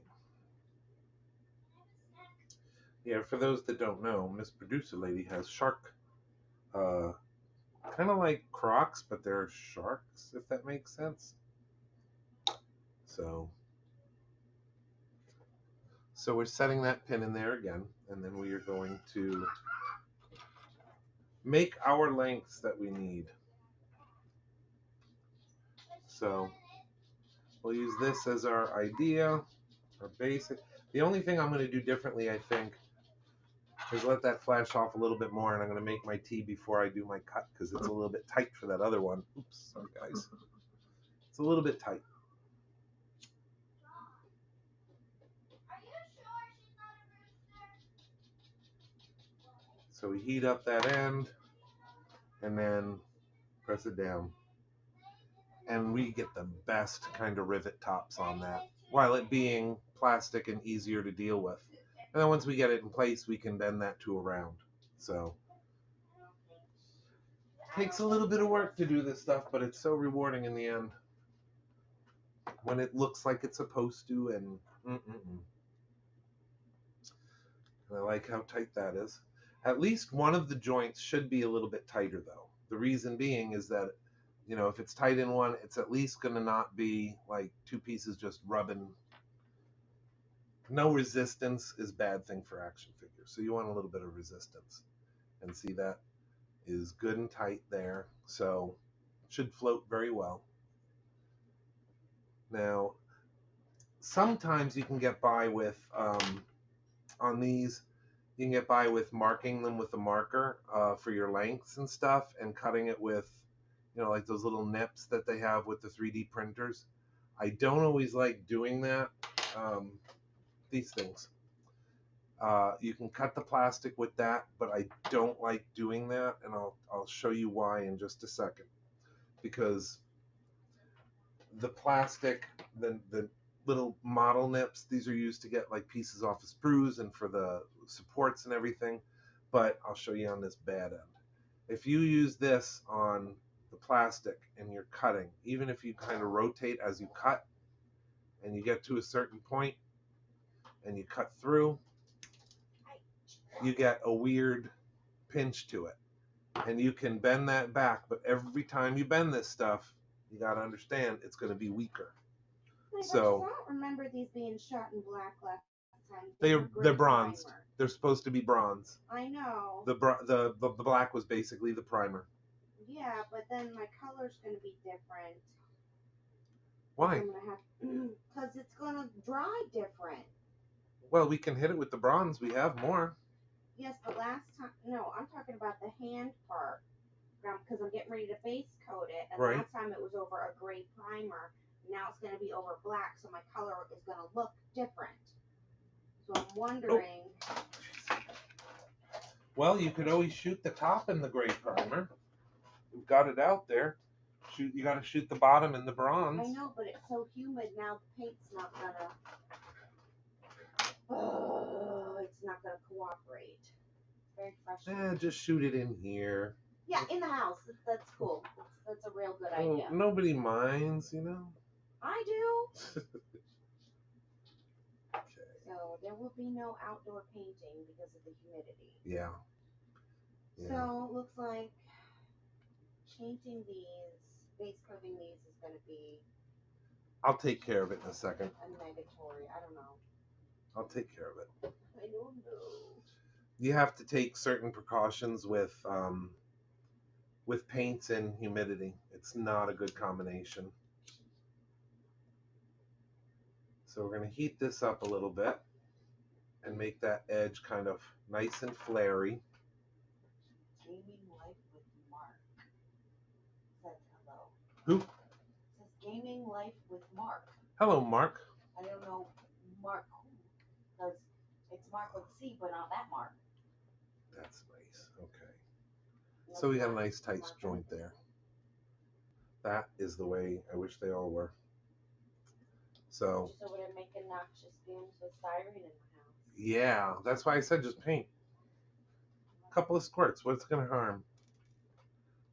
Yeah, for those that don't know, Miss Producer Lady has shark, kind of like Crocs, but they're sharks, if that makes sense. So we're setting that pin in there again, and then we are going to make our lengths that we need. So we'll use this as our idea, our basic. The only thing I'm going to do differently, I think, is let that flash off a little bit more, and I'm going to make my tee before I do my cut because it's a little bit tight for that other one. Oops, sorry guys. It's a little bit tight. So we heat up that end and then press it down. And we get the best kind of rivet tops on that, while it being plastic and easier to deal with. And then once we get it in place, we can bend that to a round. So it takes a little bit of work to do this stuff, but it's so rewarding in the end when it looks like it's supposed to. And I like how tight that is. At least one of the joints should be a little bit tighter though. The reason being is that, if it's tight in one, it's at least going to not be like two pieces just rubbing. No resistance is a bad thing for action figures. So you want a little bit of resistance. And see, that is good and tight there. So it should float very well. Now, sometimes you can get by with, on these, you can get by with marking them with a marker for your lengths and stuff, and cutting it with, like those little nips that they have with the 3D printers. I don't always like doing that. These things. You can cut the plastic with that, but I don't like doing that, and I'll show you why in just a second. Because the plastic, the little model nips, these are used to get like pieces off of sprues and for the supports and everything, but I'll show you on this bad end. If you use this on the plastic and you're cutting, even if you kind of rotate as you cut and you get to a certain point and you cut through, you get a weird pinch to it, and you can bend that back, but every time you bend this stuff, you got to understand it's going to be weaker. So I don't remember these being shot in black last time. They're bronzed. Primer. They're supposed to be bronze. I know. The black was basically the primer. Yeah, but then my color's going to be different. Why? Because it's going to dry different. Well, we can hit it with the bronze. We have more. Yes, but last time, no, I'm talking about the hand part. Because I'm getting ready to base coat it. And right. Last time it was over a gray primer. Now it's going to be over black, so my color is going to look different. So I'm wondering. Oh. Well, you could always shoot the top in the gray primer. We've got it out there. You got to shoot the bottom in the bronze. I know, but it's so humid now. The paint's not gonna. It's not gonna cooperate. It's very frustrating. Just shoot it in here. Yeah, in the house. That's cool. That's a real good idea. Nobody minds, I do. Okay. So there will be no outdoor painting because of the humidity. Yeah. So it looks like painting these, base coating these is going to be. I'll take care of it in a second. A negatory. I don't know. I'll take care of it. I don't know. You have to take certain precautions with paints and humidity. It's not a good combination. So we're going to heat this up a little bit and make that edge kind of nice and flary. Gaming Life with Mark says hello. Who? It says Gaming Life with Mark. Hello, Mark. I don't know Mark marked with C, but not that mark. That's nice. Okay. So we got a nice tight joint there. That is the way I wish they all were. So. So would I make noxious fumes with styrene in my house? Yeah, that's why I said just paint. A couple of squirts. What's going to harm?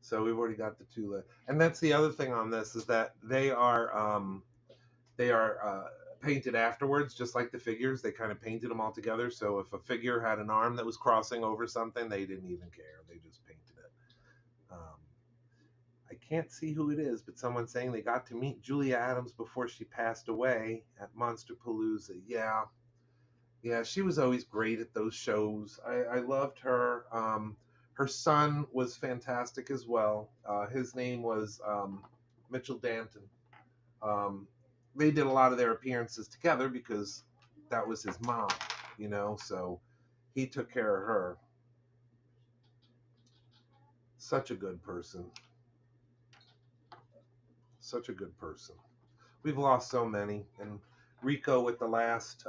So we've already got the two lit. And that's the other thing on this is that they are painted afterwards, just like the figures. They kind of painted them all together. So if a figure had an arm that was crossing over something, they didn't even care. They just painted it. I can't see who it is, but someone's saying they got to meet Julia Adams before she passed away at Monsterpalooza. Yeah, she was always great at those shows. I loved her. Her son was fantastic as well. His name was Mitchell Danton. They did a lot of their appearances together because that was his mom, so he took care of her. Such a good person. Such a good person. We've lost so many, and Rico with the last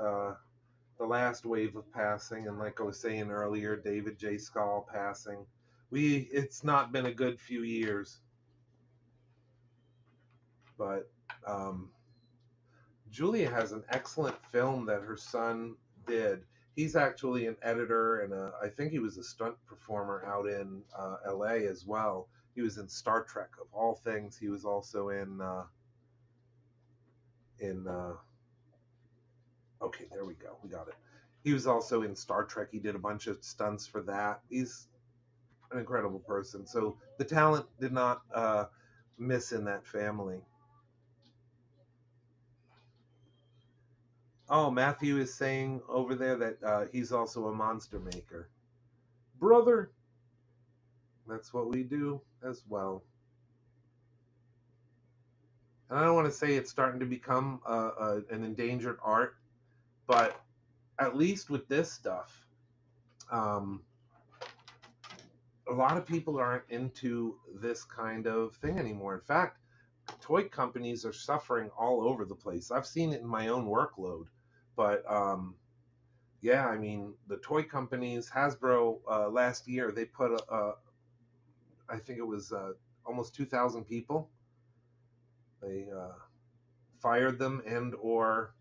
wave of passing, and like I was saying earlier, David J. Skull passing. It's not been a good few years, but Julia has an excellent film that her son did. He's actually an editor, and I think he was a stunt performer out in LA as well. He was in Star Trek, of all things. He was also in okay, there we go. We got it. He was also in Star Trek. He did a bunch of stunts for that. He's an incredible person. So the talent did not miss in that family. Oh, Matthew is saying over there that he's also a monster maker. Brother, that's what we do as well. And I don't want to say it's starting to become an endangered art, but at least with this stuff, a lot of people aren't into this kind of thing anymore. In fact, toy companies are suffering all over the place. I've seen it in my own workload, but yeah, I mean, the toy companies, Hasbro, last year they put I think it was almost 2,000 people. They fired them and or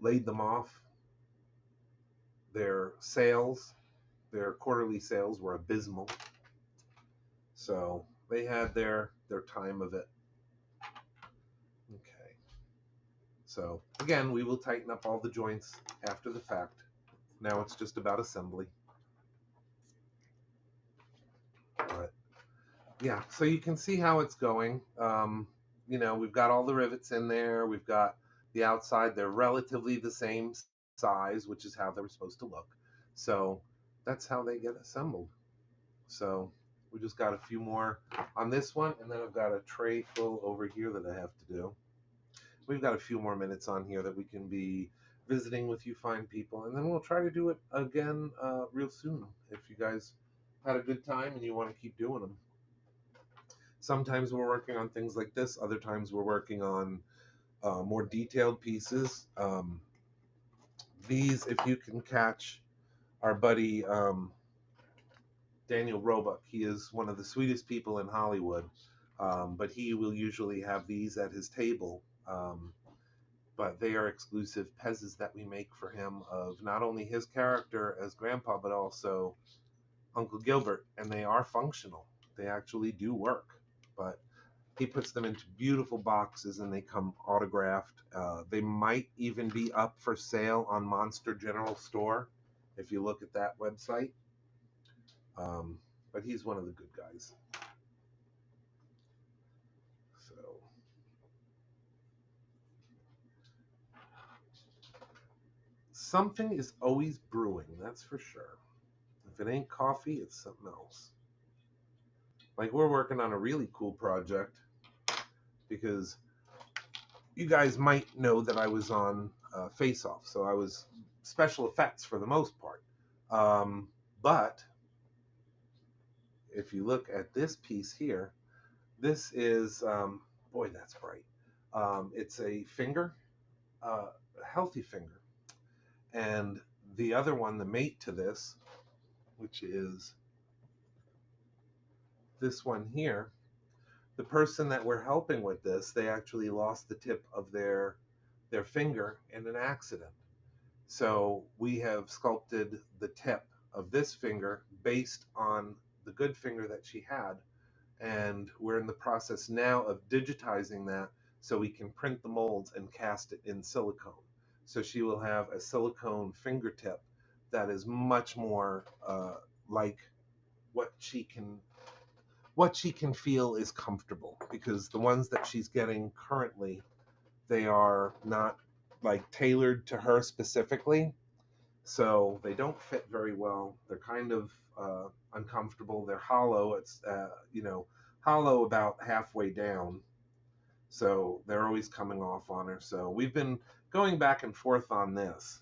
laid them off. Their quarterly sales were abysmal. So they had their time of it. Okay. So again, we will tighten up all the joints after the fact. Now it's just about assembly. But yeah, so you can see how it's going. We've got all the rivets in there. We've got the outside. They're relatively the same size, which is how they were supposed to look. So that's how they get assembled. So we just got a few more on this one, and then I've got a tray full over here that I have to do. We've got a few more minutes on here that we can be visiting with you fine people, and then we'll try to do it again real soon if you guys had a good time and you want to keep doing them. Sometimes we're working on things like this. Other times we're working on more detailed pieces. These, if you can catch our buddy Daniel Roebuck, he is one of the sweetest people in Hollywood, but he will usually have these at his table. But they are exclusive pezzes that we make for him of not only his character as Grandpa, but also Uncle Gilbert, and they are functional. They actually do work, but he puts them into beautiful boxes and they come autographed. They might even be up for sale on Monster General Store if you look at that website. But he's one of the good guys. So something is always brewing, that's for sure. If it ain't coffee, it's something else. Like, we're working on a really cool project because you guys might know that I was on Face Off, so I was special effects for the most part. But if you look at this piece here, this is, boy, that's bright. It's a finger, a healthy finger. And the other one, the mate to this, which is this one here, the person that we're helping with this, they actually lost the tip of their finger in an accident. So we have sculpted the tip of this finger based on the good finger that she had. And we're in the process now of digitizing that so we can print the molds and cast it in silicone. So she will have a silicone fingertip that is much more like what she can feel is comfortable, because the ones that she's getting currently, they are not like tailored to her specifically, so they don't fit very well. They're kind of uncomfortable. They're hollow. It's hollow about halfway down, so they're always coming off on her. So we've been going back and forth on this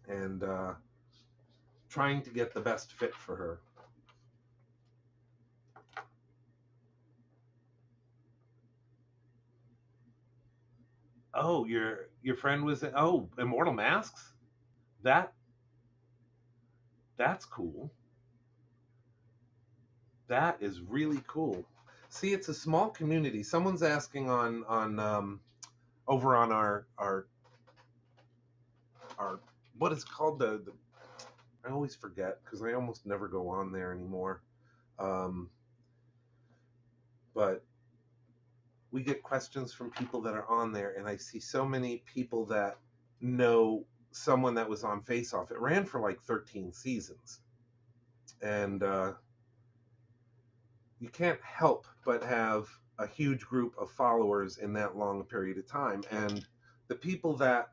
and trying to get the best fit for her. Oh, your friend was in, oh, Immortal Masks? That that's cool. That is really cool. See, it's a small community. Someone's asking on over on our what is called the I always forget because I almost never go on there anymore. Um, but we get questions from people that are on there, and I see so many people that know someone that was on Face Off. It ran for like 13 seasons, and you can't help but have a huge group of followers in that long a period of time. And the people that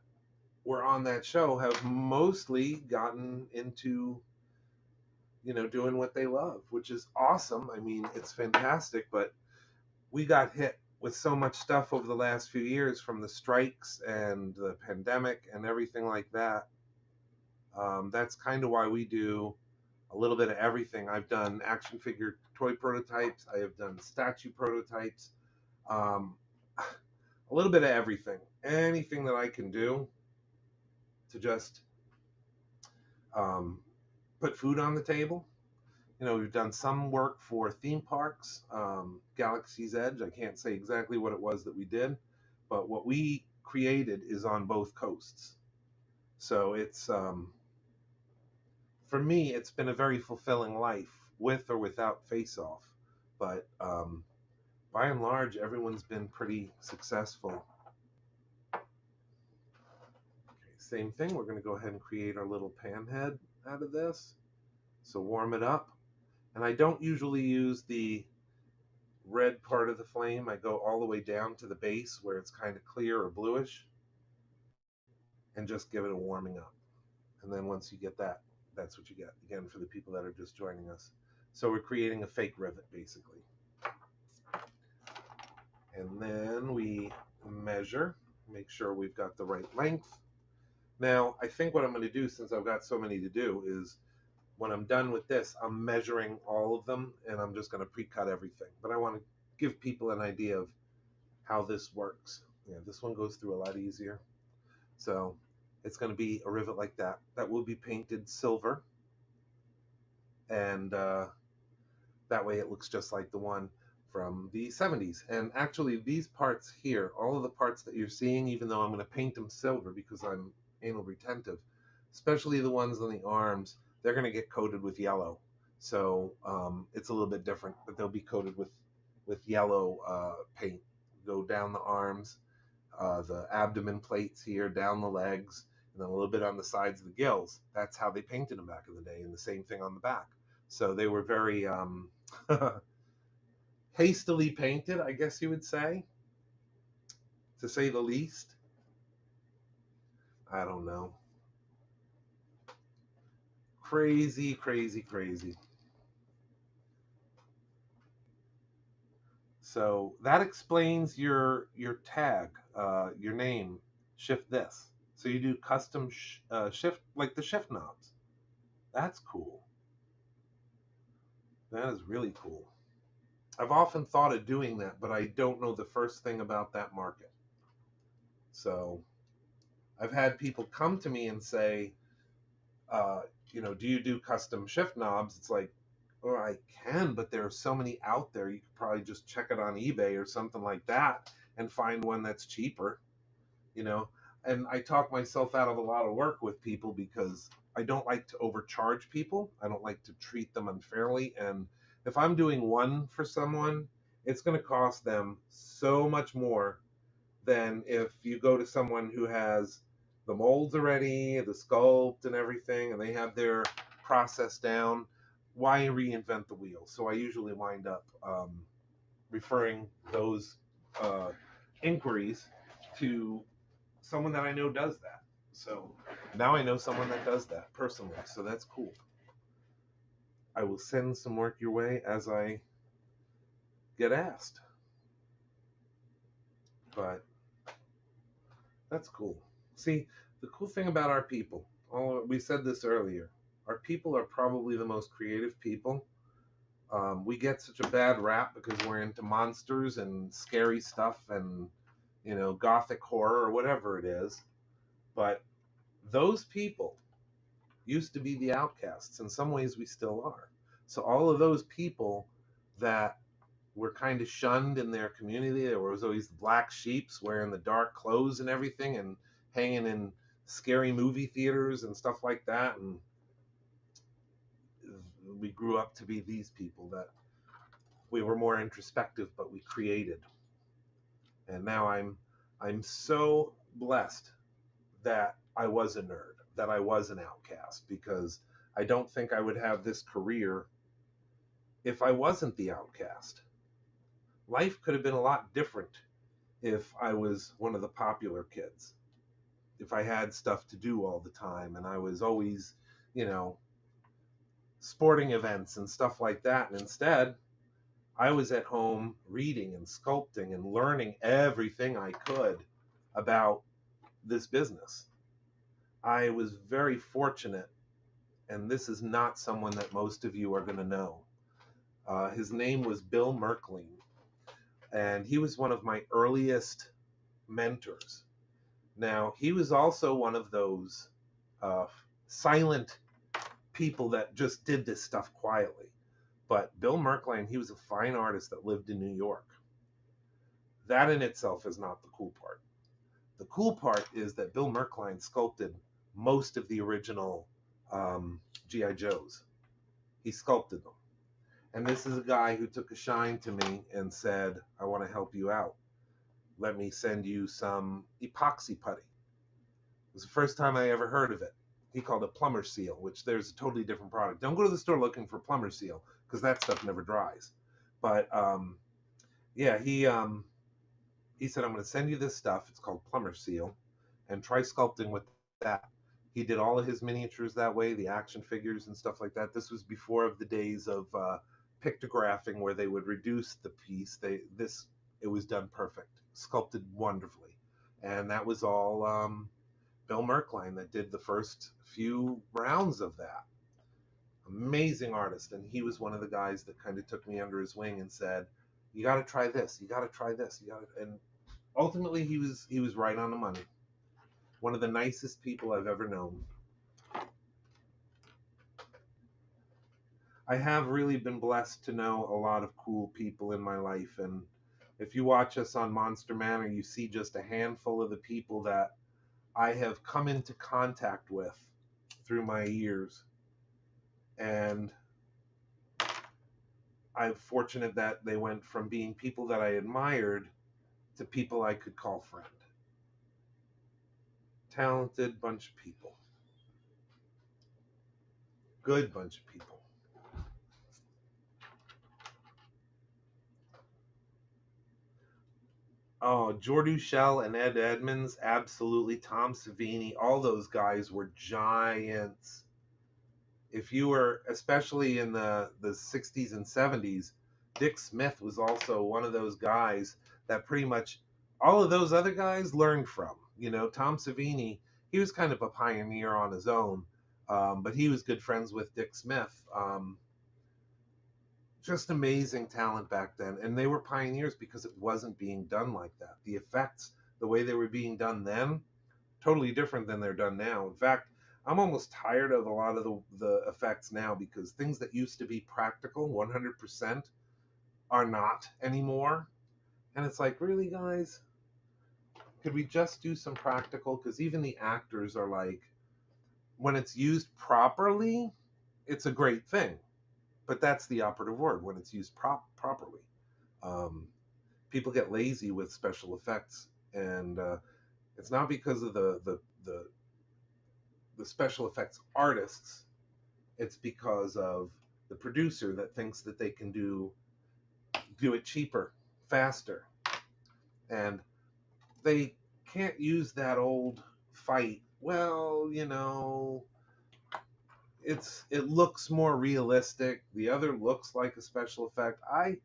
were on that show have mostly gotten into, doing what they love, which is awesome. I mean, it's fantastic, but we got hit with so much stuff over the last few years, from the strikes and the pandemic and everything like that. That's kind of why we do a little bit of everything. I've done action figure toy prototypes. I have done statue prototypes. Um, a little bit of everything. Anything that I can do to just um, put food on the table. We've done some work for theme parks, Galaxy's Edge. I can't say exactly what it was that we did, but what we created is on both coasts. So it's, for me, it's been a very fulfilling life, with or without Face Off. But by and large, everyone's been pretty successful. Okay, same thing. We're going to go ahead and create our little pan head out of this. So warm it up. And I don't usually use the red part of the flame. I go all the way down to the base where it's kind of clear or bluish, and just give it a warming up. And then once you get that, that's what you get. Again, for the people that are just joining us. So we're creating a fake rivet, basically. And then we measure, make sure we've got the right length. Now, I think what I'm going to do, since I've got so many to do, is when I'm done with this, I'm measuring all of them, and I'm just going to pre-cut everything. But I want to give people an idea of how this works. Yeah, this one goes through a lot easier. So it's going to be a rivet like that. That will be painted silver, and that way it looks just like the one from the 70s. And actually, these parts here, all of the parts that you're seeing, even though I'm going to paint them silver because I'm anal retentive, especially the ones on the arms, they're going to get coated with yellow. So it's a little bit different, but they'll be coated with yellow paint. Go down the arms, the abdomen plates here, down the legs, and then a little bit on the sides of the gills. That's how they painted them back in the day, and the same thing on the back. So they were very hastily painted, I guess you would say, to say the least. I don't know. Crazy, crazy, crazy. So that explains your tag, your name, shift this. So you do custom shift, like the shift knobs. That's cool. That is really cool. I've often thought of doing that, but I don't know the first thing about that market. So I've had people come to me and say, uh, do you do custom shift knobs? It's like, well, I can, but there are so many out there. You could probably just check it on eBay or something like that and find one that's cheaper, you know. And I talk myself out of a lot of work with people because I don't like to overcharge people. I don't like to treat them unfairly. And if I'm doing one for someone, it's going to cost them so much more than if you go to someone who has the molds already, the sculpt and everything, and they have their process down. Why reinvent the wheel? So I usually wind up referring those uh, inquiries to someone that I know does that. So now I know someone that does that personally. So that's cool. I will send some work your way as I get asked. But that's cool. See, the cool thing about our people, we said this earlier, our people are probably the most creative people. We get such a bad rap because we're into monsters and scary stuff and, gothic horror or whatever it is. But those people used to be the outcasts. In some ways, we still are. So all of those people that were kind of shunned in their community, there was always the black sheeps wearing the dark clothes and everything and hanging in scary movie theaters and stuff like that. And we grew up to be these people that we were more introspective, but we created. And now I'm so blessed that I was a nerd, that I was an outcast, because I don't think I would have this career if I wasn't the outcast. Life could have been a lot different if I was one of the popular kids. If I had stuff to do all the time and I was always, you know, sporting events and stuff like that. And instead, I was at home reading and sculpting and learning everything I could about this business. I was very fortunate, and this is not someone that most of you are going to know. His name was Bill Merkling, and he was one of my earliest mentors. Now, he was also one of those silent people that just did this stuff quietly. But Bill Merkling, he was a fine artist that lived in New York. That in itself is not the cool part. The cool part is that Bill Merkline sculpted most of the original G.I. Joes. He sculpted them. And this is a guy who took a shine to me and said, I want to help you out. Let me send you some epoxy putty. It was the first time I ever heard of it. He called it plumber seal, which there's a totally different product. Don't go to the store looking for plumber seal because that stuff never dries. But yeah, he said, I'm going to send you this stuff. It's called plumber seal, and try sculpting with that. He did all of his miniatures that way, the action figures and stuff like that. This was before of the days of pictographing where they would reduce the piece. It was done perfect, sculpted wonderfully, and that was all Bill Merkline that did the first few rounds of that. Amazing artist, and he was one of the guys that kind of took me under his wing and said, "You got to try this. You got to try this. You got to." And ultimately, he was right on the money. One of the nicest people I've ever known. I have really been blessed to know a lot of cool people in my life, and if you watch us on Monster Manor, you see just a handful of the people that I have come into contact with through my years. And I'm fortunate that they went from being people that I admired to people I could call friend. Talented bunch of people. Good bunch of people. Oh, Jordu Shell and Ed Edmonds, absolutely. Tom Savini, all those guys were giants. If you were, especially in the 60s and 70s, Dick Smith was also one of those guys that pretty much all of those other guys learned from. Tom Savini, he was kind of a pioneer on his own, but he was good friends with Dick Smith. Just amazing talent back then, and they were pioneers because it wasn't being done like that. The effects, the way they were being done then, totally different than they're done now. In fact, I'm almost tired of a lot of the effects now because things that used to be practical 100% are not anymore. And it's like, really, guys? Could we just do some practical? Because even the actors are like, when it's used properly, it's a great thing. But that's the operative word, when it's used properly. Um, People get lazy with special effects, and it's not because of the special effects artists. It's because of the producer that thinks that they can do it cheaper, faster, and they can't use that old fight. Well, it looks more realistic. The other looks like a special effect. I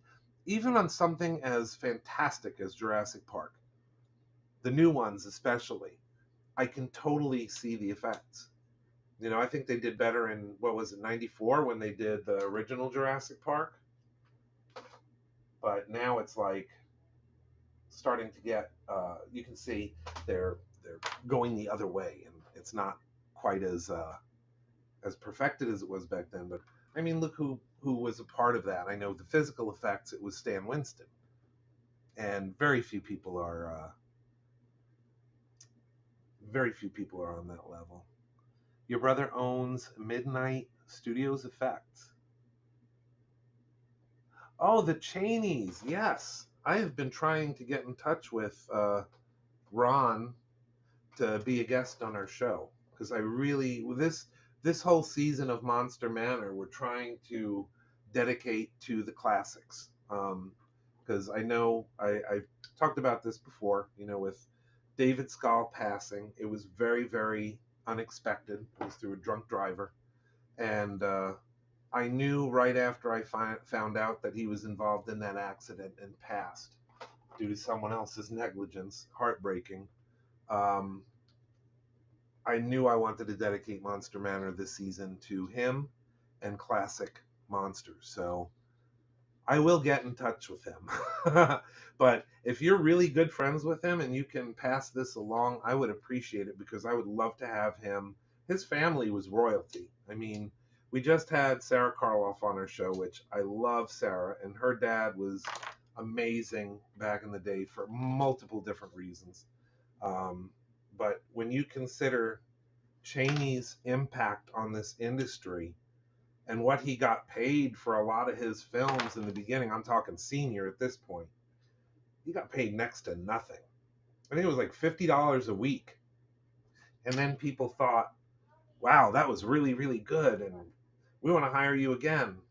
Even on something as fantastic as Jurassic Park, the new ones especially, I can totally see the effects. I think they did better in, what was it, 94 when they did the original Jurassic Park. But now it's like starting to get, you can see they're going the other way, and it's not quite as perfected as it was back then. But I mean, look who was a part of that. I know the physical effects, it was Stan Winston, and very few people are on that level. Your brother owns Midnight Studios Effects. Oh, the Cheneys. Yes. I have been trying to get in touch with Ron to be a guest on our show, because I really, this whole season of Monster Manor, we're trying to dedicate to the classics. Because I know I've talked about this before, with David Scull passing. It was very, very unexpected. It was through a drunk driver. And I knew right after I found out that he was involved in that accident and passed due to someone else's negligence. Heartbreaking. I knew I wanted to dedicate Monster Manor this season to him and classic monsters. So I will get in touch with him. But if you're really good friends with him and you can pass this along, I would appreciate it, because I would love to have him. His family was royalty. I mean, we just had Sarah Karloff on our show, which I love Sarah, and her dad was amazing back in the day for multiple different reasons. But when you consider Cheney's impact on this industry and what he got paid for a lot of his films in the beginning, I'm talking senior at this point, he got paid next to nothing. I think it was like $50 a week. And then people thought, wow, that was really, really good, and we want to hire you again.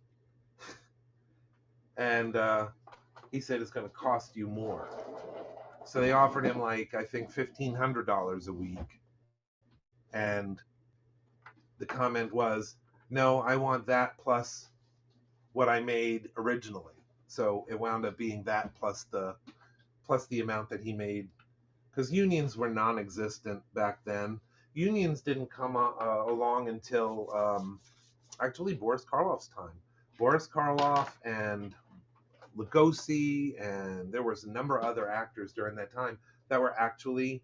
And he said it's going to cost you more. So they offered him, like, I think $1,500 a week. And the comment was, no, I want that plus what I made originally. So it wound up being that plus the amount that he made, because unions were non-existent back then. Unions didn't come along until actually Boris Karloff's time. Boris Karloff and Lugosi, and there was a number of other actors during that time that were actually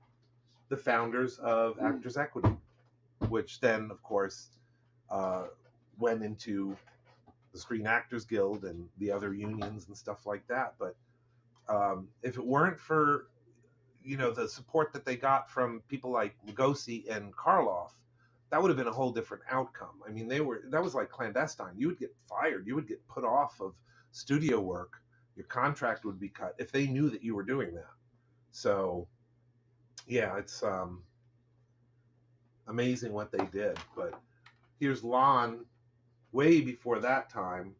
the founders of Actors Equity, which then, of course, went into the Screen Actors Guild and the other unions and stuff like that. But if it weren't for the support that they got from people like Lugosi and Karloff, that would have been a whole different outcome. I mean, that was like clandestine. You would get fired. You would get put off of studio work. Your contract would be cut if they knew that you were doing that. So, yeah, it's amazing what they did. But here's Lon, way before that time,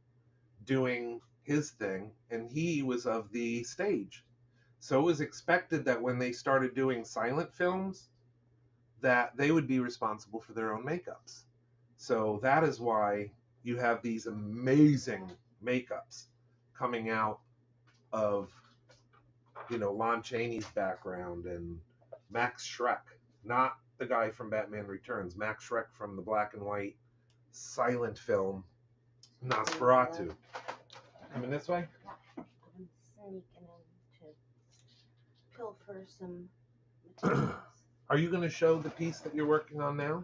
doing his thing, and he was of the stage. So it was expected that when they started doing silent films, that they would be responsible for their own makeups. So that is why you have these amazing makeups coming out of, Lon Chaney's background, and Max Schreck, not the guy from Batman Returns, Max Schreck from the black and white silent film Nosferatu. Coming this way? Yeah, I'm sneaking in to pilfer some materials. Are you going to show the piece that you're working on now?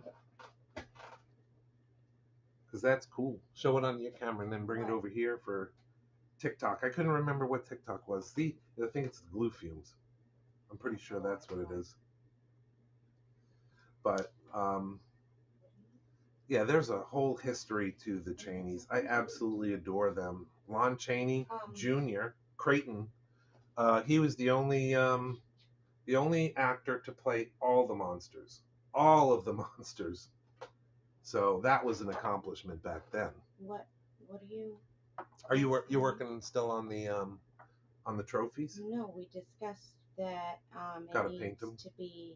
Because that's cool. Show it on your camera and then bring it over here for TikTok. I couldn't remember what TikTok was. See, I think it's the glue fumes. I'm pretty sure that's what it is. But yeah, there's a whole history to the Cheneys. I absolutely adore them. Lon Chaney Jr., Creighton. He was the only actor to play all the monsters, all of the monsters. So that was an accomplishment back then. What are you? Are you working still on the trophies? No, we discussed that Gotta it paint them. needs to be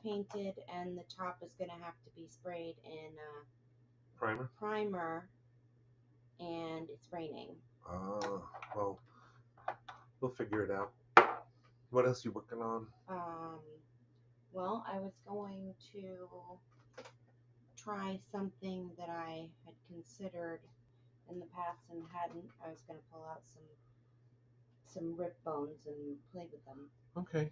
painted, and the top is gonna have to be sprayed in Primer. and it's raining. Well, we'll figure it out. What else you working on? Well, I was going to try something that I had considered in the past and hadn't. I was gonna pull out some rib bones and play with them. Okay.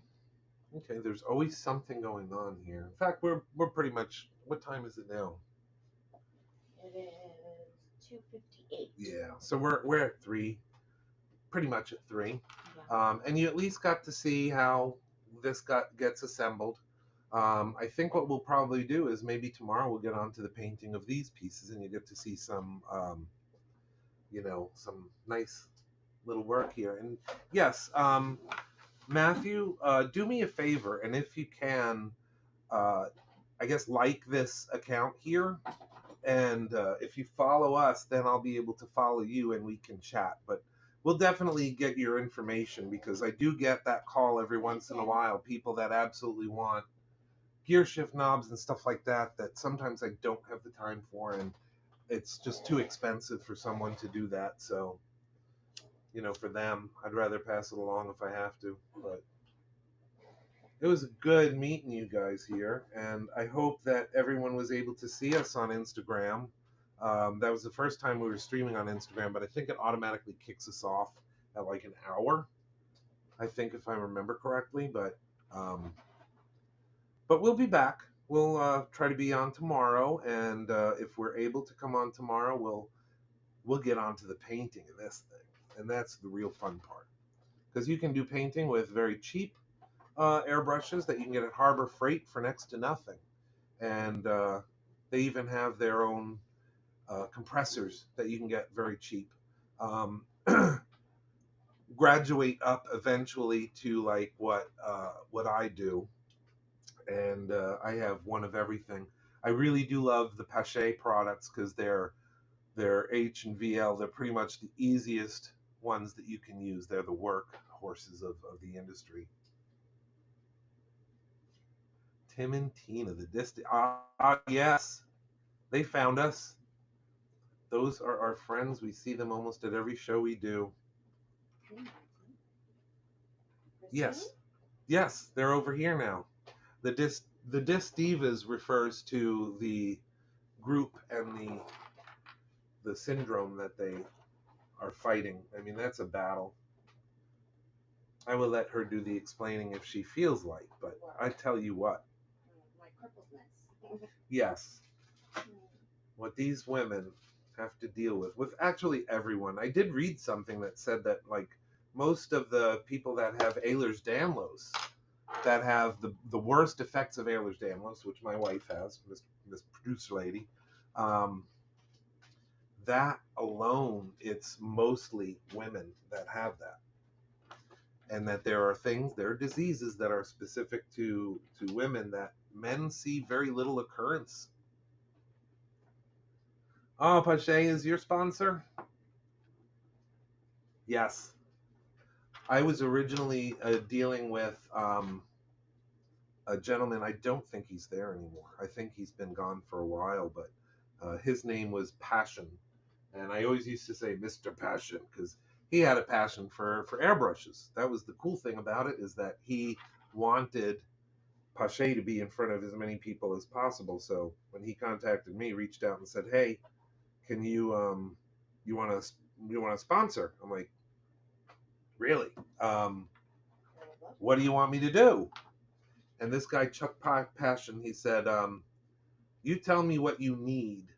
There's always something going on here. In fact, we're pretty much. What time is it now? It is 2:58. Yeah. So we're at 3. Pretty much at 3. Yeah. And you at least got to see how this gets assembled. I think what we'll probably do is maybe tomorrow we'll get on to the painting of these pieces, and you get to see some, some nice little work here. And yes, Matthew, do me a favor, and if you can, I guess like this account here, and if you follow us, then I'll be able to follow you, and we can chat. But we'll definitely get your information, because I do get that call every once in a while, people that absolutely want gear shift knobs and stuff like that sometimes I don't have the time for, and it's just too expensive for someone to do that. So, for them, I'd rather pass it along if I have to. But it was good meeting you guys here, and I hope that everyone was able to see us on Instagram. That was the first time we were streaming on Instagram, but I think it automatically kicks us off at like an hour, I think, if I remember correctly. But we'll be back. We'll try to be on tomorrow, and if we're able to come on tomorrow, we'll get on to the painting of this thing, and that's the real fun part, because you can do painting with very cheap airbrushes that you can get at Harbor Freight for next to nothing, and they even have their own compressors that you can get very cheap. Graduate up eventually to like what I do, and I have one of everything. I really do love the Pache products, because they're H and VL. They're pretty much the easiest ones that you can use. They're the work horses of the industry. Tim and Tina, the distant. Yes, they found us. Those are our friends. We see them almost at every show we do. Yes, they're over here now. The Dis Divas refers to the group and the syndrome that they are fighting. I mean, that's a battle. I will let her do the explaining if she feels like, but I tell you what. My crippledness. Yes. What these women have to deal with actually everyone. I did read something that said that like most of the people that have Ehlers-Danlos, that have the worst effects of Ehlers-Danlos, which my wife has, this producer lady, that alone, it's mostly women that have that. And that there are diseases that are specific to women that men see very little occurrence. Oh, Pache is your sponsor? Yes. I was originally dealing with a gentleman. I don't think he's there anymore. I think he's been gone for a while, but his name was Passion. And I always used to say Mr. Passion, because he had a passion for airbrushes. That was the cool thing about it, is that he wanted Pache to be in front of as many people as possible. So when he contacted me, reached out and said, "Hey, can you want to sponsor?" I'm like, "Really? What do you want me to do?" And this guy, Chuck Passion, he said, you tell me what you need,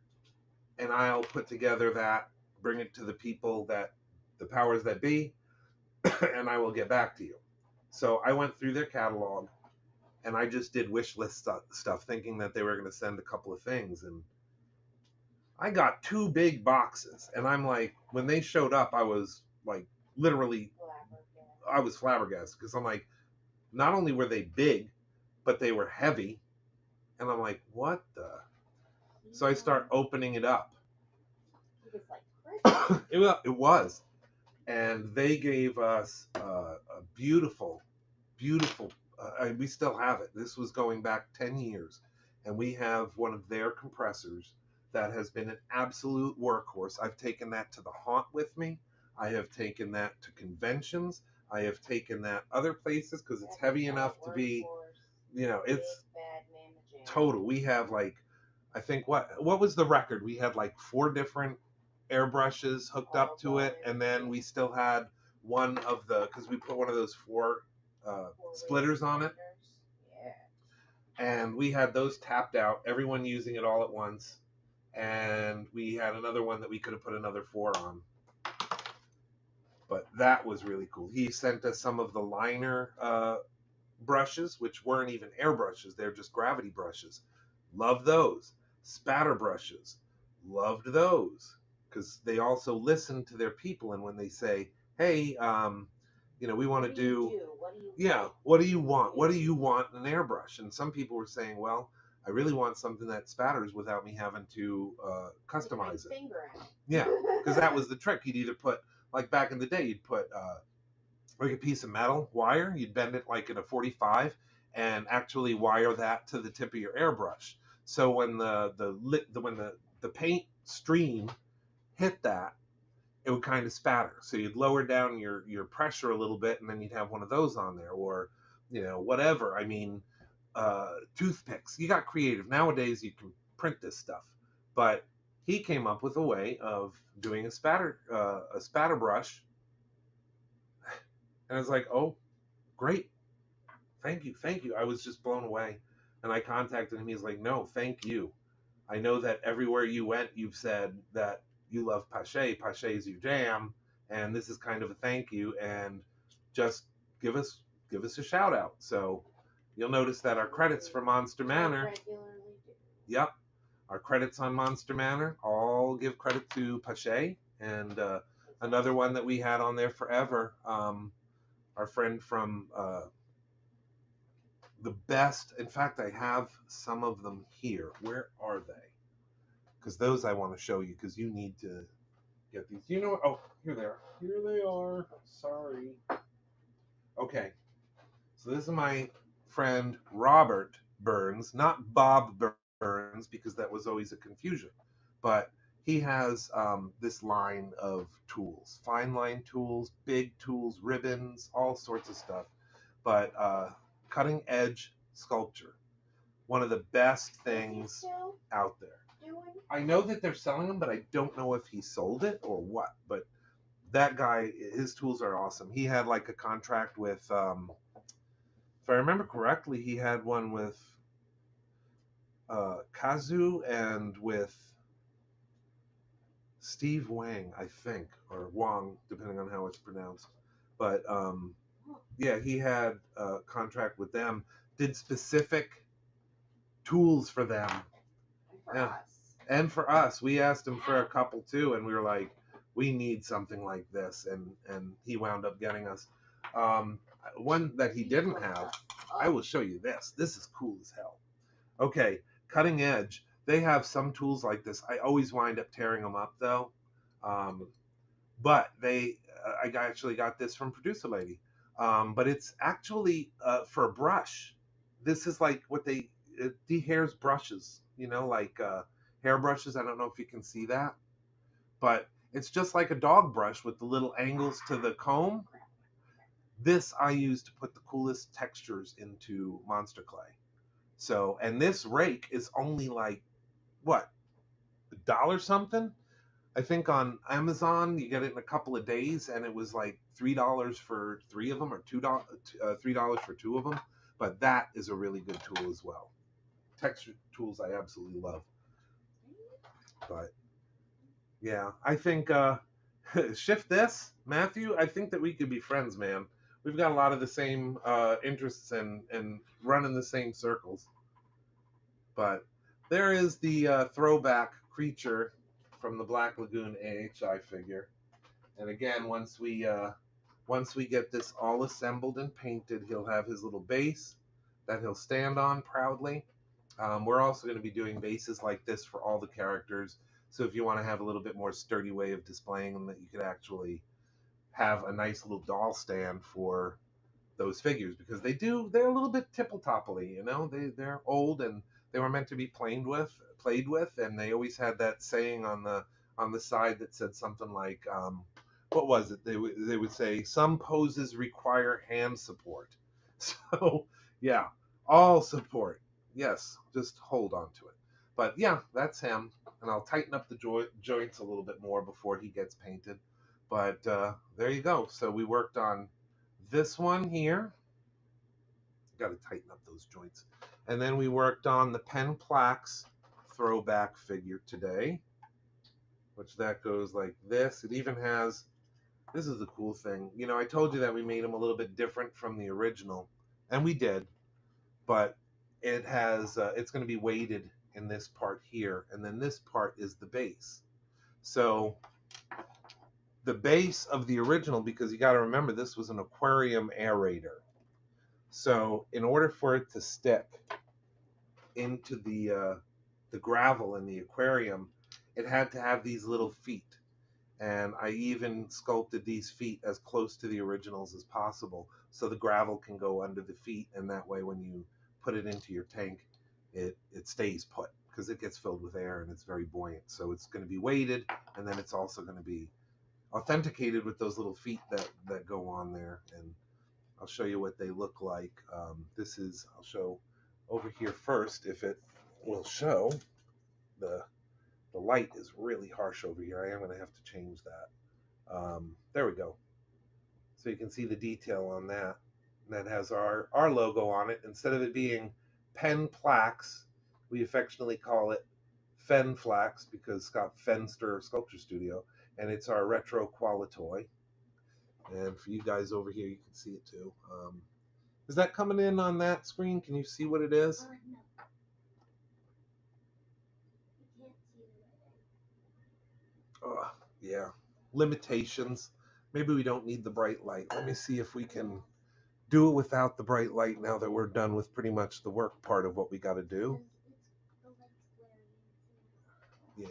and I'll put together that, bring it to the people that, the powers that be, and I will get back to you. So I went through their catalog, and I just did wish list stuff, thinking that they were going to send a couple of things, and I got 2 big boxes, and I'm like, when they showed up, I was like, literally, I was flabbergasted, because I'm like, not only were they big, but they were heavy, and I'm like, what the? So I start opening it up. It was like Christmas. It was, and they gave us a beautiful, beautiful. We still have it. This was going back 10 years, and we have one of their compressors that has been an absolute workhorse. I've taken that to the haunt with me. I have taken that to conventions. I have taken that other places because it's heavy enough to be, it's total. We have like, I think what was the record? We had like 4 different airbrushes hooked up to it, and then we still had one of the, because we put one of those 4 splitters on it, and we had those tapped out, everyone using it all at once, and we had another one that we could have put another 4 on. But that was really cool. He sent us some of the liner brushes, which weren't even airbrushes, they're just gravity brushes. Loved those. Spatter brushes. Loved those. Because they also listen to their people, and when they say, hey, we want to do, what do you want? What do you want in an airbrush? And some people were saying, well, I really want something that spatters without me having to customize it. Yeah, because that was the trick. You'd either put, like back in the day, you'd put like a piece of metal wire, you'd bend it like in a 45 and actually wire that to the tip of your airbrush. So when the paint stream hit that, it would kind of spatter. So you'd lower down your pressure a little bit, and then you'd have one of those on there, or whatever. I mean, toothpicks. You got creative. Nowadays you can print this stuff, but he came up with a way of doing a spatter brush, and I was like, oh, great, thank you. I was just blown away, and I contacted him. He's like, no, thank you. I know that everywhere you went, you've said that you love Pache. Pache is your jam, and this is kind of a thank you. And just give us a shout out. So you'll notice that our credits for Monster Manor. Yep, our credits on Monster Manor all give credit to Pache, and another one that we had on there forever. Our friend from the best. In fact, I have some of them here. Where are they? Because those I want to show you, because you need to get these. You know what? Oh, here they are. Here they are. Sorry. Okay. So this is my friend Robert Burns, not Bob Burns, because that was always a confusion. But he has this line of tools, fine line tools, big tools, ribbons, all sorts of stuff. But cutting edge sculpture, one of the best things out there. I know that they're selling them, but I don't know if he sold it or what. But that guy, his tools are awesome. He had like a contract with, if I remember correctly, he had one with Kazu and with Steve Wang, I think, or Wang, depending on how it's pronounced. But yeah, he had a contract with them, did specific tools for them. Yeah. And for us, we asked him for a couple too, and we were like, we need something like this, and he wound up getting us one that he didn't have. I will show you this. This is cool as hell. Okay, cutting edge. They have some tools like this. I always wind up tearing them up though. But I actually got this from Producer Lady. But it's actually for a brush. This is like what it dehairs brushes, like hair brushes. I don't know if you can see that, but it's just like a dog brush with the little angles to the comb. This I use to put the coolest textures into Monster Clay. So, and this rake is only like, what, $1 something? I think on Amazon you get it in a couple of days, and it was like $3 for 3 of them, or $3 for 2 of them. but that is a really good tool as well. Texture tools I absolutely love. But yeah, I think shift this, Matthew. I think that we could be friends, man. We've got a lot of the same interests and running the same circles. But there is the throwback creature from the Black Lagoon AHI figure. And again, once we get this all assembled and painted, he'll have his little base that he'll stand on proudly. We're also going to be doing bases like this for all the characters. So if you want to have a little bit more sturdy way of displaying them, that you could actually have a nice little doll stand for those figures, because they're a little bit tipple-topply, you know. They're old and they were meant to be played with, and they always had that saying on the side that said something like, what was it? They would say some poses require hand support. So yeah, all support. Yes, just hold on to it. But yeah, that's him, and I'll tighten up the joints a little bit more before he gets painted. But there you go. So we worked on this one here. Got to tighten up those joints. And then we worked on the Pen Plaques throwback figure today, which that goes like this. It even has, this is the cool thing. You know, I told you that we made him a little bit different from the original, and we did, but it has, it's going to be weighted in this part here, and then this part is the base. So the base of the original, because you got to remember this was an aquarium aerator. So in order for it to stick into the gravel in the aquarium, it had to have these little feet. And I even sculpted these feet as close to the originals as possible, so the gravel can go under the feet, and that way when you put it into your tank, it stays put, because it gets filled with air and it's very buoyant. So it's going to be weighted, and then it's also going to be authenticated with those little feet that go on there. And I'll show you what they look like. I'll show over here first, if it will show. The light is really harsh over here. I am going to have to change that. There we go. So you can see the detail on that. And that has our logo on it. Instead of it being Pen Plaques, we affectionately call it Fen Flax, because Scott Fenster Sculpture Studio, and it's our retro Qualitoy. And for you guys over here, you can see it too. Is that coming in on that screen? Can you see what it is? No. You can't see it. Yeah. Limitations. Maybe we don't need the bright light. Let me see if we can do it without the bright light now that we're done with pretty much the work part of what we got to do. Yeah.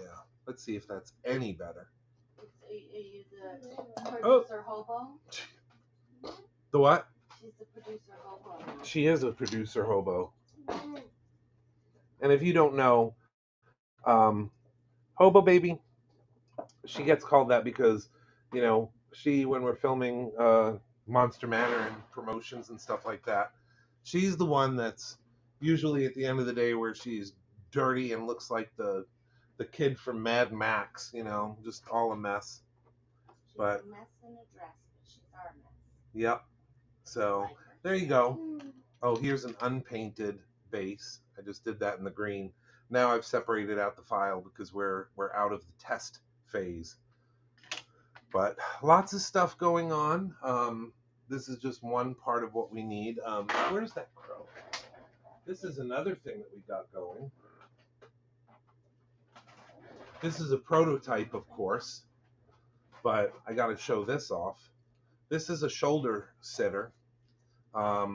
Let's see if that's any better. Are you the producer hobo? The what? She's the producer hobo now. She is a producer hobo. And if you don't know, Hobo Baby, she gets called that because, you know, when we're filming Monster Manor and promotions and stuff like that, she's the one that's usually at the end of the day where she's dirty and looks like the kid from Mad Max, you know, just all a mess. She's But a mess in a dress, but she's our mess. Yep. So there you go. Oh, here's an unpainted base. I just did that in the green. Now I've separated out the file because we're out of the test phase. But lots of stuff going on. This is just one part of what we need. Where's that crow? This is another thing that we got going. This is a prototype, of course, but I got to show this off. This is a shoulder sitter.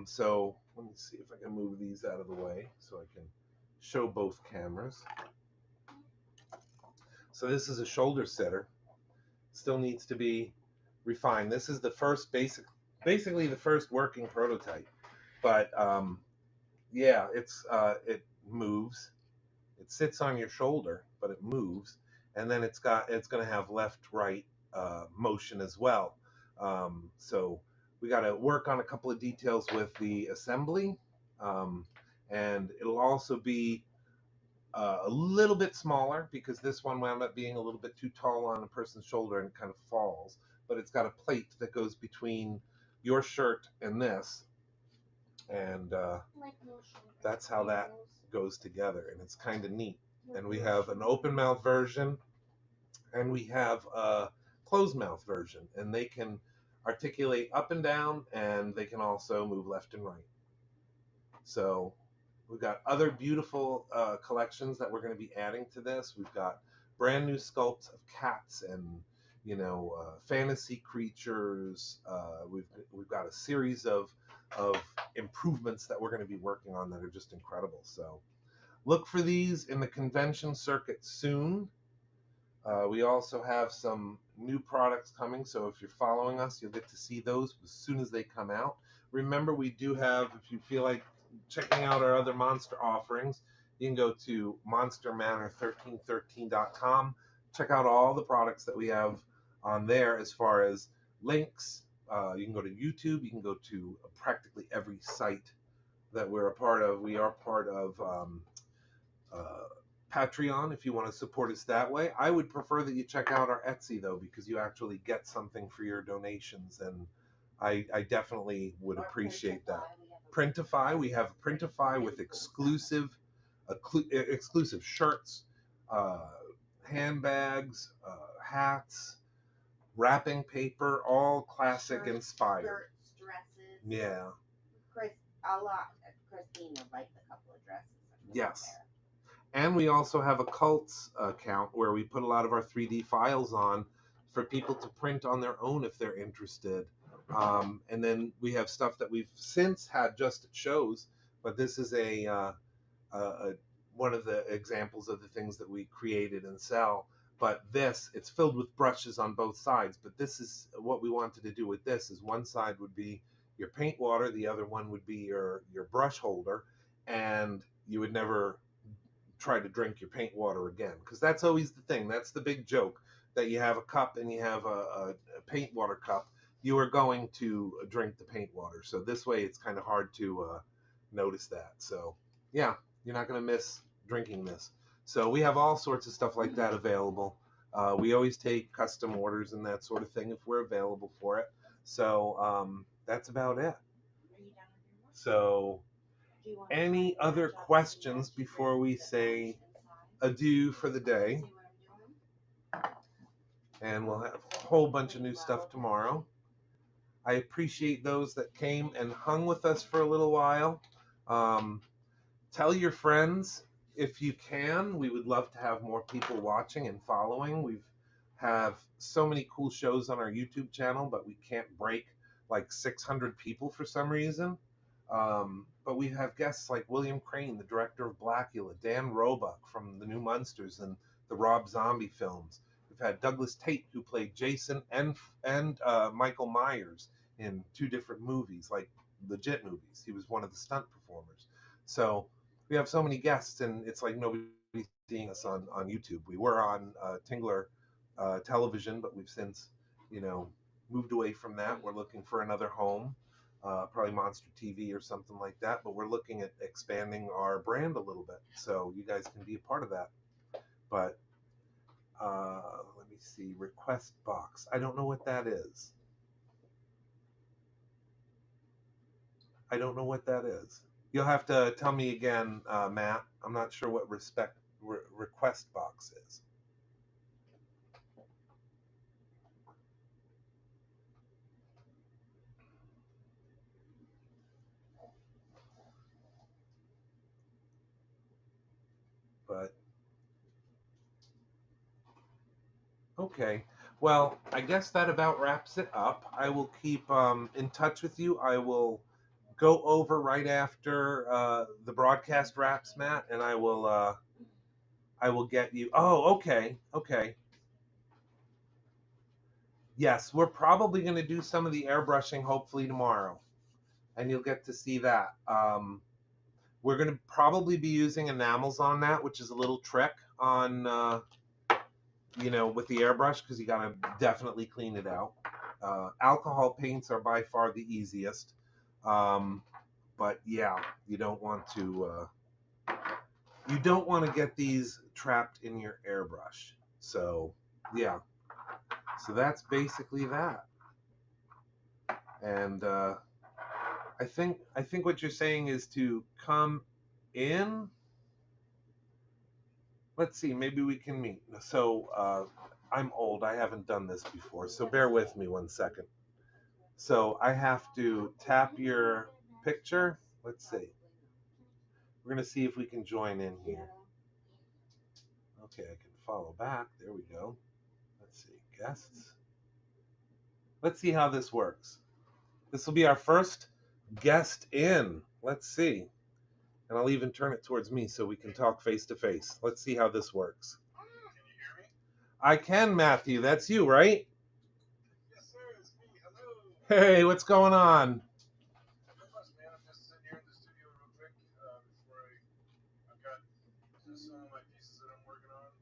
So let me see if I can move these out of the way so I can show both cameras. So this is a shoulder sitter. Still needs to be refined. This is the first basically the first working prototype. But yeah, it moves. It sits on your shoulder, but it moves, and then it's going to have left-right motion as well. So we got to work on a couple of details with the assembly, and it'll also be a little bit smaller because this one wound up being a little bit too tall on a person's shoulder and it kind of falls. But it's got a plate that goes between your shirt and this, And Like motion. that's how that goes together, and it's kind of neat. And we have an open mouth version, and we have a closed mouth version, and they can articulate up and down, and they can also move left and right. So we've got other beautiful collections that we're going to be adding to this. We've got brand new sculpts of cats and fantasy creatures. We've got a series of improvements that we're going to be working on that are just incredible. So look for these in the convention circuit soon. We also have some new products coming, so if you're following us, you'll get to see those as soon as they come out. Remember, we do have, if you feel like checking out our other monster offerings, you can go to monstermanor1313.com. Check out all the products that we have on there as far as links. You can go to YouTube. You can go to practically every site that we're a part of. We are part of uh, Patreon if you want to support us that way. I would prefer that you check out our Etsy though, because you actually get something for your donations, and I definitely would appreciate that. Printify, we have Printify with exclusive shirts, uh, handbags, hats, wrapping paper, all classic Shirts, inspired. Skirts, dresses. Yeah. Christina liked a couple of dresses. Yes. And we also have a cults account where we put a lot of our 3D files on for people to print on their own if they're interested. And then we have stuff that we've since had just at shows, but this is one of the examples of the things that we created and sell. But it's filled with brushes on both sides. But this is what we wanted to do with this is one side would be your paint water, the other one would be your brush holder, and you would never try to drink your paint water again, because that's always the thing. That's the big joke, that you have a cup and you have a paint water cup. You are going to drink the paint water. So this way it's kind of hard to notice that. So yeah, you're not going to miss drinking this. So we have all sorts of stuff like that available. We always take custom orders and that sort of thing if we're available for it. So that's about it. So any other questions before we say adieu for the day? And we'll have a whole bunch of new stuff tomorrow. I appreciate those that came and hung with us for a little while. Tell your friends if you can. We would love to have more people watching and following. We have so many cool shows on our YouTube channel, but we can't break like 600 people for some reason. But we have guests like William Crane, the director of Blackula, Dan Roebuck from the New Munsters and the Rob Zombie films. We've had Douglas Tate, who played Jason and Michael Myers in 2 different movies, like legit movies. He was one of the stunt performers. So we have so many guests, and it's like nobody's seeing us on YouTube. We were on Tingler television, but we've since, moved away from that. We're looking for another home. Probably Monster TV or something like that, but we're looking at expanding our brand a little bit, so you guys can be a part of that. But let me see, request box. I don't know what that is. I don't know what that is. You'll have to tell me again, Matt. I'm not sure what request box is. But okay, well, I guess that about wraps it up. I will keep in touch with you. I will go over right after the broadcast wraps, Matt, and I will get you. Oh, okay. Yes, we're probably going to do some of the airbrushing hopefully tomorrow, and you'll get to see that. We're going to probably be using enamels on that, which is a little trick on with the airbrush, because you got to definitely clean it out. Alcohol paints are by far the easiest, but yeah, you don't want to get these trapped in your airbrush. So yeah, so that's basically that. And I think what you're saying is to come in. Let's see, maybe we can meet. So I'm old. I haven't done this before, so bear with me 1 second. So I have to tap your picture. Let's see. We're gonna see if we can join in here. Okay, I can follow back. There we go. Let's see, guests. Let's see how this works. This will be our first guest in. Let's see. And I'll even turn it towards me so we can talk face to face. Let's see how this works. Can you hear me? I can, Matthew. That's you, right? Yes, sir. It's me. Hello. Hey, what's going on? Not much, man. I'm just sitting here in the studio real quick before I've got just some of my pieces that I'm working on.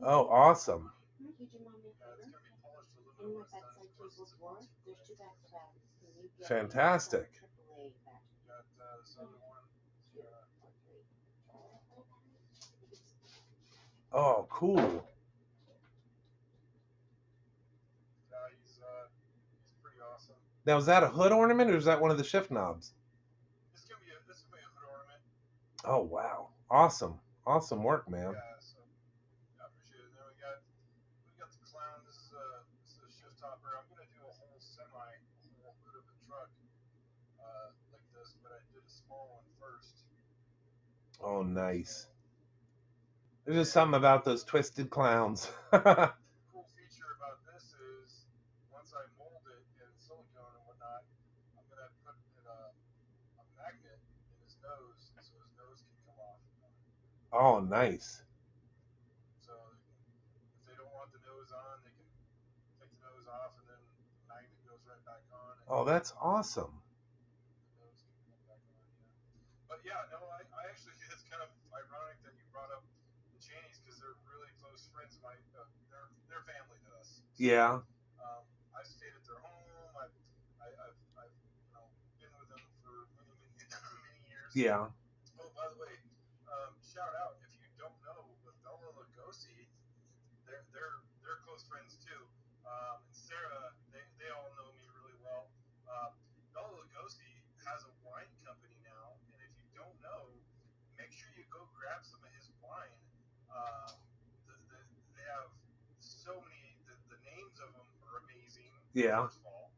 Oh, awesome. Could you mom me a It's favor? going to be polished a In little my bit when it's done. bedside table drawer, there's 2 bags of batteries. Can you get Fantastic. AAA batteries? Got this other one. 2 or 3. Oh, cool. He's pretty awesome. Now, is that a hood ornament or is that one of the shift knobs? This can be a hood ornament. Oh, wow. Awesome. Awesome work, man. Yeah, so I appreciate it. Then we got the clown. This is a shift topper. I'm gonna do a whole hood of the truck like this, but I did a small one first. Oh, nice. There's just something about those twisted clowns. The cool feature about this is once I mold it in silicone and whatnot, I'm gonna put a magnet in his nose so his nose can come off. Oh, nice. So if they don't want the nose on, they can take the nose off and then the magnet goes right back on. Oh, that's awesome. The nose can come back on, yeah. But yeah, no, I actually, it's kind of ironic that you brought up the Cheneys because they're really close friends. They're family to us. So, Yeah. I've stayed at their home. I've been with them for many years. Yeah. Oh, by the way, shout out if you don't know, with Bella Lugosi, they're close friends too. And Sarah, they all know me really well. Bella Lugosi has a wine company now, and if you don't know, make sure you go grab some of his wine. Um, they have so many. The names of them are amazing. Yeah. First of all,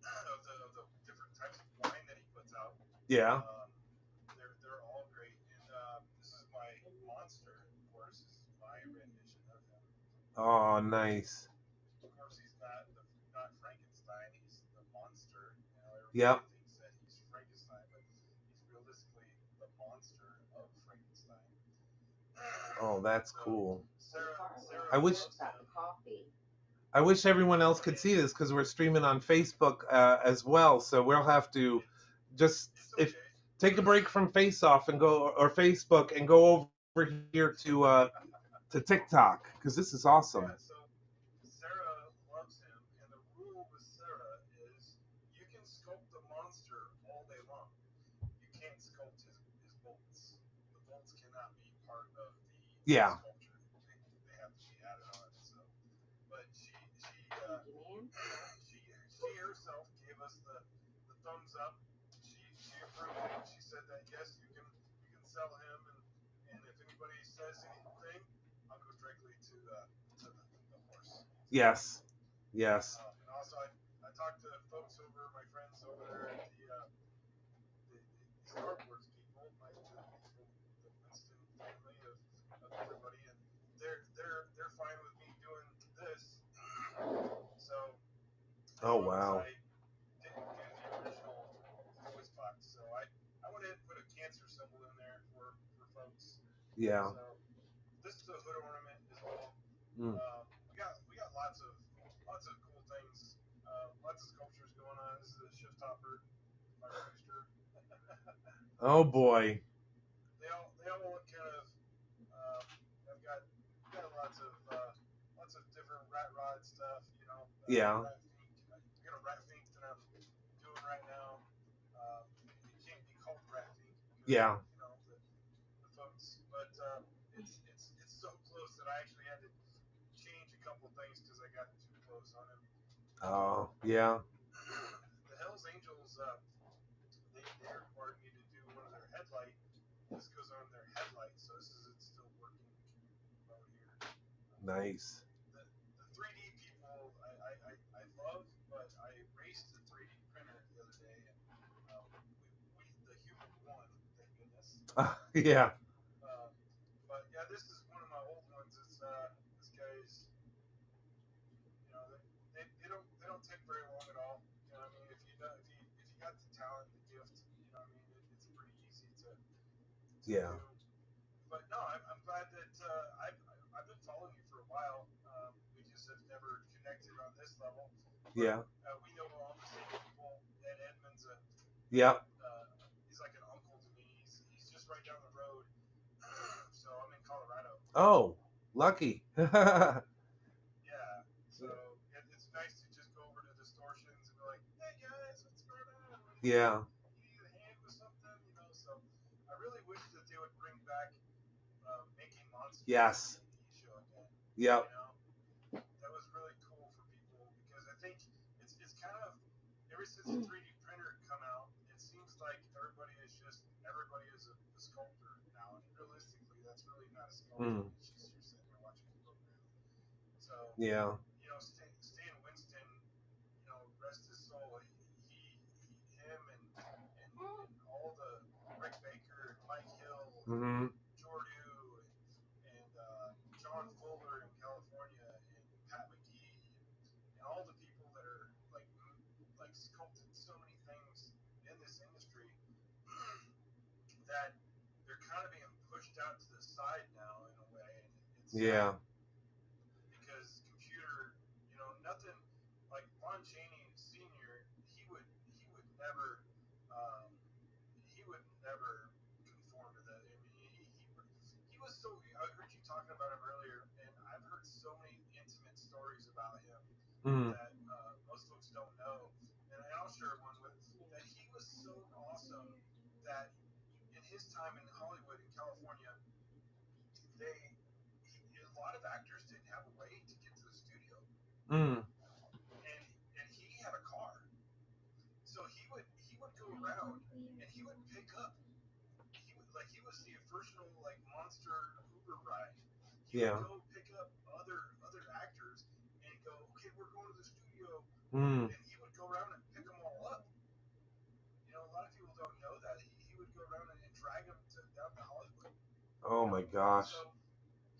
of the different types of wine that he puts out. Yeah. They're all great. And this is my monster, of course, is my rendition of him. Oh, nice. Of course, he's not Frankenstein. He's the monster. Everybody Yep. thinks that he's Frankenstein, but he's realistically the monster of Frankenstein. Oh, that's So, cool. Sarah I wish- loves Got him. the coffee. I wish everyone else could see this because we're streaming on Facebook as well. So we'll have to just It's okay. take a break from Face Off and go or Facebook and go over here to TikTok because this is awesome. Yeah, so Sarah loves him, and the rule with Sarah is you can sculpt the monster all day long. You can't sculpt his bolts. The bolts cannot be part of the Yeah. sculpture. They have to be added on. So, but she herself gave us the thumbs up. She approved it. She said that yes, you can sell him, and if anybody says anything, I'll go directly to the horse. Yes. Yes. And also, I talked to folks over, my friends over there at the Star Wars people, the Winston family of everybody, and they're fine with me doing this. So, Oh, as long wow. as I didn't do the original voice box, so I went ahead and put a cancer symbol in there for folks. Yeah. So this is a hood ornament as well. Mm. We got lots of cool things, lots of sculptures going on. This is a shift topper, my rooster. Oh boy. They all look kind of. I've got lots of different rat rod stuff. Yeah. Rat Fink. I got a rat fink that I'm doing right now. It can't be called rat fink because Yeah. the folks, but it's so close that I actually had to change a couple things because I got too close on him. Oh, yeah. The Hell's Angels this goes on their headlight, so this is it's still working mode here. Nice. The 3D people I love, but I raced a 3D printer the other day, and we the human won, thank goodness. Yeah. But yeah, this is one of my old ones. It's this guy's. You know, they don't take very long at all. You know, what I mean, if you got the talent, the gift, you know, what I mean, it's pretty easy to Yeah. do. But no, I'm glad that I've been following you for a while. We just have never connected on this level. But, Yeah. we know all the same people. Ed Edmonds, Yeah. he's like an uncle to me. He's just right down the road. So I'm in Colorado. Oh, lucky. Yeah. So it's nice to just go over to Distortions and be like, hey guys, what's going on? Yeah. You need a hand with something, you know? So I really wish that they would bring back making monsters Yes. on the show again. Yep. You know, that was really cool for people because I think it's kind of ever since the 3D printer come out, it seems like everybody is a sculptor now, and realistically, that's really not a sculptor. It's just you're sitting there watching a program. So Yeah. you know, Stan Winston, you know, rest his soul. Him, and all the Rick Baker, and Mike Hill, and Jordu, and John Fuller in California, and Pat McGee, and all the people that are like sculpted so many things in this industry that they're kind of being pushed out to the side now in a way, and it's Yeah. because computer, you know, nothing like Lon Chaney Senior. He would never um, he would never conform to that. I mean, he was so. I heard you talking about him earlier, and I've heard so many intimate stories about him that most folks don't know, and I'll share one with that. He was so awesome that in his time in Hollywood in California, a lot of actors didn't have a way to get to the studio, and he had a car, so he would go around and he would pick up. He was the official like monster Uber ride. He would go pick up other actors and go, okay, we're going to the studio, and he would go around and pick them all up. You know, a lot of people don't know that he would go around and drag them down to Hollywood. Oh my gosh. So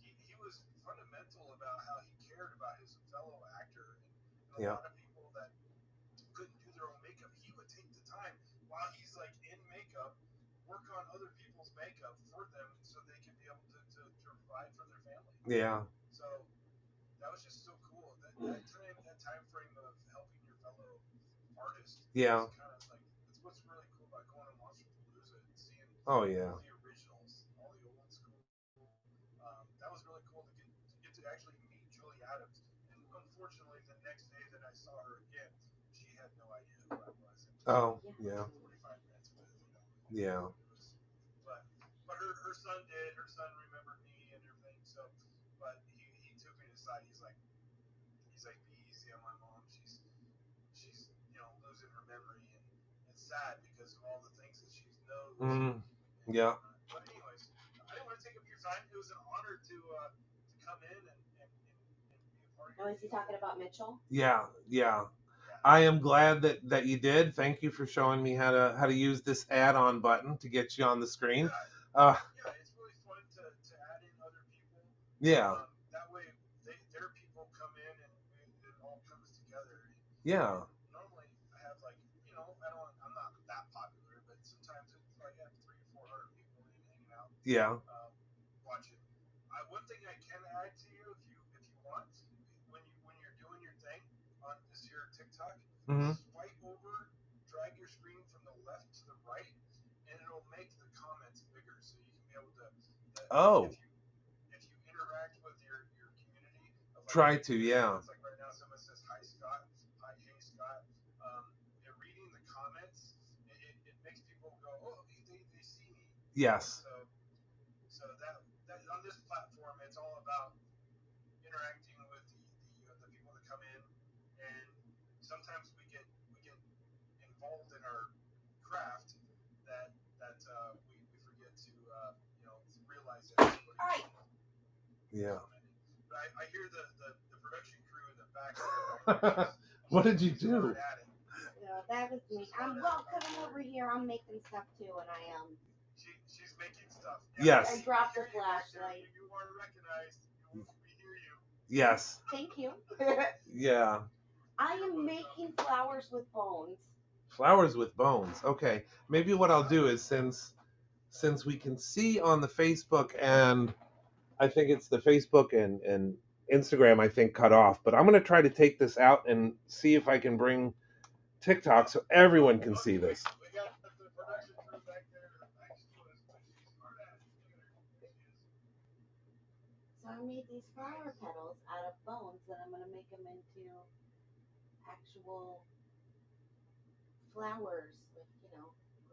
he was fundamental about how he cared about his fellow actor, and a lot of people that couldn't do their own makeup, he would take the time while he's like in makeup, work on other people's makeup for them so they can be able to provide for their family. Yeah. So that was just so cool. That time frame of helping your fellow artist Yeah. is kind of like that's what's really cool about going to Monsterpalooza and seeing Oh yeah. all the originals, all the old school. That was really cool to get to actually meet Julie Adams. And unfortunately, the next day that I saw her again, she had no idea who I was. Oh yeah. 45 minutes with, you know. Yeah. It was, but her son did. Her son remembered me and everything. So, but he took me to the side. He's like, be easy on my mom. She's you know losing her memory, and it's sad because of all the things that she knows. Yeah. But anyways, I didn't want to take up your time. It was an honor to come in and be a part of your. Oh, is he talking about Mitchell? Yeah. Yeah. I am glad that you did. Thank you for showing me how to use this add-on button to get you on the screen. Yeah, it's really fun to add in other people. Yeah. That way, their people come in and it all comes together. Yeah. Normally, I have like you know I'm not that popular, but sometimes it's like I have 300 or 400 people in hanging out. Yeah. Watching. One thing I can add to you if you want when you're doing your thing on this here TikTok, swipe over, drag your screen from the left to the right, and it'll make the comments bigger, so you can be able to. If you interact with your community, try to, yeah. It's like right now, someone says hi Scott, hi hey Scott. Reading the comments, it makes people go, oh, they see me. Yes. So that on this platform, it's all about interacting with the people that come in, and sometimes we get involved in our craft that we forget to Yeah. commented. But I hear the production crew in the background. What did you She's hard do? at it. Yeah, that was me. Well, cause I'm over here, I'm making stuff too, and She's making stuff. Yeah, Yes. I dropped the flashlight. You are recognized. We hear you. Yes. Thank you. Yeah. I am making flowers with bones. Flowers with bones. Okay. Maybe what I'll do is since we can see on the Facebook, and I think it's the Facebook and Instagram, I think, cut off, but I'm going to try to take this out and see if I can bring TikTok so everyone can see this. We got the production crew back there next to us, but she's hard at it. Look at her. There she is. So I made these flower petals out of bones, and I'm gonna make them into actual flowers with,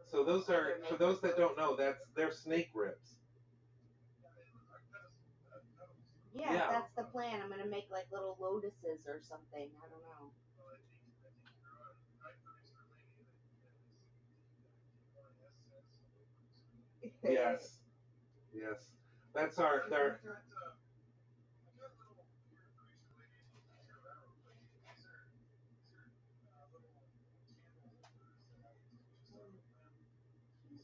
So those are, other for those that makeup. don't know, they're snake ribs. Yeah, they look like petals. Yeah, Yeah. that's the plan. I'm gonna make like little lotuses or something. I don't know. Well, I think you're on. I producer lady that Yes. Yes. That's our I their got little here, producer lady. These are around, but these are little candle holders that I just on the lamp.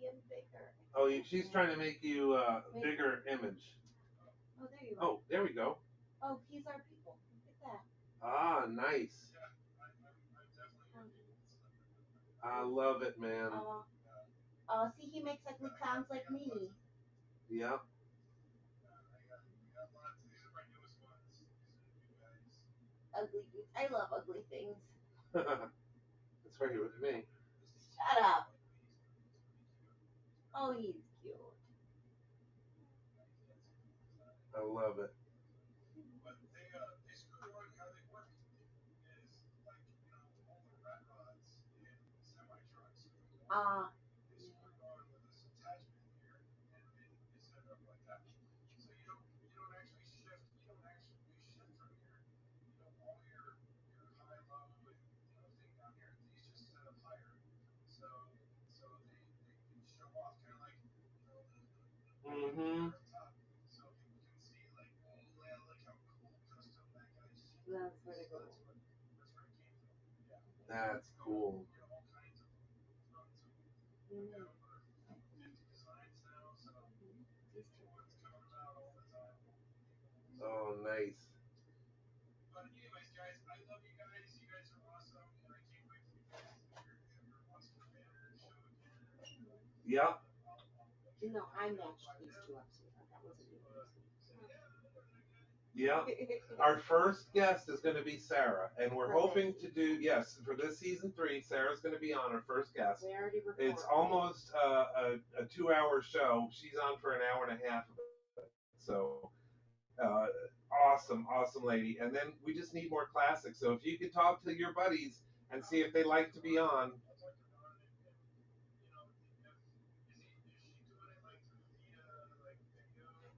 Being bigger. she's trying to make you a bigger image. Oh, there you are. Oh, there we go. Oh, he's our people. Look at that. Ah, nice. Yeah, I'm definitely your people. I love it, man. See, he makes ugly clowns like me. Yep. We got lots. These are my newest ones. These are the new guys. Ugly. I love ugly things. That's right here with me. Shut up. Oh, he's cute. I love it. But they screw on how they work is like all the rat rods in semi trucks or Uh, they screw on with this attachment here and they set it up like that. So you don't actually shift. You don't actually shift from here. All your high low and thing down here. These just set up higher. So they can show off kind of like Mm-hmm. top. So people can see like, oh yeah, look how cool custom that guy's shit. that's pretty So cool. that's where it came from. Yeah. That's cool. All kinds of them. So we've got over 50 designs now. So new ones coming out all the time. Oh, nice. But anyways, guys, I love you guys. You guys are awesome, and I can't wait for you guys to have your Monster Banner show again. Yep. No, I matched these two up, sweetheart. That wasn't you. Yep. Our first guest is going to be Sarah, and we're hoping to do, yes, for this season 3, Sarah's going to be on, our first guest. We already recorded. It's almost a 2-hour show. She's on for an hour and a half of it. So, awesome lady. And then we just need more classics. So if you could talk to your buddies and see if they like to be on.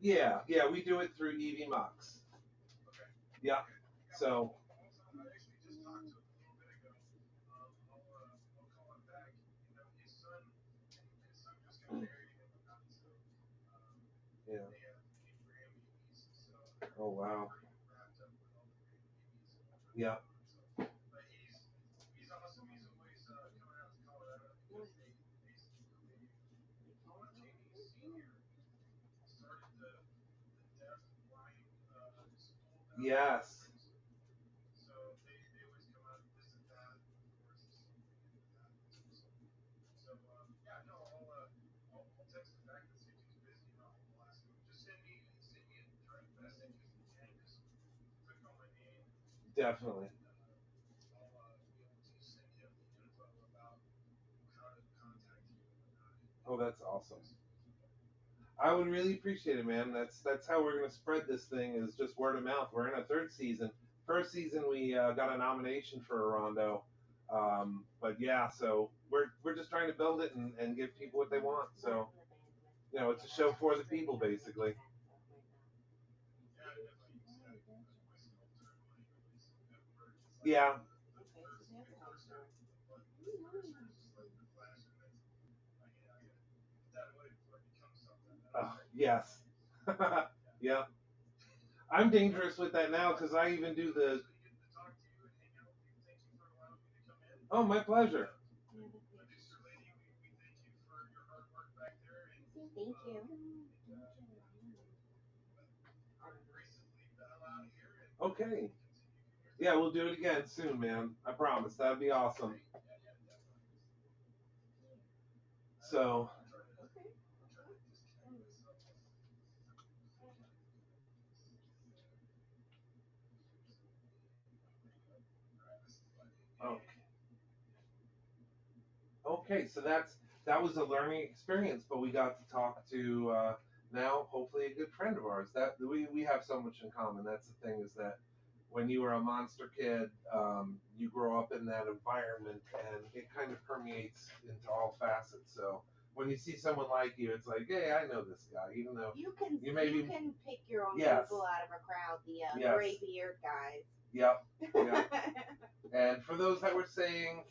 Yeah, we do it through EV Mux. Okay. Yeah. So. I actually just talked to him a little bit ago. I'll call him back. His son just got married and whatnot, so Yeah. they have 8 grandbabies. So Oh wow. Wrapped up with all the grandbabies and whatnot. Yeah. But he's awesome. He's always coming out to Colorado because they basically Jamie Senior started the deaf blind school down Yes. So they always come out and visit that. And of course, there's something into that. It's awesome. So yeah, no, I'll text him back and see if he's busy, and I'll ask him. Just send me a direct message if you can. Just click on my name. Definitely. And I'll be able to send him the info about how to contact you and whatnot. Oh, that's awesome. I would really appreciate it, man. That's how we're gonna spread this thing, is just word of mouth. We're in a 3rd season. First season we got a nomination for a Rondo, but yeah, so we're just trying to build it and give people what they want. So it's a show for the people, basically. Yeah, definitely. My sculptor, that word. Yeah. The precursor. But the precursor is just like the flash, and I gotta put that away before it becomes something. Yes. Yeah, I'm dangerous with that now because I even do the. Actually getting to talk to you and hang out with you. Thank you for allowing me to come in. Oh, my pleasure. Producer lady, we thank you for your hard work back there. And Thank you. graciously bow out of here and Okay. continue doing your Yeah, thing. we'll do it again soon, man. I promise. That'd be awesome. Yeah, yeah, definitely. So, I'm trying to disconnect myself. Alright, this is funny. okay. Okay, so that was a learning experience, but we got to talk to now hopefully a good friend of ours. That we have so much in common. That's the thing is that when you were a monster kid, you grow up in that environment, and it kind of permeates into all facets. So when you see someone like you, it's like, hey, I know this guy, even though You can You maybe- you can pick your own Yes. people out of a crowd. The Yes. gray beard guys. yep. And for those that were saying,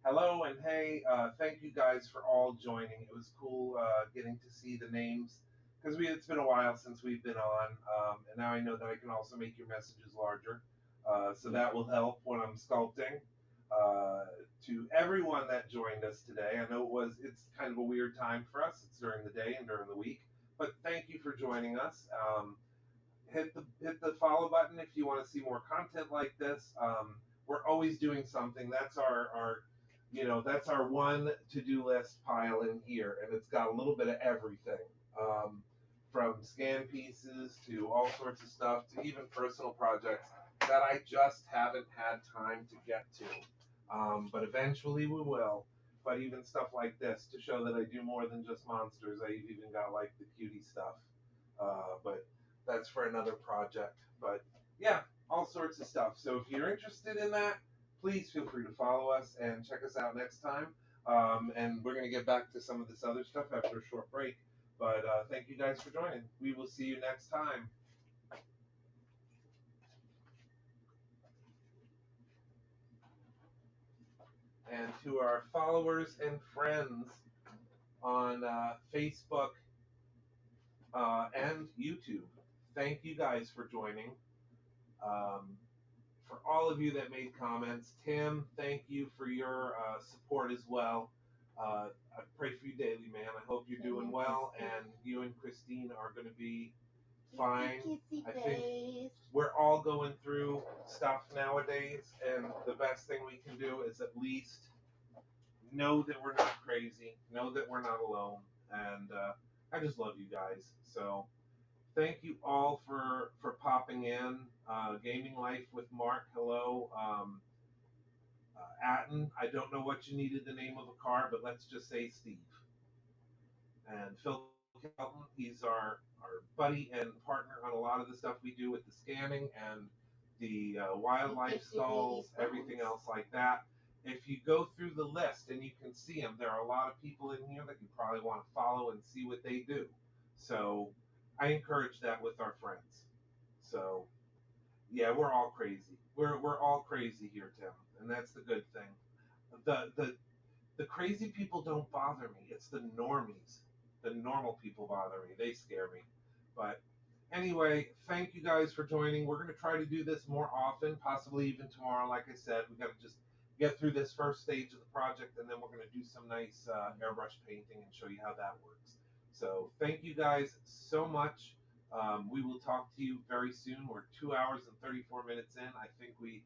hello and hey, thank you guys for all joining. It was cool getting to see the names because it's been a while since we've been on, and now I know that I can also make your messages larger, so that will help when I'm sculpting. To everyone that joined us today, I know it's kind of a weird time for us. It's during the day and during the week, but thank you for joining us. Hit the follow button if you want to see more content like this. We're always doing something. That's that's our one to do list pile in here, and it's got a little bit of everything, from scan pieces to all sorts of stuff to even personal projects that I just haven't had time to get to. But eventually we will. But even stuff like this to show that I do more than just monsters. I've even got like the cutie stuff. But that's for another project. But yeah, all sorts of stuff. So if you're interested in that, please feel free to follow us and check us out next time. And we're going to get back to some of this other stuff after a short break. But thank you guys for joining. We will see you next time. And to our followers and friends on Facebook and YouTube, thank you guys for joining. Um, for all of you that made comments, Tim, thank you for your support as well. I pray for you daily, man. I hope you're doing well, and you and Christine are going to be fine. Kissy I think face. we're all going through stuff nowadays, and the best thing we can do is at least know that we're not crazy, know that we're not alone, and I just love you guys. So thank you all for popping in. Gaming Life with Mark, hello. Atten, I don't know what you needed the name of a car, but let's just say Steve. And Phil Kelton, he's our buddy and partner on a lot of the stuff we do with the scanning and the wildlife skulls, everything else like that. If you go through the list and you can see them, there are a lot of people in here that you probably want to follow and see what they do. So I encourage that with our friends. So yeah, we're all crazy. We're all crazy here, Tim, and that's the good thing. The crazy people don't bother me. It's the normies. The normal people bother me. They scare me. But anyway, thank you guys for joining. We're going to try to do this more often, possibly even tomorrow. Like I said, we got to just get through this first stage of the project, and then we're going to do some nice airbrush painting and show you how that works. So thank you guys so much. We will talk to you very soon. We're 2 hours and 34 minutes in. I think we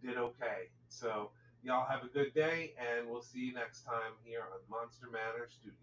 did okay. So y'all have a good day, and we'll see you next time here on Monster Manor Studio.